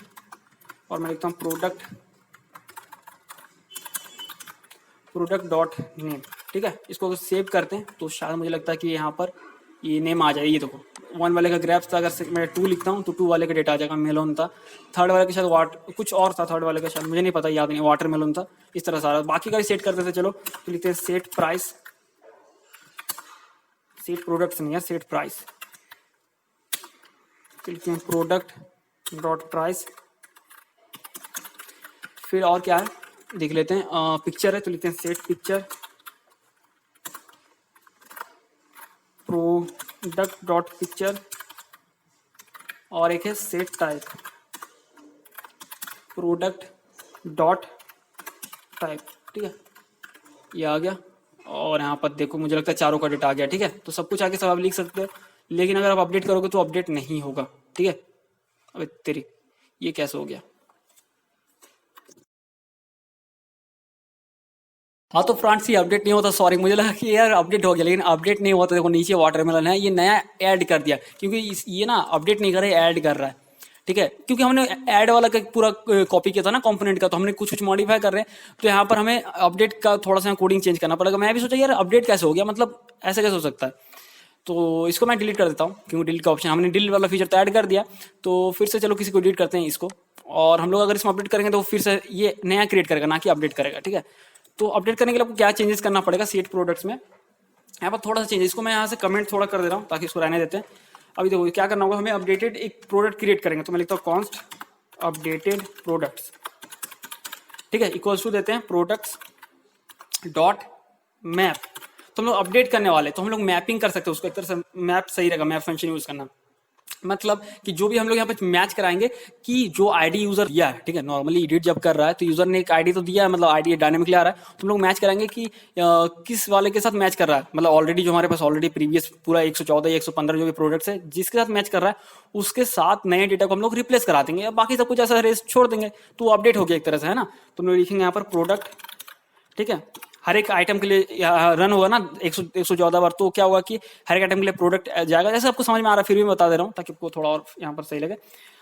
Speaker 1: और मैं लिखता हूँ प्रोडक्ट डॉट नेम। ठीक है, इसको सेव करते हैं तो शायद मुझे लगता है कि यहाँ पर ये नेम आ जाए। ये देखो 1 वाले का ग्रैप्स था, अगर मैं 2 लिखता हूँ तो 2 वाले का डेटा आ जाएगा, मेलोन था। 3rd वाले के शायद कुछ और था, 3rd वाले का शायद मुझे नहीं पता, याद नहीं, वाटर मेलोन था। इस तरह सारा बाकी का सेट करते थे। चलो तो लिखते हैं सेट प्राइस, सेट प्रोडक्ट्स नहीं है, सेट प्राइस। तो लिखते हैं प्रोडक्ट डॉट प्राइस। फिर और क्या है देख लेते हैं, पिक्चर है तो लिखते हैं set picture product dot picture. और एक है set type product dot type. ठीक है, ये आ गया। और यहाँ पर देखो मुझे लगता है चारों का डेटा आ गया। ठीक है, तो सब कुछ आगे सब आप लिख सकते हो, लेकिन अगर आप अपडेट करोगे तो अपडेट नहीं होगा। ठीक है, अबे तेरी ये कैसे हो गया। हाँ तो फ्रेंड्स ये अपडेट नहीं होता, सॉरी मुझे लगा कि यार अपडेट हो गया, लेकिन अपडेट नहीं होता। देखो नीचे वाटरमेलन है, ये नया ऐड कर दिया, क्योंकि ये ना अपडेट नहीं कर रहा है, ऐड कर रहा है। ठीक है, क्योंकि हमने ऐड वाला का पूरा कॉपी किया था ना कंपोनेंट का, तो हमने कुछ मॉडिफाई कर रहे हैं। तो यहाँ पर हमें अपडेट का थोड़ा सा कोडिंग चेंज करना पड़ेगा। मैं भी सोचा यार अपडेट कैसे हो गया, मतलब ऐसा कैसे हो सकता है। तो इसको मैं डिलीट कर देता हूँ, क्योंकि डिलीट का ऑप्शन हमने डिलीट वाला फीचर तो ऐड कर दिया। तो फिर से चलो किसी को डिलीट करते हैं इसको, और हम लोग अगर इसमें अपडेट करेंगे तो फिर से ये नया क्रिएट करेगा, ना कि अपडेट करेगा। ठीक है, तो अपडेट करने के लिए आपको क्या चेंजेस करना पड़ेगा सेट प्रोडक्ट्स में, यहाँ पर थोड़ा सा चेंज। इसको मैं यहाँ से कमेंट थोड़ा कर दे रहा हूँ ताकि इसको रहने देते हैं। अभी देखो क्या करना होगा, हमें अपडेटेड एक प्रोडक्ट क्रिएट करेंगे। तो मैं लिखता हूँ कॉन्स्ट अपडेटेड प्रोडक्ट्स। ठीक है, इक्वल्स टू देते हैं प्रोडक्ट्स डॉट मैप। तो हम लोग अपडेट करने वाले, तो हम लोग मैपिंग कर सकते हैं उसको, एक तरह से मैप सही रहेगा, मैप फंक्शन यूज करना। मतलब कि जो भी हम लोग यहाँ पे मैच कराएंगे कि जो आईडी यूजर दिया है, ठीक है, नॉर्मली एडिट जब कर रहा है तो यूजर ने एक आईडी तो दिया है, मतलब आईडी डायनेमिकली आ रहा है, तो हम लोग मैच कराएंगे कि किस वाले के साथ मैच कर रहा है, मतलब ऑलरेडी जो हमारे पास ऑलरेडी प्रीवियस पूरा 114 या 115 जो भी प्रोडक्ट्स है जिसके साथ मैच कर रहा है उसके साथ नए डेटा को हम लोग रिप्लेस करा देंगे, या बाकी सब कुछ ऐसा रेस छोड़ देंगे, तो अपडेट हो गया एक तरह से, है ना। तो हम लोग लिखेंगे यहाँ पर प्रोडक्ट, ठीक है, हर एक आइटम के लिए रन होगा ना 114 बार, तो क्या होगा कि हर एक आइटम के लिए प्रोडक्ट जाएगा। जैसे आपको समझ में आ रहा है, फिर भी बता दे रहा हूँ ताकि आपको थोड़ा और यहाँ पर सही लगे।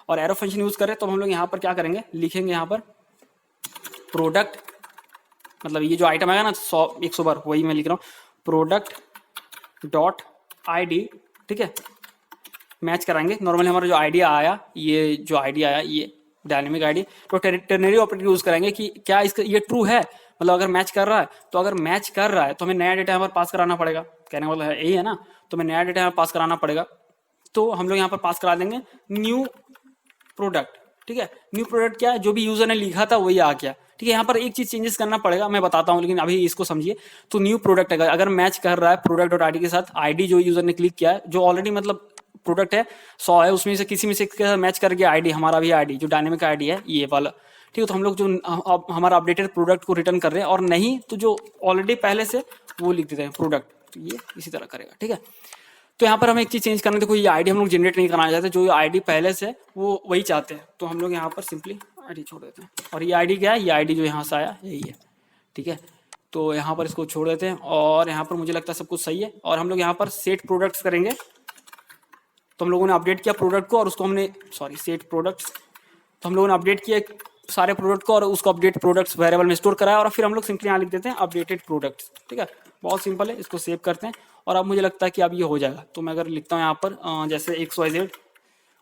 Speaker 1: और एरो फंक्शन यूज करें तो हम लोग यहाँ पर क्या करेंगे, लिखेंगे यहाँ पर प्रोडक्ट, मतलब ये जो आइटम आएगा ना 100 बार, वही मैं लिख रहा हूँ, प्रोडक्ट डॉट ID, ठीक है, मैच कराएंगे। नॉर्मली हमारा जो आइडिया आया, ये जो आइडिया आया ये डायनेमिक आईडी, तो टेरनरी ऑपरेटर यूज करेंगे कि क्या इसका ये ट्रू है, मतलब अगर मैच कर रहा है, तो अगर मैच कर रहा है तो हमें नया डेटा यहाँ पर पास कराना पड़ेगा, कहने वाला है यही है ना, तो हमें नया डेटा यहाँ पास कराना पड़ेगा। तो हम लोग यहाँ पर पास करा देंगे न्यू प्रोडक्ट, ठीक है। न्यू प्रोडक्ट क्या है, जो भी यूजर ने लिखा था वही आ गया, ठीक है। यहाँ पर एक चीज चेंजेस करना पड़ेगा, मैं बताता हूँ, लेकिन अभी इसको समझिए। तो न्यू प्रोडक्ट अगर मैच कर रहा है प्रोडक्ट डॉट ID के साथ आईडी जो यूजर ने क्लिक किया है, जो ऑलरेडी मतलब प्रोडक्ट है 100 है, उसमें से किसी में से मैच कर गया आईडी, हमारा भी आईडी जो डायनेमिक आईडी है ये वाला, ठीक है। तो हम लोग जो हमारा अपडेटेड प्रोडक्ट को रिटर्न कर रहे हैं, और नहीं तो जो ऑलरेडी पहले से वो लिख देते हैं प्रोडक्ट, तो ये इसी तरह करेगा, ठीक है। तो यहाँ पर हमें एक चीज चेंज करना है, देखो ये आईडी हम लोग जनरेट नहीं कराना चाहते, जो आईडी पहले से वो वही चाहते हैं, तो हम लोग यहाँ पर सिंपली आईडी छोड़ देते हैं। और ये आईडी क्या है, ये आईडी जो यहाँ से आया यही है, ठीक है। तो यहाँ पर इसको छोड़ देते हैं, और यहाँ पर मुझे लगता है सब कुछ सही है। और हम लोग यहाँ पर सेट प्रोडक्ट्स करेंगे, तो हम लोगों ने अपडेट किया प्रोडक्ट को, और उसको हमने सेट प्रोडक्ट्स, तो हम लोगों ने अपडेट किया सारे प्रोडक्ट को, और उसको अपडेट प्रोडक्ट्स वेरिएबल में स्टोर कराया, और फिर हम लोग सिंपली यहाँ लिख देते हैं अपडेटेड प्रोडक्ट्स, ठीक है। बहुत सिंपल है, इसको सेव करते हैं, और अब मुझे लगता है कि अब ये हो जाएगा। तो मैं अगर लिखता हूँ यहाँ पर जैसे XYZ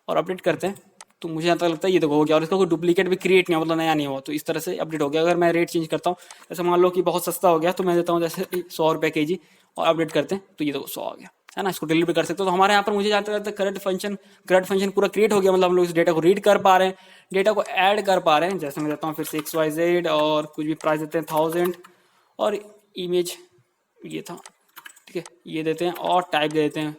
Speaker 1: और अपडेट करते हैं, तो मुझे यहाँ तक लगता है ये देखो हो गया, और इसका कोई डुप्लीकेट भी क्रिएट नहीं हुआ, मतलब नया नहीं हुआ, तो इस तरह से अपडेट हो गया। अगर मैं रेट चेंज करता हूँ, जैसे मान लो कि बहुत सस्ता हो गया, तो मैं देता हूँ जैसे 100 रुपये kg, और अपडेट करते हैं तो ये देखो 100 आ गया, है ना। इसको डिलीट भी कर सकते हो। तो हमारे यहाँ पर मुझे जानते रहता है करेक्ट फंक्शन पूरा क्रिएट हो गया, मतलब हम लोग इस डेटा को रीड कर पा रहे हैं, डेटा को ऐड कर पा रहे हैं। जैसे मैं देता हूँ फिर से XYZ, और कुछ भी प्राइस देते हैं 1000, और इमेज ये था, ठीक है, ये देते हैं, और टाइप दे देते हैं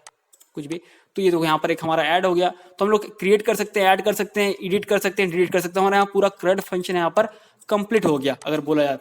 Speaker 1: कुछ भी, तो ये देखो यहाँ पर एक हमारा ऐड हो गया। तो हम लोग क्रिएट कर सकते हैं, ऐड कर सकते हैं, एडिट कर सकते हैं, डिलीट कर सकते हैं। हमारे यहाँ पूरा CRUD फंक्शन यहाँ पर कंप्लीट हो गया अगर बोला जाए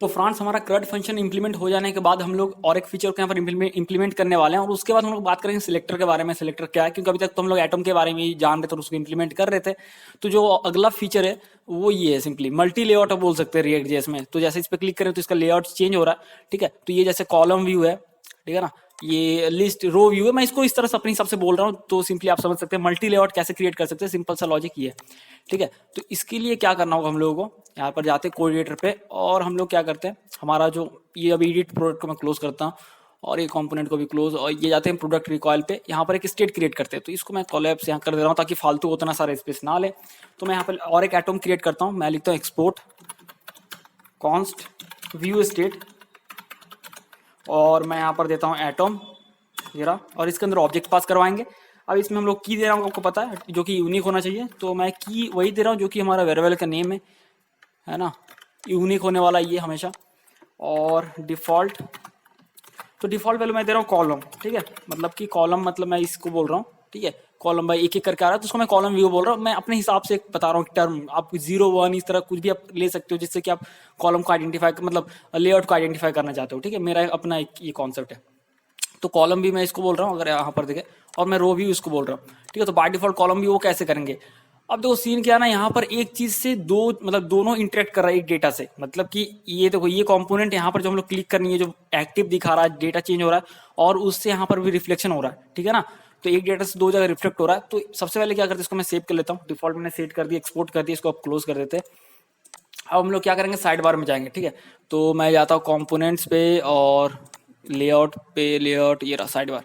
Speaker 1: तो फ्रेंड्स हमारा CRUD फंक्शन इंप्लीमेंट हो जाने के बाद हम लोग और एक फीचर को यहाँ पर इंप्लीमेंट करने वाले हैं, और उसके बाद हम लोग बात करेंगे सिलेक्टर के बारे में। सिलेक्टर क्या है, क्योंकि अभी तक तो हम लोग एटम के बारे में ही जान रहे थे और उसको इंप्लीमेंट कर रहे थे। तो जो अगला फीचर है वो ये है, सिंपली मल्टी लेआउट बोल सकते हैं रिएक्ट जेएस में। तो जैसे इस पर क्लिक करें तो इसका लेआउट चेंज हो रहा है, ठीक है। तो ये जैसे कॉलम व्यू है, ठीक है ना, ये लिस्ट रो व्यू है, मैं इसको इस तरह से अपने हिसाब से बोल रहा हूँ, तो सिंपली आप समझ सकते हैं मल्टी लेआउट कैसे क्रिएट कर सकते हैं। सिंपल सा लॉजिक ये है, ठीक है। तो इसके लिए क्या करना होगा, हम लोगों को यहाँ पर जाते हैं कोऑर्डिनेटर पे, और हम लोग क्या करते हैं, हमारा जो ये अभी एडिट प्रोडक्ट को मैं क्लोज करता हूँ, और ये कंपोनेंट को भी क्लोज, और ये जाते हैं प्रोडक्ट रिकॉयल पे, यहाँ पर एक स्टेट क्रिएट करते हैं। तो इसको मैं कोलैप्स यहाँ कर दे रहा हूँ ताकि फालतू उतना सारा स्पेस ना ले। तो मैं यहाँ पर और एक एटम क्रिएट करता हूँ, मैं लिखता हूँ एक्सपोर्ट कॉन्स्ट व्यू स्टेट, और मैं यहाँ पर देता हूँ एटम जरा, और इसके अंदर ऑब्जेक्ट पास करवाएंगे। अब इसमें हम लोग की दे रहा हूँ, आपको पता है, जो कि यूनिक होना चाहिए। तो मैं की वही दे रहा हूँ जो कि हमारा वेरिएबल का नेम है ना, यूनिक होने वाला ये हमेशा। और डिफ़ॉल्ट, तो डिफ़ॉल्ट वैल्यू मैं दे रहा हूँ कॉलम, ठीक है, मतलब कि कॉलम, मतलब मैं इसको बोल रहा हूँ, ठीक है, कॉलम बाई एक एक करके आ रहा है, तो उसको मैं कॉलम व्यू बोल रहा हूँ। मैं अपने हिसाब से बता रहा हूँ टर्म, आप 0 1 इस तरह कुछ भी आप ले सकते हो, जिससे कि आप कॉलम को आइडेंटिफाई, मतलब लेआउट को आइडेंटिफाई करना चाहते हो, ठीक है। मेरा अपना एक ये कॉन्सेप्ट है। तो कॉलम भी मैं इसको बोल रहा हूँ, अगर यहाँ पर देखें, और मैं रो भी इसको बोल रहा हूँ, ठीक है। तो बाय डिफॉल्ट कॉलम भी वो कैसे करेंगे, अब देखो सीन क्या है ना, यहाँ पर एक चीज से दो, मतलब दोनों इंटरेक्ट कर रहा है एक डेटा से, मतलब कि ये देखो ये कंपोनेंट यहाँ पर जो हम लोग क्लिक करनी है, जो एक्टिव दिखा रहा है, डेटा चेंज हो रहा है, और उससे यहाँ पर भी रिफ्लेक्शन हो रहा है, ठीक है ना। तो एक डेटा से दो जगह रिफ्लेक्ट हो रहा है। तो सबसे पहले क्या करते हैं, इसको मैं सेव कर लेता हूँ, डिफॉल्ट मैंने सेट कर दिया, एक्सपोर्ट कर दिया, इसको आप क्लोज कर देते हैं। अब हम लोग क्या करेंगे, साइड बार में जाएंगे, ठीक है। तो मैं जाता हूँ कॉम्पोनेंट्स पे, और लेआउट पे, लेआउट ये रहा साइड बार।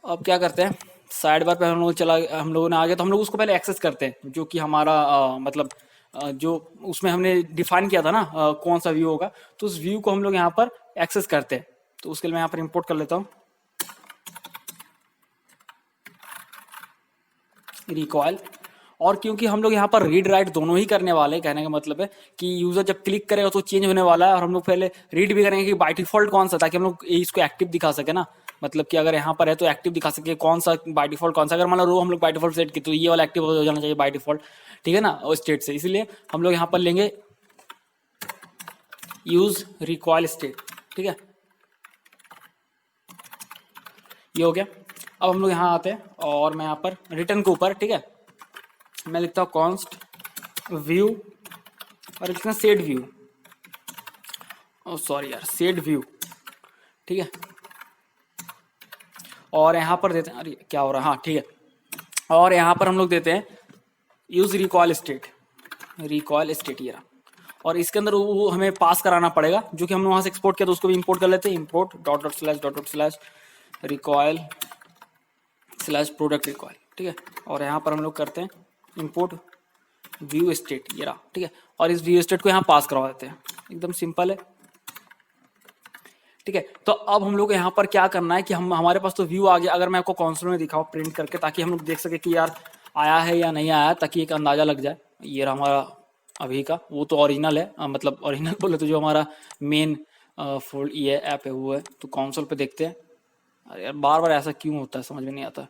Speaker 1: अब क्या करते हैं, साइड बार पे हम लोगों ने आ गया, तो हम लोग उसको पहले एक्सेस करते हैं, जो कि हमारा मतलब जो उसमें हमने डिफाइन किया था ना कौन सा व्यू होगा, तो उस व्यू को हम लोग यहाँ पर एक्सेस करते हैं। तो उसके लिए मैं यहाँ पर इंपोर्ट कर लेता हूँ रिकॉयल, और क्योंकि हम लोग यहाँ पर रीड राइट दोनों ही करने वाले हैं, कहने का मतलब है कि यूजर जब क्लिक करेगा तो चेंज होने वाला है, और हम लोग पहले रीड भी करेंगे कि बाय डिफॉल्ट कौन सा, ताकि हम लोग इसको एक्टिव दिखा सके ना, मतलब कि अगर यहाँ पर है तो एक्टिव दिखा सके कौन सा बाय डिफॉल्ट कौन सा। अगर मान लो रो हम लोग बाय डिफॉल्ट सेट की तो ये वाला एक्टिव हो जाना चाहिए बाय डिफॉल्ट, ठीक है ना, और स्टेट से। इसलिए हम लोग यहाँ पर लेंगे यूज रिकॉयल स्टेट, ठीक है, ये हो गया। अब हम लोग यहाँ आते हैं और मैं यहाँ पर रिटर्न के ऊपर, ठीक है, मैं लिखता हूँ कॉन्स्ट व्यू और लिखना सेट व्यू, सॉरी यार सेट व्यू, ठीक है, और यहाँ पर देते हैं, अरे क्या हो रहा है, हाँ ठीक है, और यहाँ पर हम लोग देते हैं use recoil state, recoil state ये रहा, और इसके अंदर वो हमें पास कराना पड़ेगा जो कि हमने वहाँ से एक्सपोर्ट किया, तो उसको भी इंपोर्ट कर लेते हैं, import dot dot slash recoil slash product recoil, ठीक है, और यहाँ पर हम लोग करते हैं इंपोर्ट व्यू स्टेट ये रहा, ठीक है, और इस व्यू स्टेट को यहाँ पास करवा देते हैं, एकदम सिंपल है, ठीक है। तो अब हम लोग यहाँ पर क्या करना है कि हम हमारे पास तो व्यू आ गया, अगर मैं आपको कंसोल में दिखाऊँ प्रिंट करके, ताकि हम लोग देख सके कि यार आया है या नहीं आया, ताकि एक अंदाजा लग जाए। ये रहा हमारा अभी का, वो तो ओरिजिनल है, मतलब ओरिजिनल बोले तो जो हमारा मेन फोल्ड ये ऐप है वो है, तो कंसोल पे देखते हैं। अरे यार बार बार ऐसा क्यों होता है समझ में नहीं आता।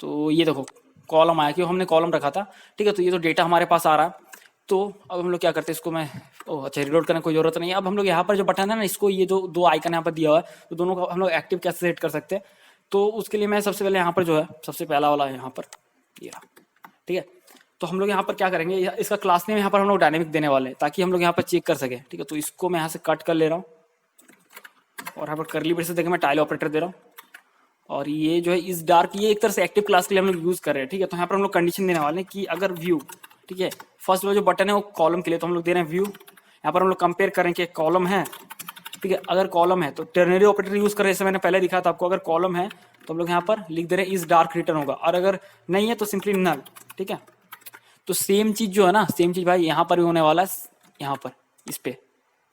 Speaker 1: तो ये देखो कॉलम आया, क्यों हमने कॉलम रखा था, ठीक है, तो ये तो डेटा हमारे पास आ रहा है। तो अब हम लोग क्या करते हैं, इसको मैं अच्छा रिलोड करने की कोई जरूरत नहीं है। अब हम लोग यहाँ पर जो बटन है ना, इसको ये जो दो आइकन यहाँ पर दिया हुआ है, तो दोनों को हम लोग एक्टिव कैसे सेट कर सकते हैं। तो उसके लिए मैं सबसे पहले यहाँ पर जो है सबसे पहला वाला है यहाँ पर ये रहा, ठीक है। तो हम लोग यहाँ पर क्या करेंगे, इसका क्लास नेम यहाँ पर हम लोग डायनेमिक देने वाले हैं, ताकि हम लोग यहाँ पर चेक कर सके, ठीक है। तो इसको मैं यहाँ से कट कर ले रहा हूँ और यहाँ पर करली ब्रेस से देखिए मैं टाइल ऑपरेटर दे रहा हूँ, और ये जो है इस डार्क, ये एक तरह से एक्टिव क्लास के लिए हम लोग यूज कर रहे हैं, ठीक है। तो यहाँ पर हम लोग कंडीशन देने वाले हैं कि अगर व्यू, ठीक है, फर्स्ट जो बटन है वो कॉलम के लिए, तो हम लोग दे रहे हैं व्यू। यहाँ पर हम लोग कंपेयर करें कि कॉलम है, ठीक है, अगर कॉलम है तो टर्नरी ऑपरेटर यूज करें, जैसे मैंने पहले दिखाया था आपको। अगर कॉलम है तो हम लोग यहाँ पर लिख दे रहे हैं इस डार्क रिटर्न होगा, और अगर नहीं है तो सिंपली नल, ठीक है। तो सेम चीज जो है ना, सेम चीज भाई यहाँ पर भी होने वाला है, यहाँ पर इस पे,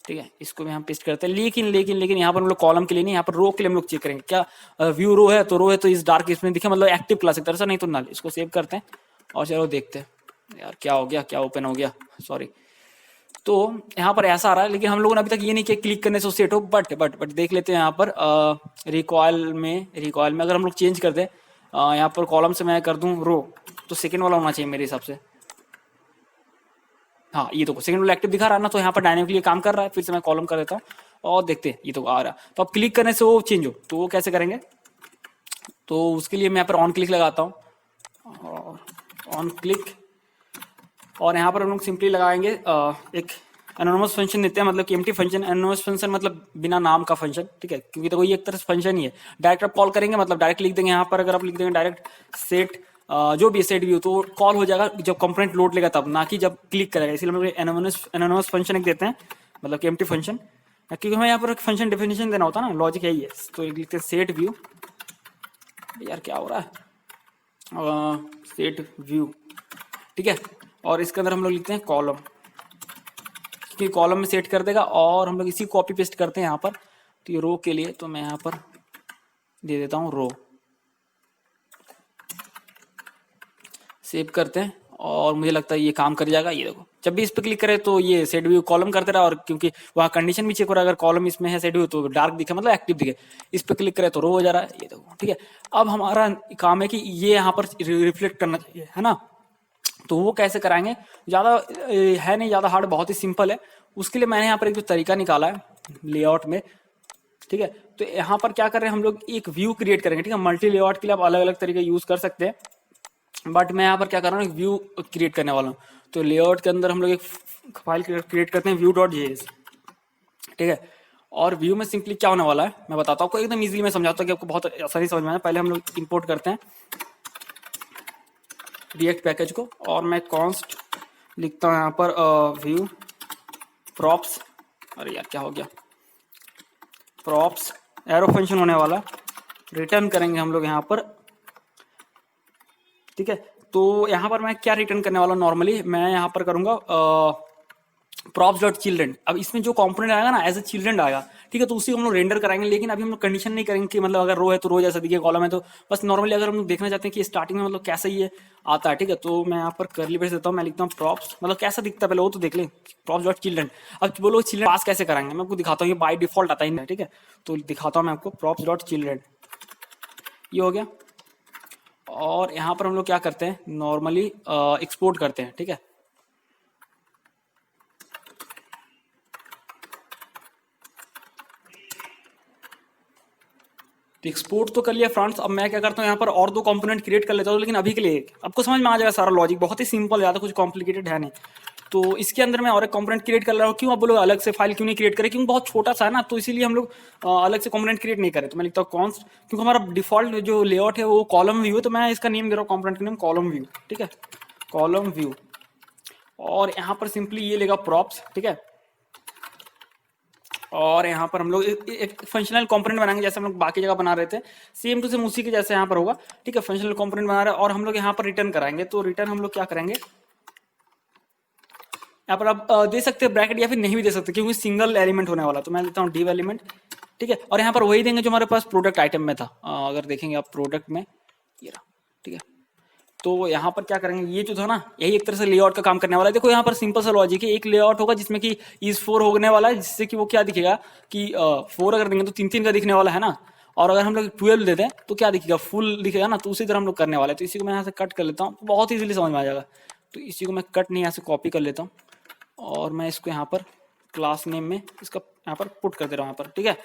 Speaker 1: ठीक है। इसको भी हम पेस्ट करते हैं, लेकिन यहाँ पर हम लोग कॉलम के लिए नहीं, यहाँ पर रो के लिए हम लोग चेक करेंगे क्या व्यू रो है, तो इस डार्क इसमें दिखे, मतलब एक्टिव क्लास एक तरह से, नहीं तो नल। इसको सेव करते हैं और चलो देखते हैं यार क्या हो गया, क्या ओपन हो गया, सॉरी। तो यहाँ पर ऐसा आ रहा है, लेकिन हम लोगों ने अभी तक ये नहीं किया क्लिक करने से सेट हो, बट देख लेते हैं यहाँ पर रिकॉयल में अगर हम लोग चेंज कर दें, यहाँ पर कॉलम से मैं कर दूं रो, तो सेकेंड वाला होना चाहिए मेरे हिसाब से। हाँ ये तो सेकंड वाला एक्टिव दिखा रहा है ना, तो यहाँ पर डायनेमिकली काम कर रहा है। फिर से मैं कॉलम कर देता हूँ और देखते हैं, ये तो आ रहा है। तो अब क्लिक करने से वो चेंज हो, तो वो कैसे करेंगे, तो उसके लिए मैं यहाँ पर ऑन क्लिक लगाता हूँ, और ऑन क्लिक, और यहाँ पर हम लोग सिंपली लगाएंगे एक एनोनिमस फंक्शन देते हैं, मतलब कि एम्प्टी फंक्शन। एनोनिमस फंक्शन मतलब बिना नाम का फंक्शन, ठीक है, क्योंकि देखो ये एक तरह से फंक्शन ही है। डायरेक्ट आप कॉल करेंगे मतलब डायरेक्ट लिख देंगे यहाँ पर, अगर आप लिख देंगे डायरेक्ट सेट जो भी सेट व्यू, तो कॉल हो जाएगा जब कंपोनेंट लोड लेगा तब, ना कि जब क्लिक करेगा। इसलिए हम लोग एनोनिमस फंक्शन एक देते हैं, मतलब कि एम्प्टी फंक्शन, क्योंकि हमें यहाँ पर एक फंक्शन डेफिनेशन देना होता है ना, लॉजिक यही है। तो एक लिखते हैं सेट व्यू, यार क्या हो रहा है, सेट व्यू, ठीक है, और इसके अंदर हम लोग लिखते हैं कॉलम, क्योंकि कॉलम में सेट कर देगा। और हम लोग इसी कॉपी पेस्ट करते हैं यहाँ पर, तो ये रो के लिए, तो मैं यहाँ पर दे देता हूँ रो, सेव करते हैं, और मुझे लगता है ये काम कर जाएगा। ये देखो जब भी इस पर क्लिक करें तो ये सेट व्यू कॉलम करते रहा, और क्योंकि वहाँ कंडीशन भी चेक हो रहा है, अगर कॉलम इसमें है सेट व्यू तो डार्क दिखे, मतलब एक्टिव दिखे। इस पर क्लिक करें तो रो हो जा रहा है, ये देखो, ठीक है। अब हमारा काम है कि ये यहाँ पर रिफ्लेक्ट करना चाहिए, है ना। तो वो कैसे कराएंगे, ज़्यादा है नहीं, ज़्यादा हार्ड, बहुत ही सिंपल है। उसके लिए मैंने यहाँ पर एक जो तरीका निकाला है लेआउट में, ठीक है। तो यहाँ पर क्या कर रहे हैं हम लोग, एक व्यू क्रिएट करेंगे, ठीक है। मल्टी लेआउट के लिए आप अलग अलग तरीके यूज कर सकते हैं, बट मैं यहाँ पर क्या कर रहा हूँ, एक व्यू क्रिएट करने वाला हूँ। तो लेआउट के अंदर हम लोग एक फाइल क्रिएट करते हैं view.js, ठीक है। और व्यू में सिंपली क्या होने वाला है मैं बताता हूँ आपको, एकदम इजीली मैं समझाता हूँ कि आपको बहुत आसानी समझ में आए। पहले हम लोग इंपोर्ट करते हैं रिएक्ट पैकेज को, और मैं कॉन्स्ट लिखता हूँ यहाँ पर व्यू प्रॉप्स, अरे यार क्या हो गया, प्रॉप्स एरो फंक्शन होने वाला, रिटर्न करेंगे हम लोग यहाँ पर, ठीक है। तो यहाँ पर मैं क्या रिटर्न करने वाला हूँ, नॉर्मली मैं यहाँ पर करूँगा props.children। अब इसमें जो कंपोनेंट आएगा ना एज ए चिल्ड्रन आएगा, ठीक है। तो उसी को हम लोग रेंडर कराएंगे, लेकिन अभी हम लोग कंडीशन नहीं करेंगे कि मतलब अगर रो है तो रो जैसा दिखे, कॉलम है तो बस नॉर्मली अगर हम लोग देखना चाहते हैं कि स्टार्टिंग में मतलब कैसा ये आता है, ठीक है। तो मैं यहाँ पर कर्ली ब्रेस देता हूँ, मैं लिखता हूँ प्रॉप्स, मतलब कैसा दिखता है पहले वो तो देख लें, प्रॉप्स डॉट चिल्ड्रन। अब बोलो चिल्ड्रन पास कैसे कराएंगे, मैं आपको दिखाता हूँ, ये बाय डिफॉल्ट आता है, ठीक है। तो दिखाता हूँ मैं आपको, प्रॉप्स डॉट चिल्ड्रन, ये हो गया। और यहाँ पर हम लोग क्या करते हैं, नॉर्मली एक्सपोर्ट करते हैं, ठीक है। तो एक्सपोर्ट तो कर लिया फ्रेंड्स। अब मैं क्या करता हूँ यहाँ पर और दो कंपोनेंट क्रिएट कर लेता हूँ, लेकिन अभी के लिए आपको समझ में आ जाएगा सारा लॉजिक, बहुत ही सिंपल, ज़्यादा कुछ कॉम्प्लिकेटेड है नहीं। तो इसके अंदर मैं और एक कंपोनेंट क्रिएट कर रहा हूँ। क्यों आप बोलोगे अलग से फाइल क्यों नहीं क्रिएट करें, क्योंकि बहुत छोटा सा है ना, तो इसीलिए हम लोग अलग से कंपोनेंट क्रिएट नहीं करें। तो मैं लिखता हूँ कॉन्स्ट, क्योंकि हमारा डिफॉल्ट जो लेआउट है वो कॉलम व्यू है, तो मैं इसका नेम दे रहा हूँ कंपोनेंट का नेम कॉलम व्यू, ठीक है, कॉलम व्यू। और यहाँ पर सिंपली ये लेगा प्रॉप्स, ठीक है। और यहाँ पर हम लोग एक फंक्शनल कंपोनेंट बनाएंगे, जैसे हम लोग बाकी जगह बना रहे थे, सेम टू सेम उसी के जैसे यहाँ पर होगा, ठीक है। फंक्शनल कंपोनेंट बना रहे हैं और हम लोग यहाँ पर रिटर्न कराएंगे। तो रिटर्न हम लोग क्या करेंगे, यहाँ पर आप दे सकते हैं ब्रैकेट या फिर नहीं भी दे सकते, क्योंकि सिंगल एलिमेंट होने वाला। तो मैं देता हूँ डिव एलिमेंट, ठीक है। और यहाँ पर वही देंगे जो हमारे पास प्रोडक्ट आइटम में था। अगर देखेंगे आप प्रोडक्ट में ये रहा, ठीक है। तो यहाँ पर क्या करेंगे, ये जो था ना, यही एक तरह से लेआउट का काम करने वाला है। देखो यहाँ पर सिंपल सा लॉजिक है, एक लेआउट होगा जिसमें कि इज 4 होने वाला है, जिससे कि वो क्या दिखेगा कि 4 अगर देंगे तो 3 का दिखने वाला है ना। और अगर हम लोग 12 देते हैं तो क्या दिखेगा, फुल दिखेगा ना। तो उसी तरह हम लोग करने वाले हैं। तो इसी को मैं यहाँ से कट कर लेता हूँ, बहुत ईजिली समझ में आ जाएगा। तो इसी को मैं कट नहीं, यहाँ से कॉपी कर लेता हूँ और मैं इसको यहाँ पर क्लास नेम में इसका यहाँ पर पुट कर दे रहा हूँ यहाँ पर, ठीक है।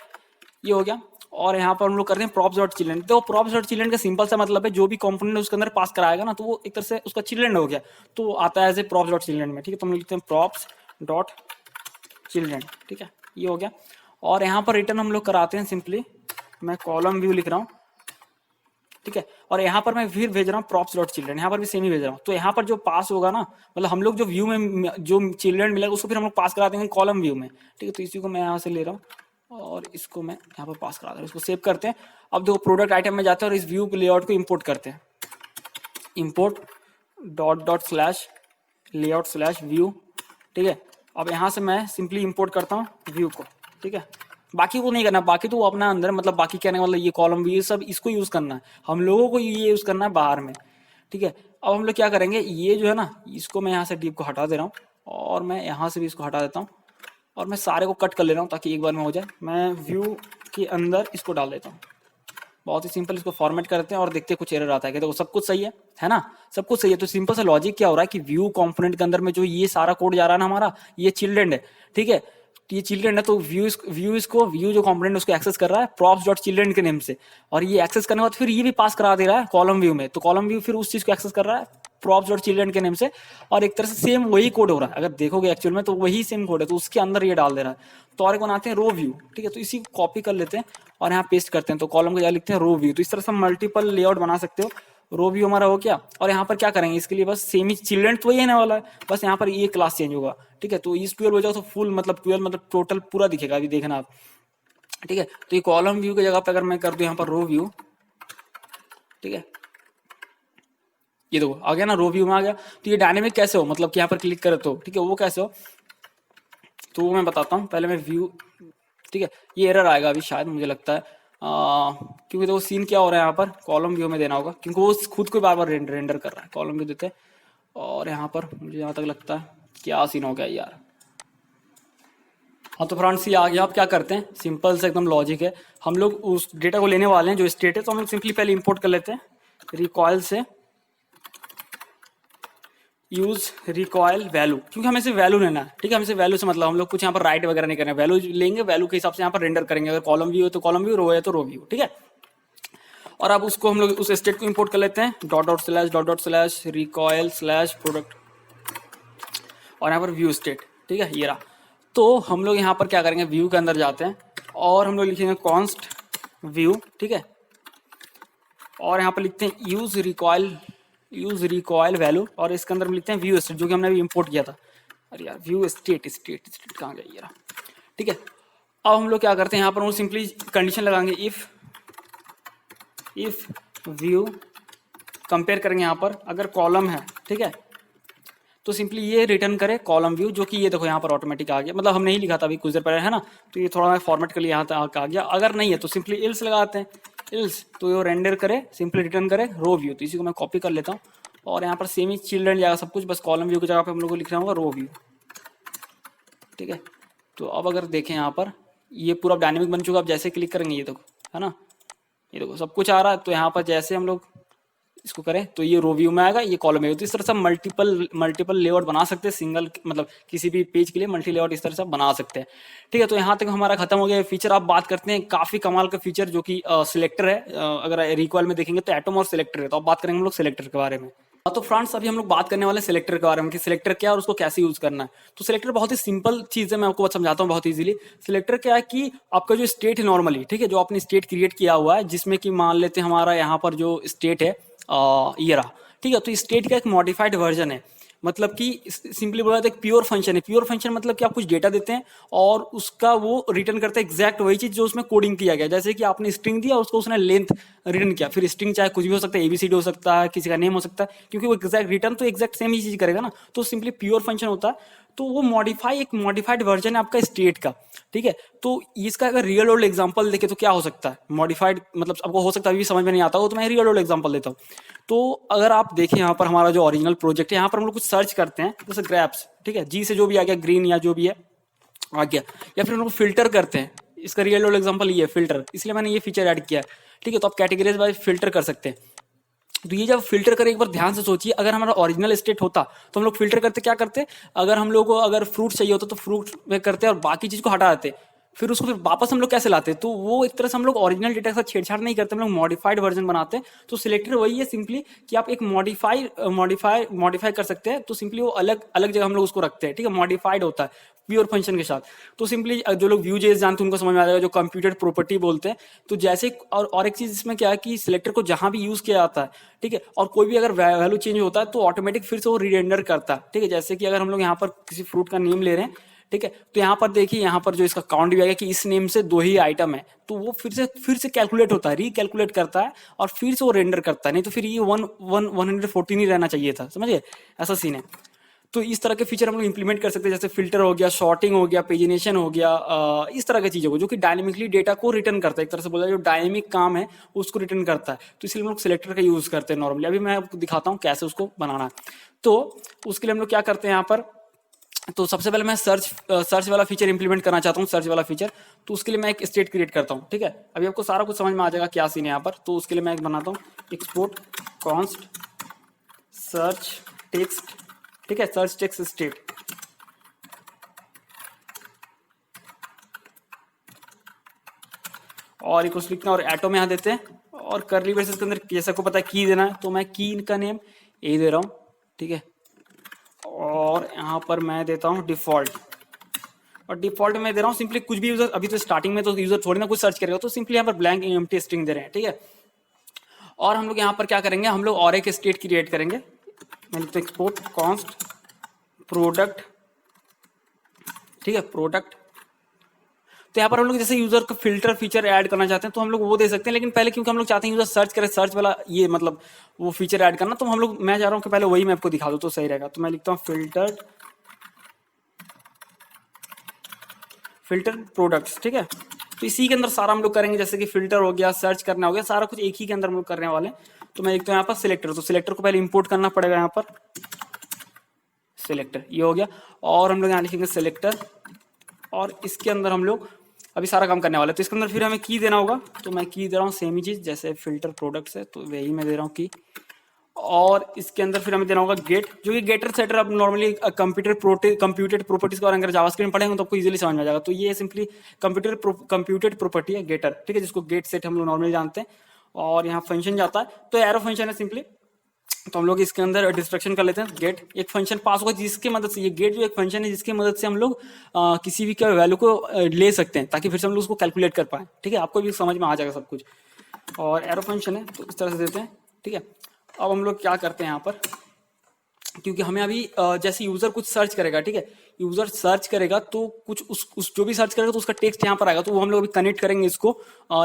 Speaker 1: ये हो गया। और यहाँ पर हम लोग करते हैं प्रॉप्स डॉट चिल्ड्रन। तो प्रॉप्स डॉट चिल्ड्रन का सिंपल सा मतलब है, जो भी कंपोनेंट उसके अंदर पास कराएगा ना, तो वो एक तरह से उसका चिल्ड्रन हो गया, तो आता है as a props dot children में, ठीक है। तो हम लिखते हैं प्रॉप्स डॉट चिल्ड्रन, ठीक है, ये हो गया। और यहाँ पर रिटर्न हम लोग कराते हैं सिंपली, मैं कॉलम व्यू लिख रहा हूँ, ठीक है। और यहाँ पर मैं फिर भेज रहा हूँ प्रॉप्स डॉट चिल्ड्रन, यहाँ पर भी सेम ही भेज रहा हूँ। तो यहाँ पर जो पास होगा ना, मतलब हम लोग जो व्यू में जो चिल्ड्रन मिलेगा उसको फिर हम लोग पास करा देंगे कॉलम व्यू में, ठीक है। तो इसी को मैं यहाँ से ले रहा हूँ और इसको मैं यहाँ पर पास करा दे रहा हूँ, इसको सेव करते हैं। अब देखो प्रोडक्ट आइटम में जाते हैं और इस व्यू के लेआउट को इम्पोर्ट करते हैं, import dot dot slash layout slash view, ठीक है। अब यहाँ से मैं सिंपली इम्पोर्ट करता हूँ व्यू को, ठीक है। बाकी को नहीं करना, बाकी तो वो अपना अंदर, मतलब बाकी कहने वाला ये कॉलम व्यू सब इसको यूज करना है, हम लोगों को ये यूज करना है बाहर में, ठीक है। अब हम लोग क्या करेंगे, ये जो है ना, इसको मैं यहाँ से डिव को हटा दे रहा हूँ और मैं यहाँ से भी इसको हटा देता हूँ और मैं सारे को कट कर ले रहा हूँ ताकि एक बार में हो जाए। मैं व्यू के अंदर इसको डाल देता हूँ, बहुत ही सिंपल। इसको फॉर्मेट करते हैं और देखते हैं कुछ एरर आता है कि देखो सब कुछ सही है ना, सब कुछ सही है। तो सिंपल सा लॉजिक क्या हो रहा है कि व्यू कंपोनेंट के अंदर में जो ये सारा कोड जा रहा है ना हमारा, ये चिल्ड्रन है, ठीक है। तो ये चिल्ड्रन है, तो व्यू जो कंपोनेंट उसको एक्सेस कर रहा है प्रॉप्स डॉट चिल्ड्रन के नेम से, और ये एक्सेस करने के बाद फिर ये भी पास करा दे रहा है कॉलम व्यू में। तो कॉलम व्यू फिर उस चीज को एक्सेस कर रहा है प्रॉप्स डॉट चिल्ड्रन के नेम से, और एक तरह से सेम वही कोड हो रहा है। अगर देखोगे एक्चुअल में तो वही सेम कोड है, तो उसके अंदर ये डाल दे रहा है। तो और एक बनाते हैं रो व्यू, ठीक है। तो इसी को कॉपी कर लेते हैं और यहाँ पेस्ट करते हैं। तो कॉलम को जगह लिखते हैं रो व्यू। तो इस तरह से मल्टीपल लेआउट बना सकते हो। रो व्यू हमारा हो गया। और यहाँ पर क्या करेंगे, इसके लिए बस सेम ही चिल्ड्रन तो वही आने वाला है, बस यहाँ पर ये क्लास चेंज होगा, ठीक है। तो इस 12 हो जाओ तो फुल मतलब 12 मतलब टोटल पूरा दिखेगा, अभी देखना आप, ठीक है। तो ये कॉलम व्यू की जगह पे अगर मैं कर दूं यहाँ पर रो व्यू, ठीक है, ये देखो आ गया ना, रो व्यू में आ गया। तो ये डायनेमिक कैसे हो, मतलब कि यहाँ पर क्लिक करे तो, ठीक है, वो कैसे हो तो वो मैं बताता हूँ। पहले मैं व्यू, ठीक है, ये एरर आएगा अभी शायद, मुझे लगता है क्योंकि देखो सीन क्या हो रहा है यहाँ पर, कॉलम व्यू में देना होगा क्योंकि वो खुद को बार बार रेंडर कर रहा है। कॉलम व्यू देते हैं और यहाँ पर मुझे यहाँ तक लगता है क्या सीन हो गया यार। हाँ तो फ्रेंड्स ये आ गया। आप क्या करते हैं, सिंपल से एकदम लॉजिक है, हम लोग उस डेटा को लेने वाले हैं जो स्टेट है, तो हम लोग सिंपली पहले इंपोर्ट कर लेते हैं रिकॉयल से, यूज रिकॉयल वैल्यू, क्योंकि हमें सिर्फ वैल्यू लेना है, ठीक है। हमें सिर्फ वैल्यू से मतलब, हम लोग कुछ यहाँ पर राइट वगैरह नहीं करना है, वैल्यू लेंगे, वैल्यू के हिसाब से यहाँ पर रेंडर करेंगे। अगर कॉलम व्यू है तो कॉलम व्यू, रो है तो रो व्यू, ठीक है। और अब उसको हम लोग उस स्टेट को इंपोर्ट कर लेते हैं dot dot slash recoil slash product और यहाँ पर व्यू स्टेट, ठीक है, ये रहा। तो हम लोग यहाँ पर क्या करेंगे, व्यू के अंदर जाते हैं और हम लोग लिखेंगे कॉन्स्ट व्यू, ठीक है। और यहाँ पर लिखते हैं यूज रिकॉयल वैल्यू, और इसके अंदर हम लिखते हैं व्यू स्टेट, जो कि हमने अभी इंपोर्ट किया था। अरे यार व्यू स्टेट कहाँ गया ये रहा, ठीक है। अब हम लोग क्या करते हैं, यहाँ पर हम सिंपली कंडीशन लगाएंगे, इफ व्यू कंपेयर करेंगे यहाँ पर, अगर कॉलम है, ठीक है, तो सिंपली ये रिटर्न करे कॉलम व्यू, जो कि ये देखो यहाँ पर ऑटोमेटिक आ गया, मतलब हम नहीं लिखा था अभी कुछ देर पहले, है ना, तो ये थोड़ा मैं फॉर्मेट कर लिया यहाँ तक आ गया। अगर नहीं है तो सिंपली इल्स लगाते हैं, इल्स तो ये रेंडर करे, सिंपली रिटर्न करे रो व्यू। तो इसी को मैं कॉपी कर लेता हूँ और यहाँ पर सेम ही चिल्ड्रन जाएगा सब कुछ, बस कॉलम व्यू की जगह पे हम लोग को लिखना होगा रो व्यू, ठीक है। तो अब अगर देखें यहाँ पर ये पूरा डायनेमिक बन चुका, अब जैसे क्लिक करेंगे ये देखो, है ना, ये देखो सब कुछ आ रहा है। तो यहाँ पर जैसे हम लोग इसको करें तो ये रो व्यू में आएगा, ये कॉलम में। तो इस तरह से मल्टीपल लेआउट बना सकते हैं, सिंगल मतलब किसी भी पेज के लिए मल्टी लेआउट इस तरह से बना सकते हैं, ठीक है। तो यहाँ तक हमारा खत्म हो गया फीचर। आप बात करते हैं काफी कमाल का फीचर जो कि सिलेक्टर है। अगर रिकॉइल में देखेंगे तो एटम और सिलेक्टर है, तो अब बात करेंगे हम लोग सिलेक्टर के बारे में। तो फ्रेंड्स अभी हम लोग बात करने वाले सिलेक्टर के बारे में कि सिलेक्टर क्या है और उसको कैसे यूज करना है। तो सिलेक्टर बहुत ही सिंपल चीज है, मैं आपको समझाता हूँ बहुत इजीली। सिलेक्टर क्या है कि आपका जो स्टेट है नॉर्मली, ठीक है, जो आपने स्टेट क्रिएट किया हुआ है, जिसमें कि मान लेते हैं हमारा यहाँ पर जो स्टेट है ये रहा, ठीक है। तो स्टेट का एक मॉडिफाइड वर्जन है, मतलब कि सिंपली बोला तो एक प्योर फंक्शन है। प्योर फंक्शन मतलब कि आप कुछ डेटा देते हैं और उसका वो रिटर्न करता है एग्जैक्ट वही चीज जो उसमें कोडिंग किया गया। जैसे कि आपने स्ट्रिंग दिया, उसको उसने लेंथ रिटर्न किया, फिर स्ट्रिंग चाहे कुछ भी हो सकता है, एबीसीडी हो सकता है, किसी का नेम हो सकता है, क्योंकि वो एग्जैक्ट रिटर्न तो एग्जैक्ट सेम ही चीज करेगा ना। तो सिंपली प्योर फंक्शन होता है। तो वो मॉडिफाई एक मॉडिफाइड वर्जन है आपका स्टेट का, ठीक है। तो इसका अगर रियल वर्ल्ड एग्जांपल देखे तो क्या हो सकता है मॉडिफाइड, मतलब आपको हो सकता है अभी भी समझ में नहीं आता हो, तो मैं रियल वर्ल्ड एग्जांपल देता हूँ। तो अगर आप देखें यहाँ पर हमारा जो ओरिजिनल प्रोजेक्ट है, यहाँ पर हम लोग कुछ सर्च करते हैं जैसे ग्रैप्स, ठीक है, जी से जो भी आ गया, ग्रीन या जो भी है आ गया, या फिर हम लोग फिल्टर करते हैं। इसका रियल वर्ल्ड एग्जांपल ये है फिल्टर, इसलिए मैंने ये फीचर ऐड किया है, ठीक है। तो आप कैटेगरीज वाइज फिल्टर कर सकते हैं। तो ये जब फिल्टर करें एक बार ध्यान से सोचिए, अगर हमारा ओरिजिनल स्टेट होता तो हम लोग फिल्टर करते क्या करते, अगर हम लोग को अगर फ्रूट चाहिए होता तो फ्रूट में करते और बाकी चीज को हटा देते, फिर उसको फिर वापस हम लोग कैसे लाते। तो वो एक तरह से हम लोग ओरिजिनल डेटा के साथ छेड़छाड़ नहीं करते, हम लोग मॉडिफाइड वर्जन बनाते हैं। तो सिलेक्टर वही है सिंपली कि आप एक मॉडिफाई कर सकते हैं। तो सिंपली वो अलग अलग जगह हम लोग उसको रखते हैं, ठीक है, मॉडिफाइड होता है प्योर फंक्शन के साथ। तो सिंपली जो लोग व्यू जेस जानते हैं उनको समझ में आ जाएगा, जो कंप्यूटेड प्रॉपर्टी बोलते हैं। तो जैसे और एक चीज इसमें क्या है कि सिलेक्टर को जहां भी यूज किया जाता है, ठीक है, और कोई भी अगर वैल्यू चेंज होता है तो ऑटोमेटिक फिर से वो रीरेंडर करता है, ठीक है। जैसे कि अगर हम लोग यहाँ पर किसी फ्रूट का नेम ले रहे हैं, ठीक है, तो यहाँ पर देखिए यहाँ पर जो इसका काउंट भी आएगा कि इस नेम से 2 ही आइटम है, तो वो फिर से कैलकुलेट होता है, रिकैलकुलेट करता है और फिर से वो रेंडर करता है। नहीं तो फिर ये 114 ही रहना चाहिए था, समझिए, ऐसा सीन है। तो इस तरह के फीचर हम लोग इंप्लीमेंट कर सकते हैं, जैसे फिल्टर हो गया, शॉर्टिंग हो गया, पेजिनेशन हो गया, इस तरह की चीजों को जो कि डायनेमिकली डेटा को रिटर्न करता है। एक तरह से बोला जो डायनेमिक काम है उसको रिटर्न करता है। तो इसलिए हम लोग सिलेक्टर का यूज करते हैं नॉर्मली। अभी मैं आपको दिखाता हूँ कैसे उसको बनाना है। तो उसके लिए हम लोग क्या करते हैं यहाँ पर, तो सबसे पहले मैं सर्च वाला फीचर इंप्लीमेंट करना चाहता हूँ, सर्च वाला फीचर। तो उसके लिए मैं एक स्टेट क्रिएट करता हूँ, ठीक है। अभी आपको सारा कुछ समझ में आ जाएगा क्या सीन है यहाँ पर। तो उसके लिए मैं एक बनाता हूँ एक्सपोर्ट कॉन्स्ट सर्च टेक्स्ट, ठीक है, सर्च टेक्स्ट स्टेट। और एक लिखना और एटो में यहाँ देते हैं और करली ब्रेसेस के अंदर जैसे को पता है की देना है, तो मैं की का नेम ए दे रहा हूँ, ठीक है। और यहाँ पर मैं देता हूँ डिफॉल्ट, और डिफॉल्ट में दे रहा हूँ सिंपली कुछ भी यूजर, अभी तो स्टार्टिंग में तो यूजर थोड़ी ना कुछ सर्च करेगा, तो सिंपली यहाँ पर ब्लैंक एम्प्टी स्ट्रिंग दे रहे हैं, ठीक है। और हम लोग यहाँ पर क्या करेंगे, हम लोग और एक स्टेट क्रिएट करेंगे। मैं लिखता हूँ एक्सपोर्ट कॉन्स्ट प्रोडक्ट, ठीक है, प्रोडक्ट। तो यहाँ पर हम लोग जैसे यूजर का फिल्टर फीचर ऐड करना चाहते हैं तो हम लोग वो दे सकते हैं, लेकिन पहले क्योंकि हम लोग चाहते हैं यूजर सर्च करे, सर्च वाला ये मतलब वो फीचर ऐड करना, तो हम लोग मैं चाह रहा हूँ कि पहले वही मैं आपको दिखा दूँ तो सही रहेगा। तो मैं लिखता हूँ फिल्टर प्रोडक्ट्स, ठीक है। तो इसी के अंदर सारा हम लोग करेंगे, जैसे कि फिल्टर हो गया, सर्च करना हो गया, सारा कुछ एक ही के अंदर हम लोग करने वाले हैं। तो मैं लिखता हूँ यहाँ पर सिलेक्टर, तो सिलेक्टर को पहले इंपोर्ट करना पड़ेगा, यहाँ पर सिलेक्टर ये हो गया। और हम लोग यहाँ लिखेंगे सिलेक्टर, और इसके अंदर हम लोग अभी सारा काम करने वाले हैं। तो इसके अंदर फिर हमें की देना होगा, तो मैं की दे रहा हूँ सेम ही चीज जैसे फिल्टर प्रोडक्ट्स है, तो वही मैं दे रहा हूँ की। और इसके अंदर फिर हमें देना होगा गेट, जो कि गेटर सेटर अब नॉर्मली कंप्यूटेड प्रॉपर्टीज के बारे में अगर जावास्क्रिप्ट पढ़ेंगे तो आपको इजीली समझ में आ जाएगा। तो ये सिंपली कंप्यूटेड प्रॉपर्टी है गेटर, ठीक है, जिसको गेट सेट हम लोग नॉर्मली जानते हैं। और यहाँ फंक्शन जाता है, तो एरो फंक्शन है सिंपली। तो हम लोग इसके अंदर डिस्ट्रक्शन कर लेते हैं, गेट एक फंक्शन पास होगा जिसकी मदद से, ये गेट जो एक फंक्शन है जिसकी मदद से हम लोग किसी भी क्या वैल्यू को ले सकते हैं, ताकि फिर से हम लोग उसको कैलकुलेट कर पाए, ठीक है, आपको भी समझ में आ जाएगा सब कुछ। और एरो फंक्शन है तो इस तरह से देते हैं, ठीक है। अब हम लोग क्या करते हैं यहाँ पर, क्योंकि हमें अभी जैसे यूजर कुछ सर्च करेगा, ठीक है, यूजर सर्च करेगा तो कुछ उस जो भी सर्च करेगा तो उसका टेक्स्ट यहाँ पर आएगा, तो वो हम लोग अभी कनेक्ट करेंगे इसको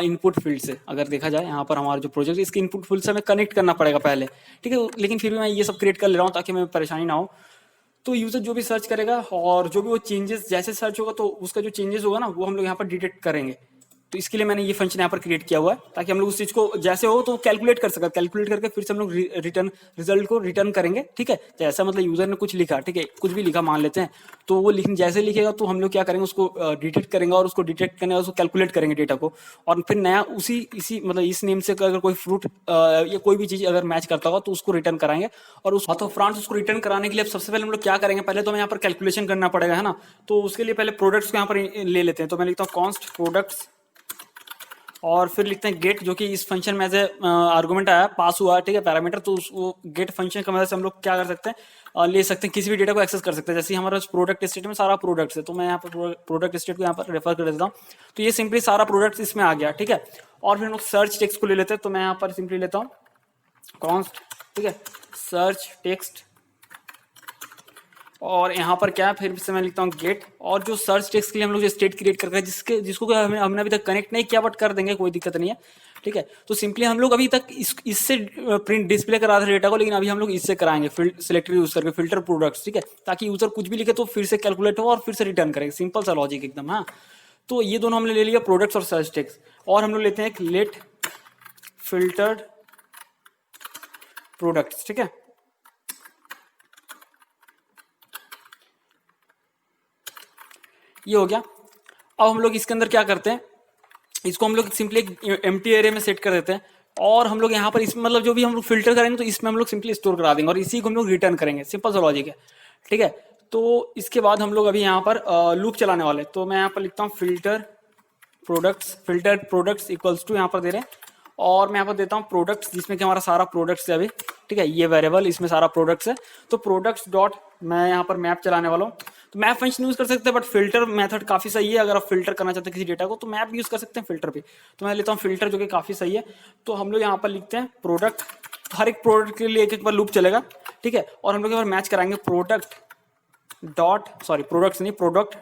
Speaker 1: इनपुट फील्ड से। अगर देखा जाए यहाँ पर हमारा जो प्रोजेक्ट है इसके इनपुट फील्ड से हमें कनेक्ट करना पड़ेगा पहले, ठीक है, लेकिन फिर भी मैं ये सब क्रिएट कर ले रहा हूँ ताकि हमें परेशानी ना हो। तो यूजर जो भी सर्च करेगा और जो भी वो चेंजेस जैसे सर्च होगा तो उसका जो चेंजेस होगा ना वो हम लोग यहाँ पर डिटेक्ट करेंगे। तो इसके लिए मैंने ये फंक्शन यहाँ पर क्रिएट किया हुआ है ताकि हम लोग उस चीज को जैसे हो तो कैलकुलेट कर सके, कैलकुलेट करके फिर से हम लोग रिटर्न रिजल्ट को रिटर्न करेंगे। ठीक है, जैसा मतलब यूजर ने कुछ लिखा, ठीक है, कुछ भी लिखा मान लेते हैं, तो वो लिख जैसे लिखेगा तो हम लोग क्या करेंगे उसको डिटेक्ट करेंगे और उसको डिटेक्ट करने उसको कैलकुलेट करेंगे डेटा को, और फिर नया उसी इसी मतलब इस नेम से अगर कोई फ्रूट या कोई भी चीज अगर मैच करता होगा तो उसको रिटर्न कराएंगे। और उस तो फ्रांस उसको रिटर्न कराने के लिए अब सबसे पहले हम लोग क्या करेंगे, पहले तो हमें यहाँ पर कैलकुलेशन करना पड़ेगा, है ना। तो उसके लिए पहले प्रोडक्ट्स को यहाँ पर ले लेते हैं। तो मैं लिखता हूँ कॉन्स्ट प्रोडक्ट्स और फिर लिखते हैं गेट, जो कि इस फंक्शन में से आर्गुमेंट आया पास हुआ, ठीक है, पैरामीटर। तो वो गेट फंक्शन की मदद से हम लोग क्या कर सकते हैं, ले सकते हैं, किसी भी डेटा को एक्सेस कर सकते हैं। जैसे हमारा प्रोडक्ट स्टेट में सारा प्रोडक्ट्स है, तो मैं यहाँ पर प्रोडक्ट स्टेट को यहाँ पर रेफर कर देता हूँ। तो ये सिंपली सारा प्रोडक्ट्स इसमें आ गया, ठीक है। और फिर हम लोग सर्च टेक्स्ट को ले लेते हैं। तो मैं यहाँ पर सिंपली लेता हूँ कॉन्स्ट, ठीक है, सर्च टेक्स्ट, और यहाँ पर क्या है, फिर से मैं लिखता हूँ गेट। और जो सर्च टेक्स्ट के लिए हम लोग जो स्टेट क्रिएट कर रहे हैं जिसको हमने अभी तक कनेक्ट नहीं किया बट कर देंगे, कोई दिक्कत नहीं है, ठीक है। तो सिंपली हम लोग अभी तक इससे प्रिंट डिस्प्ले करा था डेटा को, लेकिन अभी हम लोग इससे कराएंगे सिलेक्टर यूज करके फिल्टर प्रोडक्ट्स, ठीक है, ताकि यूजर कुछ भी लिखे तो फिर से कैलकुलेट हो और फिर से रिटर्न करेंगे। सिंपल सा लॉजिक एकदम। हाँ, तो ये दोनों हमने ले लिया, प्रोडक्ट्स और सर्च टेक्स्ट। और हम लोग लेते हैं एक लेट फिल्टर्ड प्रोडक्ट्स, ठीक है। ये हो गया। अब हम लोग इसके अंदर क्या करते हैं, इसको हम लोग सिंपली एक एम्प्टी एरे में सेट कर देते हैं, और हम लोग यहाँ पर इसमें मतलब जो भी हम लोग फिल्टर करेंगे तो इसमें हम लोग सिंपली स्टोर करा देंगे और इसी को हम लोग रिटर्न करेंगे। सिंपल सा लॉजिक है, ठीक है। तो इसके बाद हम लोग अभी यहाँ पर लूप चलाने वाले हैं। तो मैं यहाँ पर लिखता हूँ फिल्टर प्रोडक्ट्स इक्वल्स टू, यहाँ पर दे रहे हैं, और मैं यहाँ पर देता हूँ प्रोडक्ट्स, जिसमें कि हमारा सारा प्रोडक्ट्स है अभी, ठीक है, ये वेरिएबल इसमें सारा प्रोडक्ट्स है। तो प्रोडक्ट्स डॉट मैं यहाँ पर मैप चलाने वाला हूँ। तो मैप फंक्शन यूज कर सकते हैं, बट फिल्टर मेथड काफी सही है। अगर आप फिल्टर करना चाहते हैं किसी डेटा को तो मैप यूज कर सकते हैं फिल्टर पे। तो मैं लेता हूँ फिल्टर, जो कि काफी सही है। तो हम लोग यहाँ पर लिखते हैं प्रोडक्ट, हर एक प्रोडक्ट के लिए एक बार लूप चलेगा, ठीक है। और हम लोग यहाँ पर मैच कराएंगे product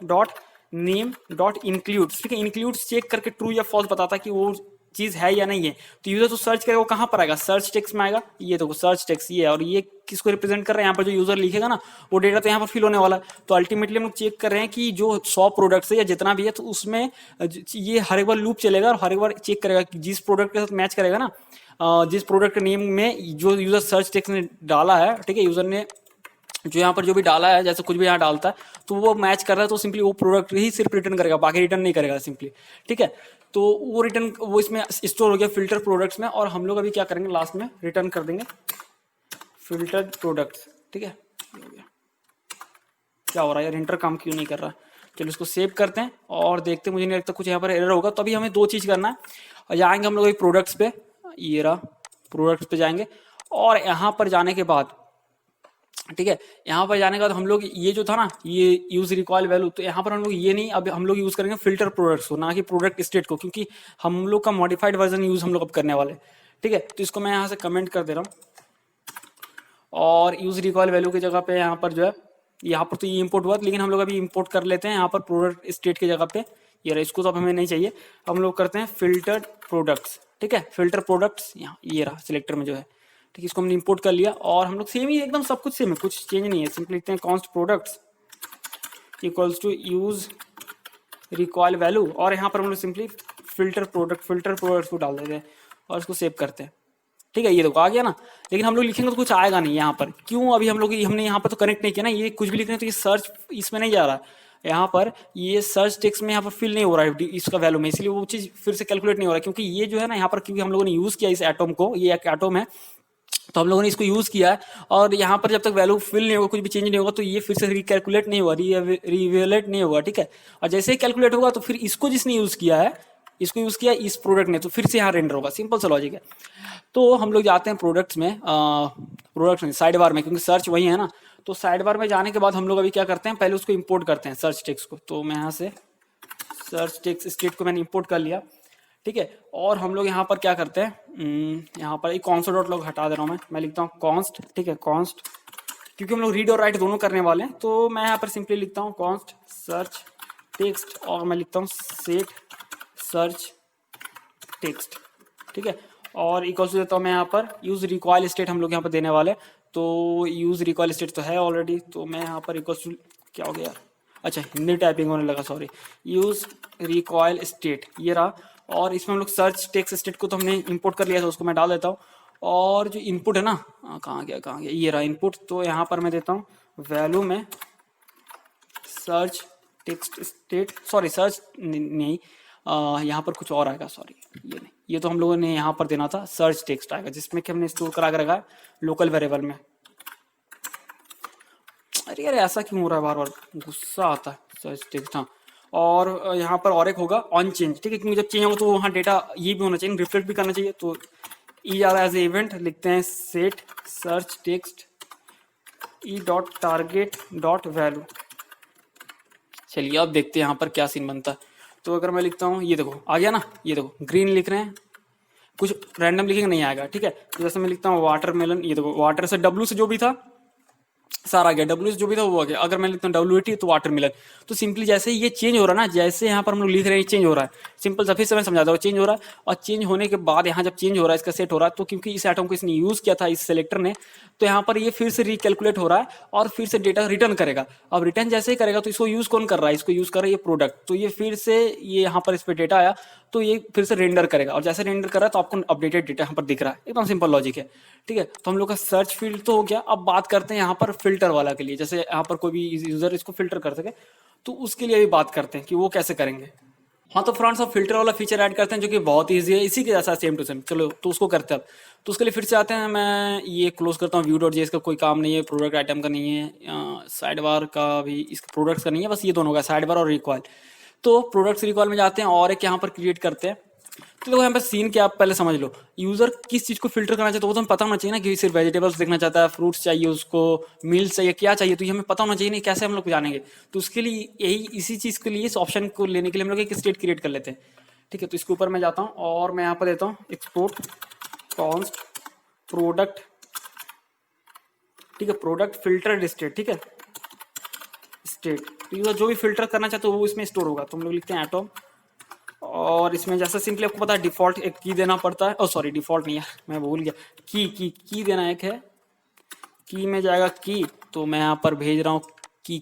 Speaker 1: dot name dot includes, ठीक है। इंक्लूड्स चेक करके ट्रू या फॉल्स बताता है कि वो चीज है या नहीं है। तो यूजर तो सर्च करेगा, वो कहाँ पर आएगा, सर्च टेक्स्ट में आएगा। ये देखो सर्च टेक्स्ट ये है, और ये किसको रिप्रेजेंट कर रहे हैं, यहाँ पर जो यूजर लिखेगा ना वो डेटा तो यहाँ पर फिल होने वाला है। तो अल्टीमेटली हम लोग चेक कर रहे हैं कि जो 100 प्रोडक्ट्स है या जितना भी है, तो उसमें ये हर एक बार लूप चलेगा और हर एक बार चेक करेगा कि जिस प्रोडक्ट के साथ मैच करेगा ना, जिस प्रोडक्ट नेम में जो यूजर सर्च टेक्स्ट ने डाला है, ठीक है, यूजर ने जो यहाँ पर जो भी डाला है, जैसे कुछ भी यहाँ डालता है तो वो मैच कर रहा है, तो सिंपली वो प्रोडक्ट ही सिर्फ रिटर्न करेगा, बाकी रिटर्न नहीं करेगा सिंपली, ठीक है। तो वो रिटर्न वो इसमें स्टोर हो गया फिल्टर प्रोडक्ट्स में। और हम लोग अभी क्या करेंगे, लास्ट में रिटर्न कर देंगे फिल्टर्ड प्रोडक्ट्स, ठीक है। क्या हो रहा है यार, इंटर काम क्यों नहीं कर रहा। चलो इसको सेव करते हैं और देखते हैं, मुझे नहीं लगता कुछ यहाँ पर एरर होगा। तो अभी हमें दो चीज करना है, और जाएंगे हम लोग अभी प्रोडक्ट्स पे, ये रहा प्रोडक्ट्स पे जाएंगे, और यहाँ पर जाने के बाद, ठीक है, यहाँ पर जाने के बाद हम लोग ये जो था ना, ये यूज रिकॉयल वैल्यू, तो यहाँ पर हम लोग ये नहीं, अब हम लोग यूज करेंगे फिल्टर प्रोडक्ट्स को, ना कि प्रोडक्ट स्टेट को, क्योंकि हम लोग का मॉडिफाइड वर्जन यूज हम लोग अब करने वाले, ठीक है। तो इसको मैं यहाँ से कमेंट कर दे रहा हूँ, और यूज रिकॉयल वैल्यू की जगह पे यहाँ पर जो है, यहाँ पर तो ये इंपोर्ट हुआ, लेकिन हम लोग अभी इंपोर्ट कर लेते हैं यहाँ पर प्रोडक्ट स्टेट की जगह पे। ये रहा, इसको तो अब हमें नहीं चाहिए। हम लोग करते हैं फिल्टर्ड प्रोडक्ट्स, ठीक है, फिल्टर प्रोडक्ट्स, यहाँ ये रहा सिलेक्टर में जो है, ठीक है। इसको हमने इंपोर्ट कर लिया, और हम लोग सेम ही एकदम सब कुछ सेम है, कुछ चेंज नहीं है। सिंपली लिखते हैं const products equals to use Recoil value, और यहाँ पर हम लोग सिंपली फिल्टर प्रोडक्ट्स को डाल देते हैं और इसको सेव करते हैं, ठीक है। ये देखो आ गया ना, लेकिन हम लोग लिखेंगे तो कुछ आएगा नहीं यहाँ पर। क्यों, अभी हमने यहाँ पर तो कनेक्ट नहीं किया ना, ये कुछ भी लिख रहे हैं तो ये सर्च इसमें नहीं जा रहा है, यहाँ पर ये सर्च टेक्स्ट में यहाँ पर फिल नहीं हो रहा है इसका वैल्यू में, इसलिए वो चीज फिर से कैलकुलेट नहीं हो रहा है। क्योंकि ये जो है ना यहाँ पर, क्योंकि हम लोगों ने यूज किया इस एटम को, ये एक एटम है, तो हम लोगों ने इसको यूज किया है, और यहाँ पर जब तक वैल्यू फिल नहीं होगा, कुछ भी चेंज नहीं होगा, तो ये फिर से रिकैलकुलेट नहीं होगा, रिवेलेट नहीं होगा, ठीक है। और जैसे ही कैलकुलेट होगा तो फिर इसको जिसने यूज किया है, इसको यूज किया इस प्रोडक्ट ने, तो फिर से यहाँ रेंडर होगा। सिंपल सा लॉजिक है। तो हम लोग जाते हैं प्रोडक्ट्स में साइड बार में, क्योंकि सर्च वही है ना। तो साइड बार में जाने के बाद हम लोग अभी क्या करते हैं, पहले उसको इंपोर्ट करते हैं सर्च टेक्स्ट को। तो मैं यहाँ से सर्च टेक्स्ट स्टेट को मैंने इंपोर्ट कर लिया, ठीक है। और हम लोग यहाँ पर क्या करते हैं, यहाँ पर एक कॉन्स्ट डॉट लॉग हटा दे रहा हूँ, मैं लिखता हूँ कॉन्स्ट, ठीक है, कॉन्स्ट, क्योंकि हम लोग रीड और राइट दोनों करने वाले हैं। तो मैं यहाँ पर सिंपली लिखता हूँ कॉन्स्ट सर्च टेक्स्ट, और मैं लिखता हूँ सेट सर्च टेक्स्ट, ठीक है। और इक्वल टू देता हूँ मैं यहाँ पर यूज रिकॉयल स्टेट हम लोग यहाँ पर देने वाले हैं। तो यूज़ रिकॉयल स्टेट तो है ऑलरेडी, तो मैं यहाँ पर इक्वल्स टू क्या हो गया, अच्छा हिंदी टाइपिंग होने लगा, सॉरी, यूज़ रिकॉयल स्टेट ये रहा। और इसमें हम लोग सर्च टेक्स्ट स्टेट को तो हमने इंपोर्ट कर लिया था, उसको मैं डाल देता हूँ। और जो इनपुट है ना, कहाँ गया, ये रहा इनपुट। तो यहाँ पर मैं देता हूँ वैल्यू में search text state, sorry search नहीं, यहाँ पर कुछ और आएगा, सॉरी ये नहीं, ये तो हम लोगों ने यहाँ पर देना था सर्च टेक्स्ट आएगा, जिसमें कि हमने स्टोर करा के रखा है लोकल वेरिएबल में। अरे यार ऐसा क्यों हो रहा है, बार बार गुस्सा आता है। सर्च टेक्स्ट, हाँ। और यहाँ पर और एक होगा ऑन चेंज, ठीक है, क्योंकि जब चेंज होगा तो वहाँ डेटा ये भी होना चाहिए, रिफ्लेक्ट भी करना चाहिए। तो ई आर एज इवेंट लिखते हैं set search text E dot target dot value. चलिए अब देखते हैं यहाँ पर क्या सीन बनता है। तो अगर मैं लिखता हूँ, ये देखो आ गया ना, ये देखो ग्रीन लिख रहे हैं, कुछ रैंडम लिखेंगे नहीं आएगा, ठीक है। तो जैसे मैं लिखता हूँ वाटरमेलन, ये देखो वाटर से डब्ल्यू से जो भी था सारा आ गया, डब्ल्यू से जो भी था वो आ गया। अगर मैं लिखता हूँ WAT तो वाटरमेलन। तो सिंपली जैसे ही ये चेंज हो रहा है ना, जैसे यहाँ पर हम लोग लिख रहे हैं चेंज हो रहा है, सिंपल सा फिर से मैं समझाता हूँ, चेंज हो रहा है। और चेंज होने के बाद यहाँ जब चेंज हो रहा है, इसका सेट हो रहा है, तो क्योंकि इस आइटम को इसने यूज किया था इस सेलेक्टर ने, तो यहाँ पर ये फिर से रिकैलकुलेट हो रहा है और फिर से डेटा रिटर्न करेगा। अब रिटर्न जैसे ही करेगा तो इसको यूज कौन कर रहा है, इसको यूज कर रहा है ये प्रोडक्ट। तो ये फिर से ये यहाँ पर इस पर डेटा आया तो ये फिर से रेंडर करेगा, और जैसे रेंडर कर रहा है तो आपको अपडेटेड डेटा यहाँ पर दिख रहा है। एकदम सिंपल लॉजिक है, ठीक है। तो हम लोग का सर्च फील्ड तो हो गया। अब बात करते हैं यहाँ पर फिल्टर वाला के लिए, जैसे यहाँ पर कोई भी यूजर इसको फिल्टर कर सके, तो उसके लिए भी बात करते हैं कि वो कैसे करेंगे। हाँ तो फ्रेंड्स अब फिल्टर वाला फीचर ऐड करते हैं, जो कि बहुत ईजी है, इसी के जैसा सेम टू सेम। चलो तो उसको करते हैं अब। तो उसके लिए फिर से आते हैं, मैं ये क्लोज करता हूँ view.js का कोई काम नहीं है, प्रोडक्ट आइटम का नहीं है, साइड बार का भी, इसके प्रोडक्ट्स का नहीं है, बस ये दोनों का साइड बार और रिकॉयल। तो प्रोडक्ट्स रिकॉयल में जाते हैं और एक यहाँ पर क्रिएट करते हैं। तो देखो यहाँ पर सीन क्या आप पहले समझ लो, यूजर किस चीज को फिल्टर करना चाहता है वो तो हमें पता होना चाहिए ना, कि सिर्फ वेजिटेबल्स देखना चाहता है, फ्रूट्स चाहिए उसको, मील्स चाहिए, क्या चाहिए, तो ये हमें पता होना चाहिए नहीं, कैसे हम लोग जानेंगे। तो उसके लिए यही इसी चीज के लिए, इस ऑप्शन को लेने के लिए हम लोग एक स्टेट क्रिएट कर लेते हैं, ठीक है। तो इसके ऊपर मैं जाता हूँ और मैं यहाँ पर देता हूँ एक्सपोर्ट कॉन्स्ट प्रोडक्ट, ठीक है, प्रोडक्ट फिल्टर स्टेट, ठीक है, स्टेट। तो यूजर जो भी फिल्टर करना चाहते हो वो इसमें स्टोर होगा। तो हम लोग लिखते हैं एटॉम, और इसमें जैसा सिंपली आपको पता है डिफॉल्ट एक की देना पड़ता है, सॉरी डिफॉल्ट नहीं है, मैं भूल गया, की देना एक है, की में जाएगा की, तो मैं यहाँ पर भेज रहा हूँ की,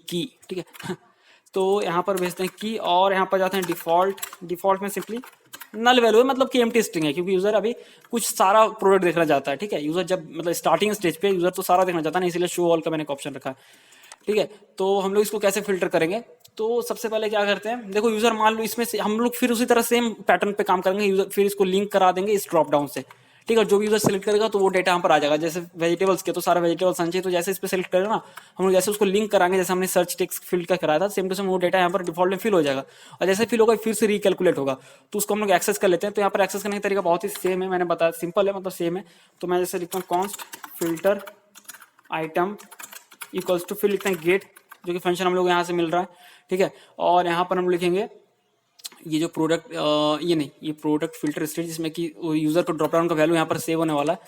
Speaker 1: ठीक है। तो यहाँ पर भेजते हैं की, और यहाँ पर जाते हैं डिफॉल्ट में सिंपली नल वैल्यू है, मतलब कि एम्प्टी स्ट्रिंग है, क्योंकि यूजर अभी कुछ सारा प्रोडक्ट देखना चाहता है, ठीक है। यूजर जब मतलब स्टार्टिंग स्टेज पे यूजर तो सारा देखना चाहता है ना, इसीलिए शो ऑल का मैंने एक ऑप्शन रखा है, ठीक है। तो हम लोग इसको कैसे फिल्टर करेंगे, तो सबसे पहले क्या करते हैं, देखो यूजर मान लो इसमें से हम लोग फिर उसी तरह सेम पैटर्न पे काम करेंगे, यूजर फिर इसको लिंक करा देंगे इस ड्रॉप डाउन से, ठीक है। जो भी यूजर सेलेक्ट करेगा तो वो डेटा यहाँ पर आ जाएगा, जैसे वेजिटेबल्स के तो सारा वेजिटेबल्स आना चाहिए, तो जैसे इस पे सेलेक्ट करेगा ना हम लोग, जैसे उसको लिंक कराएंगे, जैसे हमने सर्च टेक्स्ट फील्ड का कराया था, सेम टू सेम वो डेटा यहाँ पर डिफॉल्ट में फिल हो जाएगा, और जैसे फिल होगा फिर से रिकैलकुलेट होगा, तो उसको हम लोग एक्सेस कर लेते हैं। तो यहाँ पर एक्सेस करने का तरीका बहुत ही सेम है, मैंने बताया सिंपल है, मतलब सेम है। तो मैं जैसे लिखता हूँ const filter item equals to, फिर लिखते हैं गेट, जो कि फंक्शन हम लोग यहाँ से मिल रहा है, ठीक है। और यहाँ पर हम लिखेंगे ये जो प्रोडक्ट, ये नहीं, ये प्रोडक्ट फिल्टर स्टेट, जिसमें कि यूजर को ड्रॉप डाउन का वैल्यू यहाँ पर सेव होने वाला है,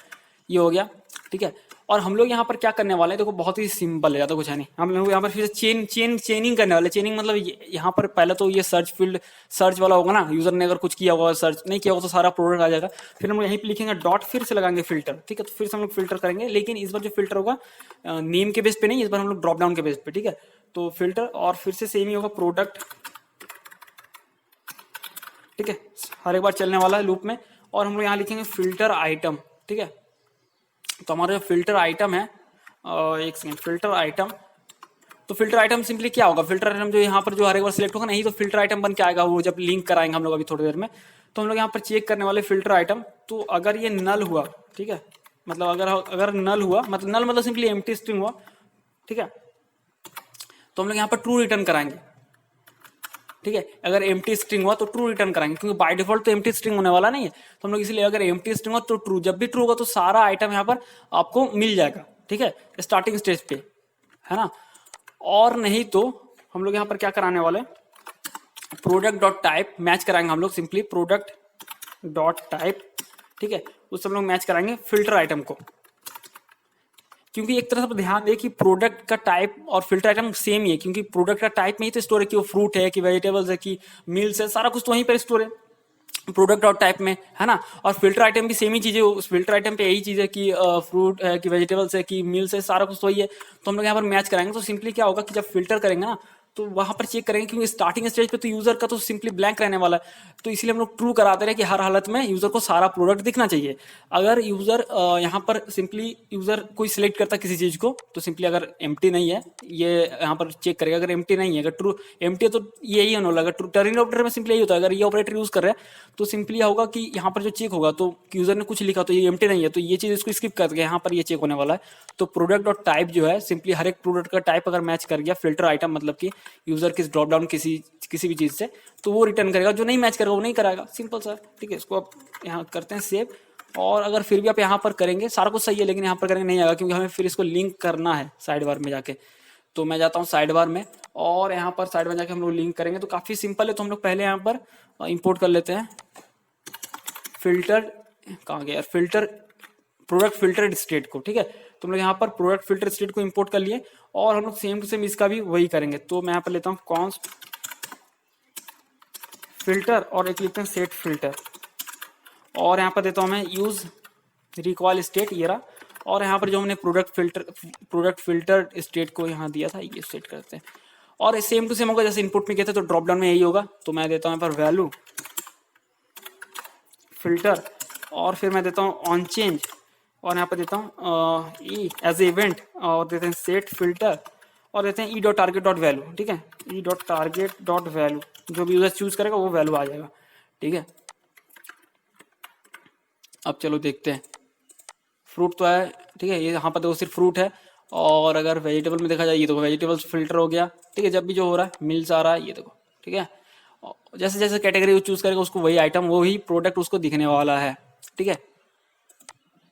Speaker 1: ये हो गया, ठीक है। और हम लोग यहाँ पर क्या करने वाले हैं, देखो बहुत ही सिंपल है, ज़्यादा कुछ है नहीं। हम लोग यहाँ पर फिर चेनिंग करने वाले। चेनिंग मतलब यहाँ पर पहले तो ये सर्च फील्ड सर्च वाला होगा ना, यूजर ने अगर कुछ किया होगा, सर्च नहीं किया होगा तो सारा प्रोडक्ट आ जाएगा। फिर हम लोग यहीं पे लिखेंगे डॉट, फिर से लगाएंगे फिल्टर, ठीक है। तो फिर से हम लोग फिल्टर करेंगे, लेकिन इस बार जो फिल्टर होगा नेम के बेस पे नहीं, इस बार हम लोग ड्रॉप डाउन के बेस पे, ठीक है। तो फिल्टर और फिर से सेम ही होगा प्रोडक्ट, ठीक है, हर एक बार चलने वाला है लूप में। और हम लोग यहाँ लिखेंगे फिल्टर आइटम, ठीक है। तो हमारा जो फिल्टर आइटम है, एक सेकेंड, फिल्टर आइटम, तो फिल्टर आइटम सिंपली क्या होगा, फिल्टर आइटम जो यहाँ पर जो हर एक बार सिलेक्ट होगा नहीं, तो फिल्टर आइटम बन के आएगा, वो जब लिंक कराएंगे हम लोग अभी थोड़ी देर में। तो हम लोग यहाँ पर चेक करने वाले फिल्टर आइटम, तो अगर ये नल हुआ, ठीक है, मतलब अगर नल हुआ, मतलब नल मतलब सिंपली एम्प्टी स्ट्रिंग हुआ, ठीक है, तो हम लोग यहाँ पर ट्रू रिटर्न कराएंगे, ठीक है। अगर एम्प्टी स्ट्रिंग हुआ तो ट्रू रिटर्न कराएंगे, क्योंकि बाय डिफॉल्ट तो एम्प्टी स्ट्रिंग होने वाला नहीं है, तो हम लोग इसलिए अगर एम्प्टी स्ट्रिंग हो तो ट्रू, जब भी ट्रू होगा तो सारा आइटम यहाँ पर आपको मिल जाएगा, ठीक है, स्टार्टिंग स्टेज पे, है ना। और नहीं तो हम लोग यहाँ पर क्या कराने वाले, प्रोडक्ट डॉट टाइप मैच कराएंगे हम लोग, सिंपली प्रोडक्ट डॉट टाइप, ठीक है, उससे हम लोग मैच कराएंगे फिल्टर आइटम को। क्योंकि एक तरह से ध्यान दे कि प्रोडक्ट का टाइप और फिल्टर आइटम सेम ही है, क्योंकि प्रोडक्ट का टाइप में ही तो स्टोर है कि वो फ्रूट है कि वेजिटेबल्स है कि मील्स है, सारा कुछ तो वहीं पर स्टोर है। प्रोडक्ट और टाइप में, है ना। और फिल्टर आइटम भी सेम ही चीज़ है, उस फिल्टर आइटम पे यही चीज़ है कि फ्रूट है कि वेजिटेबल्स है कि मील्स है, सारा कुछ वही है। तो हम लोग यहाँ पर मैच कराएंगे। तो सिंपली क्या होगा कि जब फिल्टर करेंगे ना तो वहाँ पर चेक करेंगे, क्योंकि स्टार्टिंग स्टेज पे तो यूजर का तो सिंपली ब्लैंक रहने वाला है। तो इसलिए हम लोग ट्रू कराते रहे कि हर हालत में यूजर को सारा प्रोडक्ट दिखना चाहिए। अगर यूजर यहाँ पर सिंपली यूजर कोई सिलेक्ट करता है किसी चीज को, तो सिंपली अगर एम्प्टी नहीं है ये यहाँ पर चेक करेगा। अगर एम्प्टी नहीं है, अगर ट्रू एम्प्टी है तो यही होने वाला। अगर टर्निंग ऑपरेटर में सिंपली यही होता है, अगर ये ऑपरेटर यूज कर रहे हैं तो सिंपली होगा कि यहाँ पर जो चेक होगा तो यूजर ने कुछ लिखा तो ये एम्प्टी नहीं है, तो ये चीज इसको स्किप कर दिया, यहाँ पर ये चेक होने वाला है। तो प्रोडक्ट और टाइप जो है सिंपली हर एक प्रोडक्ट का टाइप अगर मैच कर गया फिल्टर आइटम, मतलब कि यूजर किस ड्रॉप डाउन किसी भी चीज से, तो वो रिटर्न करेगा। जो नहीं मैच करेगा वो नहीं कराएगा, सिंपल सा। ठीक है, इसको आप यहाँ करते हैं सेव। और अगर फिर भी आप यहाँ पर करेंगे सारा कुछ सही है, लेकिन यहाँ पर करेंगे नहीं आएगा, क्योंकि हमें फिर इसको लिंक करना है साइड बार में जाके। तो मैं जाता हूँ साइड बार में, और यहाँ पर साइड बार जाके हम लोग लिंक करेंगे। तो काफी सिंपल है। तो हम लोग पहले यहाँ पर इंपोर्ट कर लेते हैं फिल्टर, कहाँ गया यार, फिल्टर प्रोडक्ट फिल्टर स्टेट को। ठीक है, तो हम लोग यहाँ पर प्रोडक्ट फिल्टर स्टेट को इंपोर्ट कर लिए, और हम लोग सेम टू सेम इसका भी वही करेंगे। तो मैं यहाँ पर लेता हूँ कॉन्स्ट फिल्टर और एक लिखते हैं सेट फिल्टर, और यहाँ पर देता हूँ मैं यूज रिकॉल स्टेट, ये रहा। और यहाँ पर जो हमने प्रोडक्ट फिल्टर स्टेट को यहाँ दिया था ये सेट करते हैं। और सेम टू सेम होगा जैसे इनपुट में किया था, तो ड्रॉप डाउन में यही होगा। तो मैं देता हूँ यहाँ पर वैल्यू फिल्टर, और फिर मैं देता हूँ ऑन चेंज, और यहाँ पर देता हूँ ई एज ए इवेंट, और देते हैं सेट फिल्टर, और देते हैं E dot target dot value. ठीक है, E dot target dot value, जो भी यूजर चूज करेगा वो वैल्यू आ जाएगा। ठीक है, अब चलो देखते हैं। फ्रूट तो है, ठीक है, ये यहाँ पर देखो सिर्फ फ्रूट है। और अगर वेजिटेबल में देखा जाए, ये देखो वेजिटेबल्स फिल्टर हो गया। ठीक है, जब भी जो हो रहा है मिल्स आ रहा है, ये देखो। ठीक है, जैसे जैसे कैटेगरी चूज करेगा उसको वही आइटम वही प्रोडक्ट उसको दिखने वाला है। ठीक है,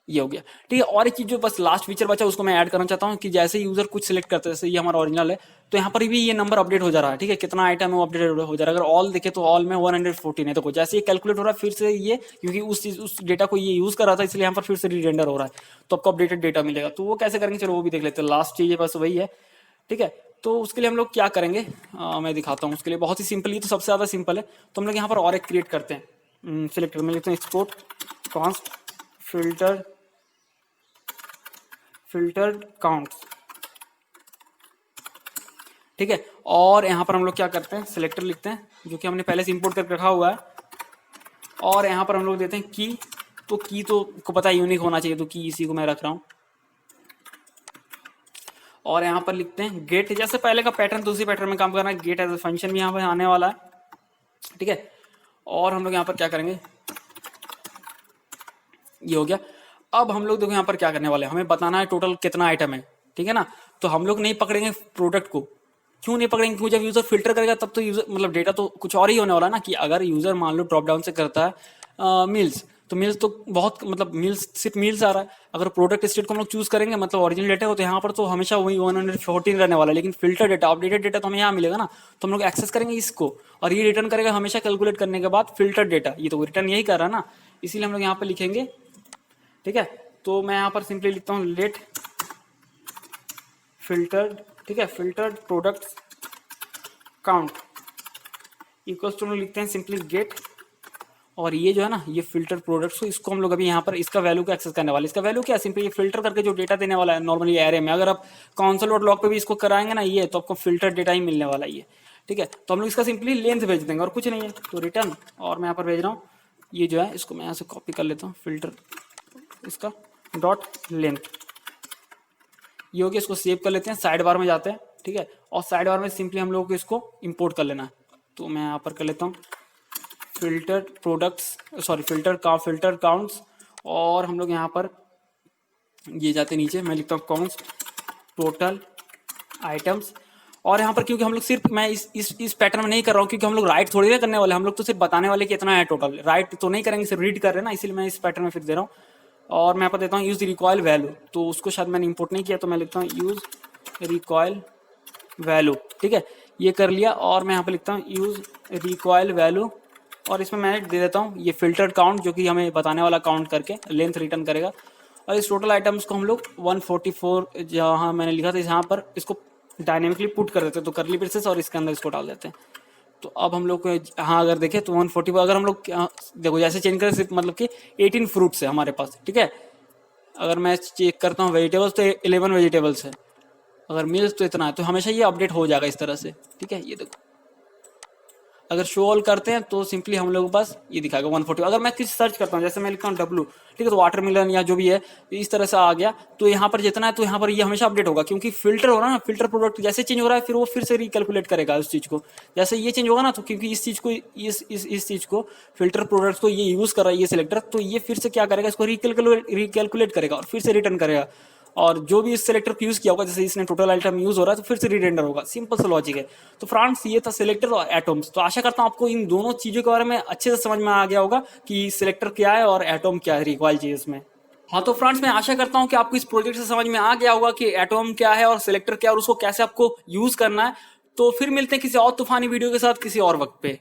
Speaker 1: ये हो गया। ठीक है, और एक चीज जो बस लास्ट फीचर बचा उसको मैं ऐड करना चाहता हूँ कि जैसे यूजर कुछ सिलेक्ट करता है, जैसे ये हमारा ओरिजिनल है, तो यहाँ पर भी ये नंबर अपडेट हो जा रहा है। ठीक है, कितना आइटम है वो अपडेट हो जा रहा है। अगर ऑल देखे तो ऑल में 114 है। देखो जैसे ये कैलकुलेट हो रहा है फिर से ये, क्योंकि उस डेटा को ये यूज कर रहा था इसलिए यहाँ पर फिर से रीरेंडर हो रहा है, तो आपको अपडेटेड डेटा मिलेगा। तो वो कैसे करेंगे चलो वो भी देख लेते हैं। लास्ट चीज बस वही है। ठीक है, तो उसके लिए हम लोग क्या करेंगे मैं दिखाता हूँ। उसके लिए बहुत ही सिंपल, ये तो सबसे ज्यादा सिंपल है। तो हम लोग यहाँ पर और एक क्रिएट करते हैं सिलेक्टर में, लिखते हैं एक्सपोर्ट कॉन्स्ट फिल्टर काउंट्स। ठीक है, और यहाँ पर हम लोग क्या करते हैं सिलेक्टर लिखते हैं जो कि हमने पहले से इंपोर्ट करके रखा हुआ है, और यहाँ पर हम लोग देते हैं की। तो की तो को पता है यूनिक होना चाहिए, तो की इसी को मैं रख रहा हूँ। और यहाँ पर लिखते हैं गेट, जैसे पहले का पैटर्न तो उसी पैटर्न में काम करना है। गेट एज ए फंक्शन भी यहाँ पर आने वाला है। ठीक है, और हम लोग यहाँ पर क्या करेंगे, ये हो गया। अब हम लोग देखो यहाँ पर क्या करने वाले हैं, हमें बताना है टोटल कितना आइटम है। ठीक है ना, तो हम लोग नहीं पकड़ेंगे प्रोडक्ट को। क्यों नहीं पकड़ेंगे, क्योंकि जब यूजर फिल्टर करेगा तब तो यूजर मतलब डेटा तो कुछ और ही होने वाला ना। कि अगर यूजर मान लो ड्रॉप डाउन से करता है मील्स, तो मील्स तो बहुत मतलब मील्स सिर्फ मील्स आ रहा है। अगर प्रोडक्ट स्टेट को हम लोग चूज करेंगे मतलब ओरिजिनल डेटा हो, तो यहाँ पर तो हमेशा वही 114 रहने वाला है। लेकिन फिल्टर डेटा अपडेटेड डेटा तो हमें यहाँ मिलेगा ना, तो हम लोग एक्सेस करेंगे इसको, और ये रिटर्न करेगा हमेशा कैलकुलेट करने के बाद फिल्टर डेटा। ये तो रिटर्न यही कर रहा है ना, इसीलिए हम लोग यहाँ पर लिखेंगे। ठीक है, तो मैं यहाँ पर सिंपली लिखता हूँ लेट फिल्टर्ड, ठीक है, filtered product count equals to लिखते हैं सिंपली गेट। और ये जो है ना ये फिल्टर प्रोडक्ट्स को, इसको हम लोग अभी यहाँ पर इसका वैल्यू को एक्सेस करने वाले। इसका वैल्यू क्या है, सिंपली ये फिल्टर करके जो डेटा देने वाला है नॉर्मली एरे में। अगर आप कॉन्सोल डॉट लॉग पे भी इसको कराएंगे ना ये, तो आपको फिल्टर डेटा ही मिलने वाला है ये। ठीक है, तो हम लोग इसका सिंपली लेंथ भेज देंगे और कुछ नहीं है। तो रिटर्न, और मैं यहाँ पर भेज रहा हूँ ये जो है, इसको मैं यहाँ से कॉपी कर लेता हूँ, फिल्टर इसका डॉट लेंथ, ये हो गया। इसको सेव कर लेते हैं, साइड बार में जाते हैं। ठीक है, और साइड बार में सिंपली हम लोगों को इसको इंपोर्ट कर लेना है। तो मैं यहाँ पर कर लेता हूँ filter products, sorry filter counts, और हम लोग यहाँ पर ये जाते नीचे, मैं लिखता हूँ काउंट्स टोटल आइटम्स। और यहाँ पर क्योंकि हम लोग सिर्फ मैं इस पैटर्न में नहीं कर रहा हूँ, क्योंकि हम लोग राइट थोड़ी ना करने वाले, हम लोग तो सिर्फ बताने वाले कि इतना है टोटल, राइट तो नहीं करेंगे, सिर्फ रीड कर रहे हैं ना, इसलिए मैं इस पैटर्न में फिर दे रहा हूँ। और मैं यहाँ पर देता हूँ यूज रिकॉयल वैल्यू, तो उसको शायद मैंने इंपोर्ट नहीं किया, तो मैं लिखता हूँ यूज रिकॉयल वैल्यू। ठीक है, ये कर लिया। और मैं यहाँ पे लिखता हूँ यूज रिकॉयल वैल्यू, और इसमें मैं दे देता हूँ ये फिल्टर काउंट, जो कि हमें बताने वाला काउंट करके लेंथ रिटर्न करेगा। और इस टोटल आइटम्स को हम लोग 144 जहाँ मैंने लिखा था यहाँ पर इसको डायनेमिकली पुट कर देते हैं। तो करली ब्रेसेस और इसके अंदर इसको डाल देते हैं। तो अब हम लोग को हाँ अगर देखें तो 140 पर अगर हम लोग देखो जैसे चेंज करें सिर्फ मतलब कि 18 फ्रूट्स है हमारे पास, ठीक है। अगर मैं चेक करता हूँ वेजिटेबल्स तो 11 वेजिटेबल्स है, अगर मील्स तो इतना है, तो हमेशा ये अपडेट हो जाएगा इस तरह से, ठीक है। ये देखो अगर शो ऑल करते हैं तो सिंपली हम लोग के पास ये दिखाएगा 140। अगर मैं किसी सर्च करता हूँ जैसे मैं लिखता हूँ डब्लू, ठीक है, तो वाटरमेलन या जो भी है इस तरह से आ गया, तो यहाँ पर जितना है तो यहाँ पर ये हमेशा अपडेट होगा, क्योंकि फिल्टर हो रहा है ना, फिल्टर प्रोडक्ट जैसे चेंज हो रहा है फिर वो फिर से रिकैलकुलेट करेगा उस चीज को। जैसे ये चेंज होगा ना, तो क्योंकि इस चीज को इस चीज को फिल्टर प्रोडक्ट को ये यूज कर रहा है ये सिलेक्टर, तो ये फिर से क्या करेगा, इसको रिकैलकुलेट करेगा और फिर से रिटर्न करेगा। और जो भी इस सेलेक्टर को यूज किया होगा, जैसे इसने टोटल आइटम यूज हो रहा है तो फिर से रीरेंडर होगा। सिंपल सा लॉजिक है। तो फ्रेंड्स ये था सिलेक्टर और एटम्स। तो आशा करता हूं आपको इन दोनों चीजों के बारे में अच्छे से समझ में आ गया होगा कि सिलेक्टर क्या है और एटम क्या है रिकॉइल चीज में। हाँ तो फ्रेंड्स मैं आशा करता हूं कि आपको इस प्रोजेक्ट से समझ में आ गया होगा कि एटम क्या है और सिलेक्टर क्या है और उसको कैसे आपको यूज करना है। तो फिर मिलते हैं किसी और तूफानी वीडियो के साथ किसी और वक्त पे।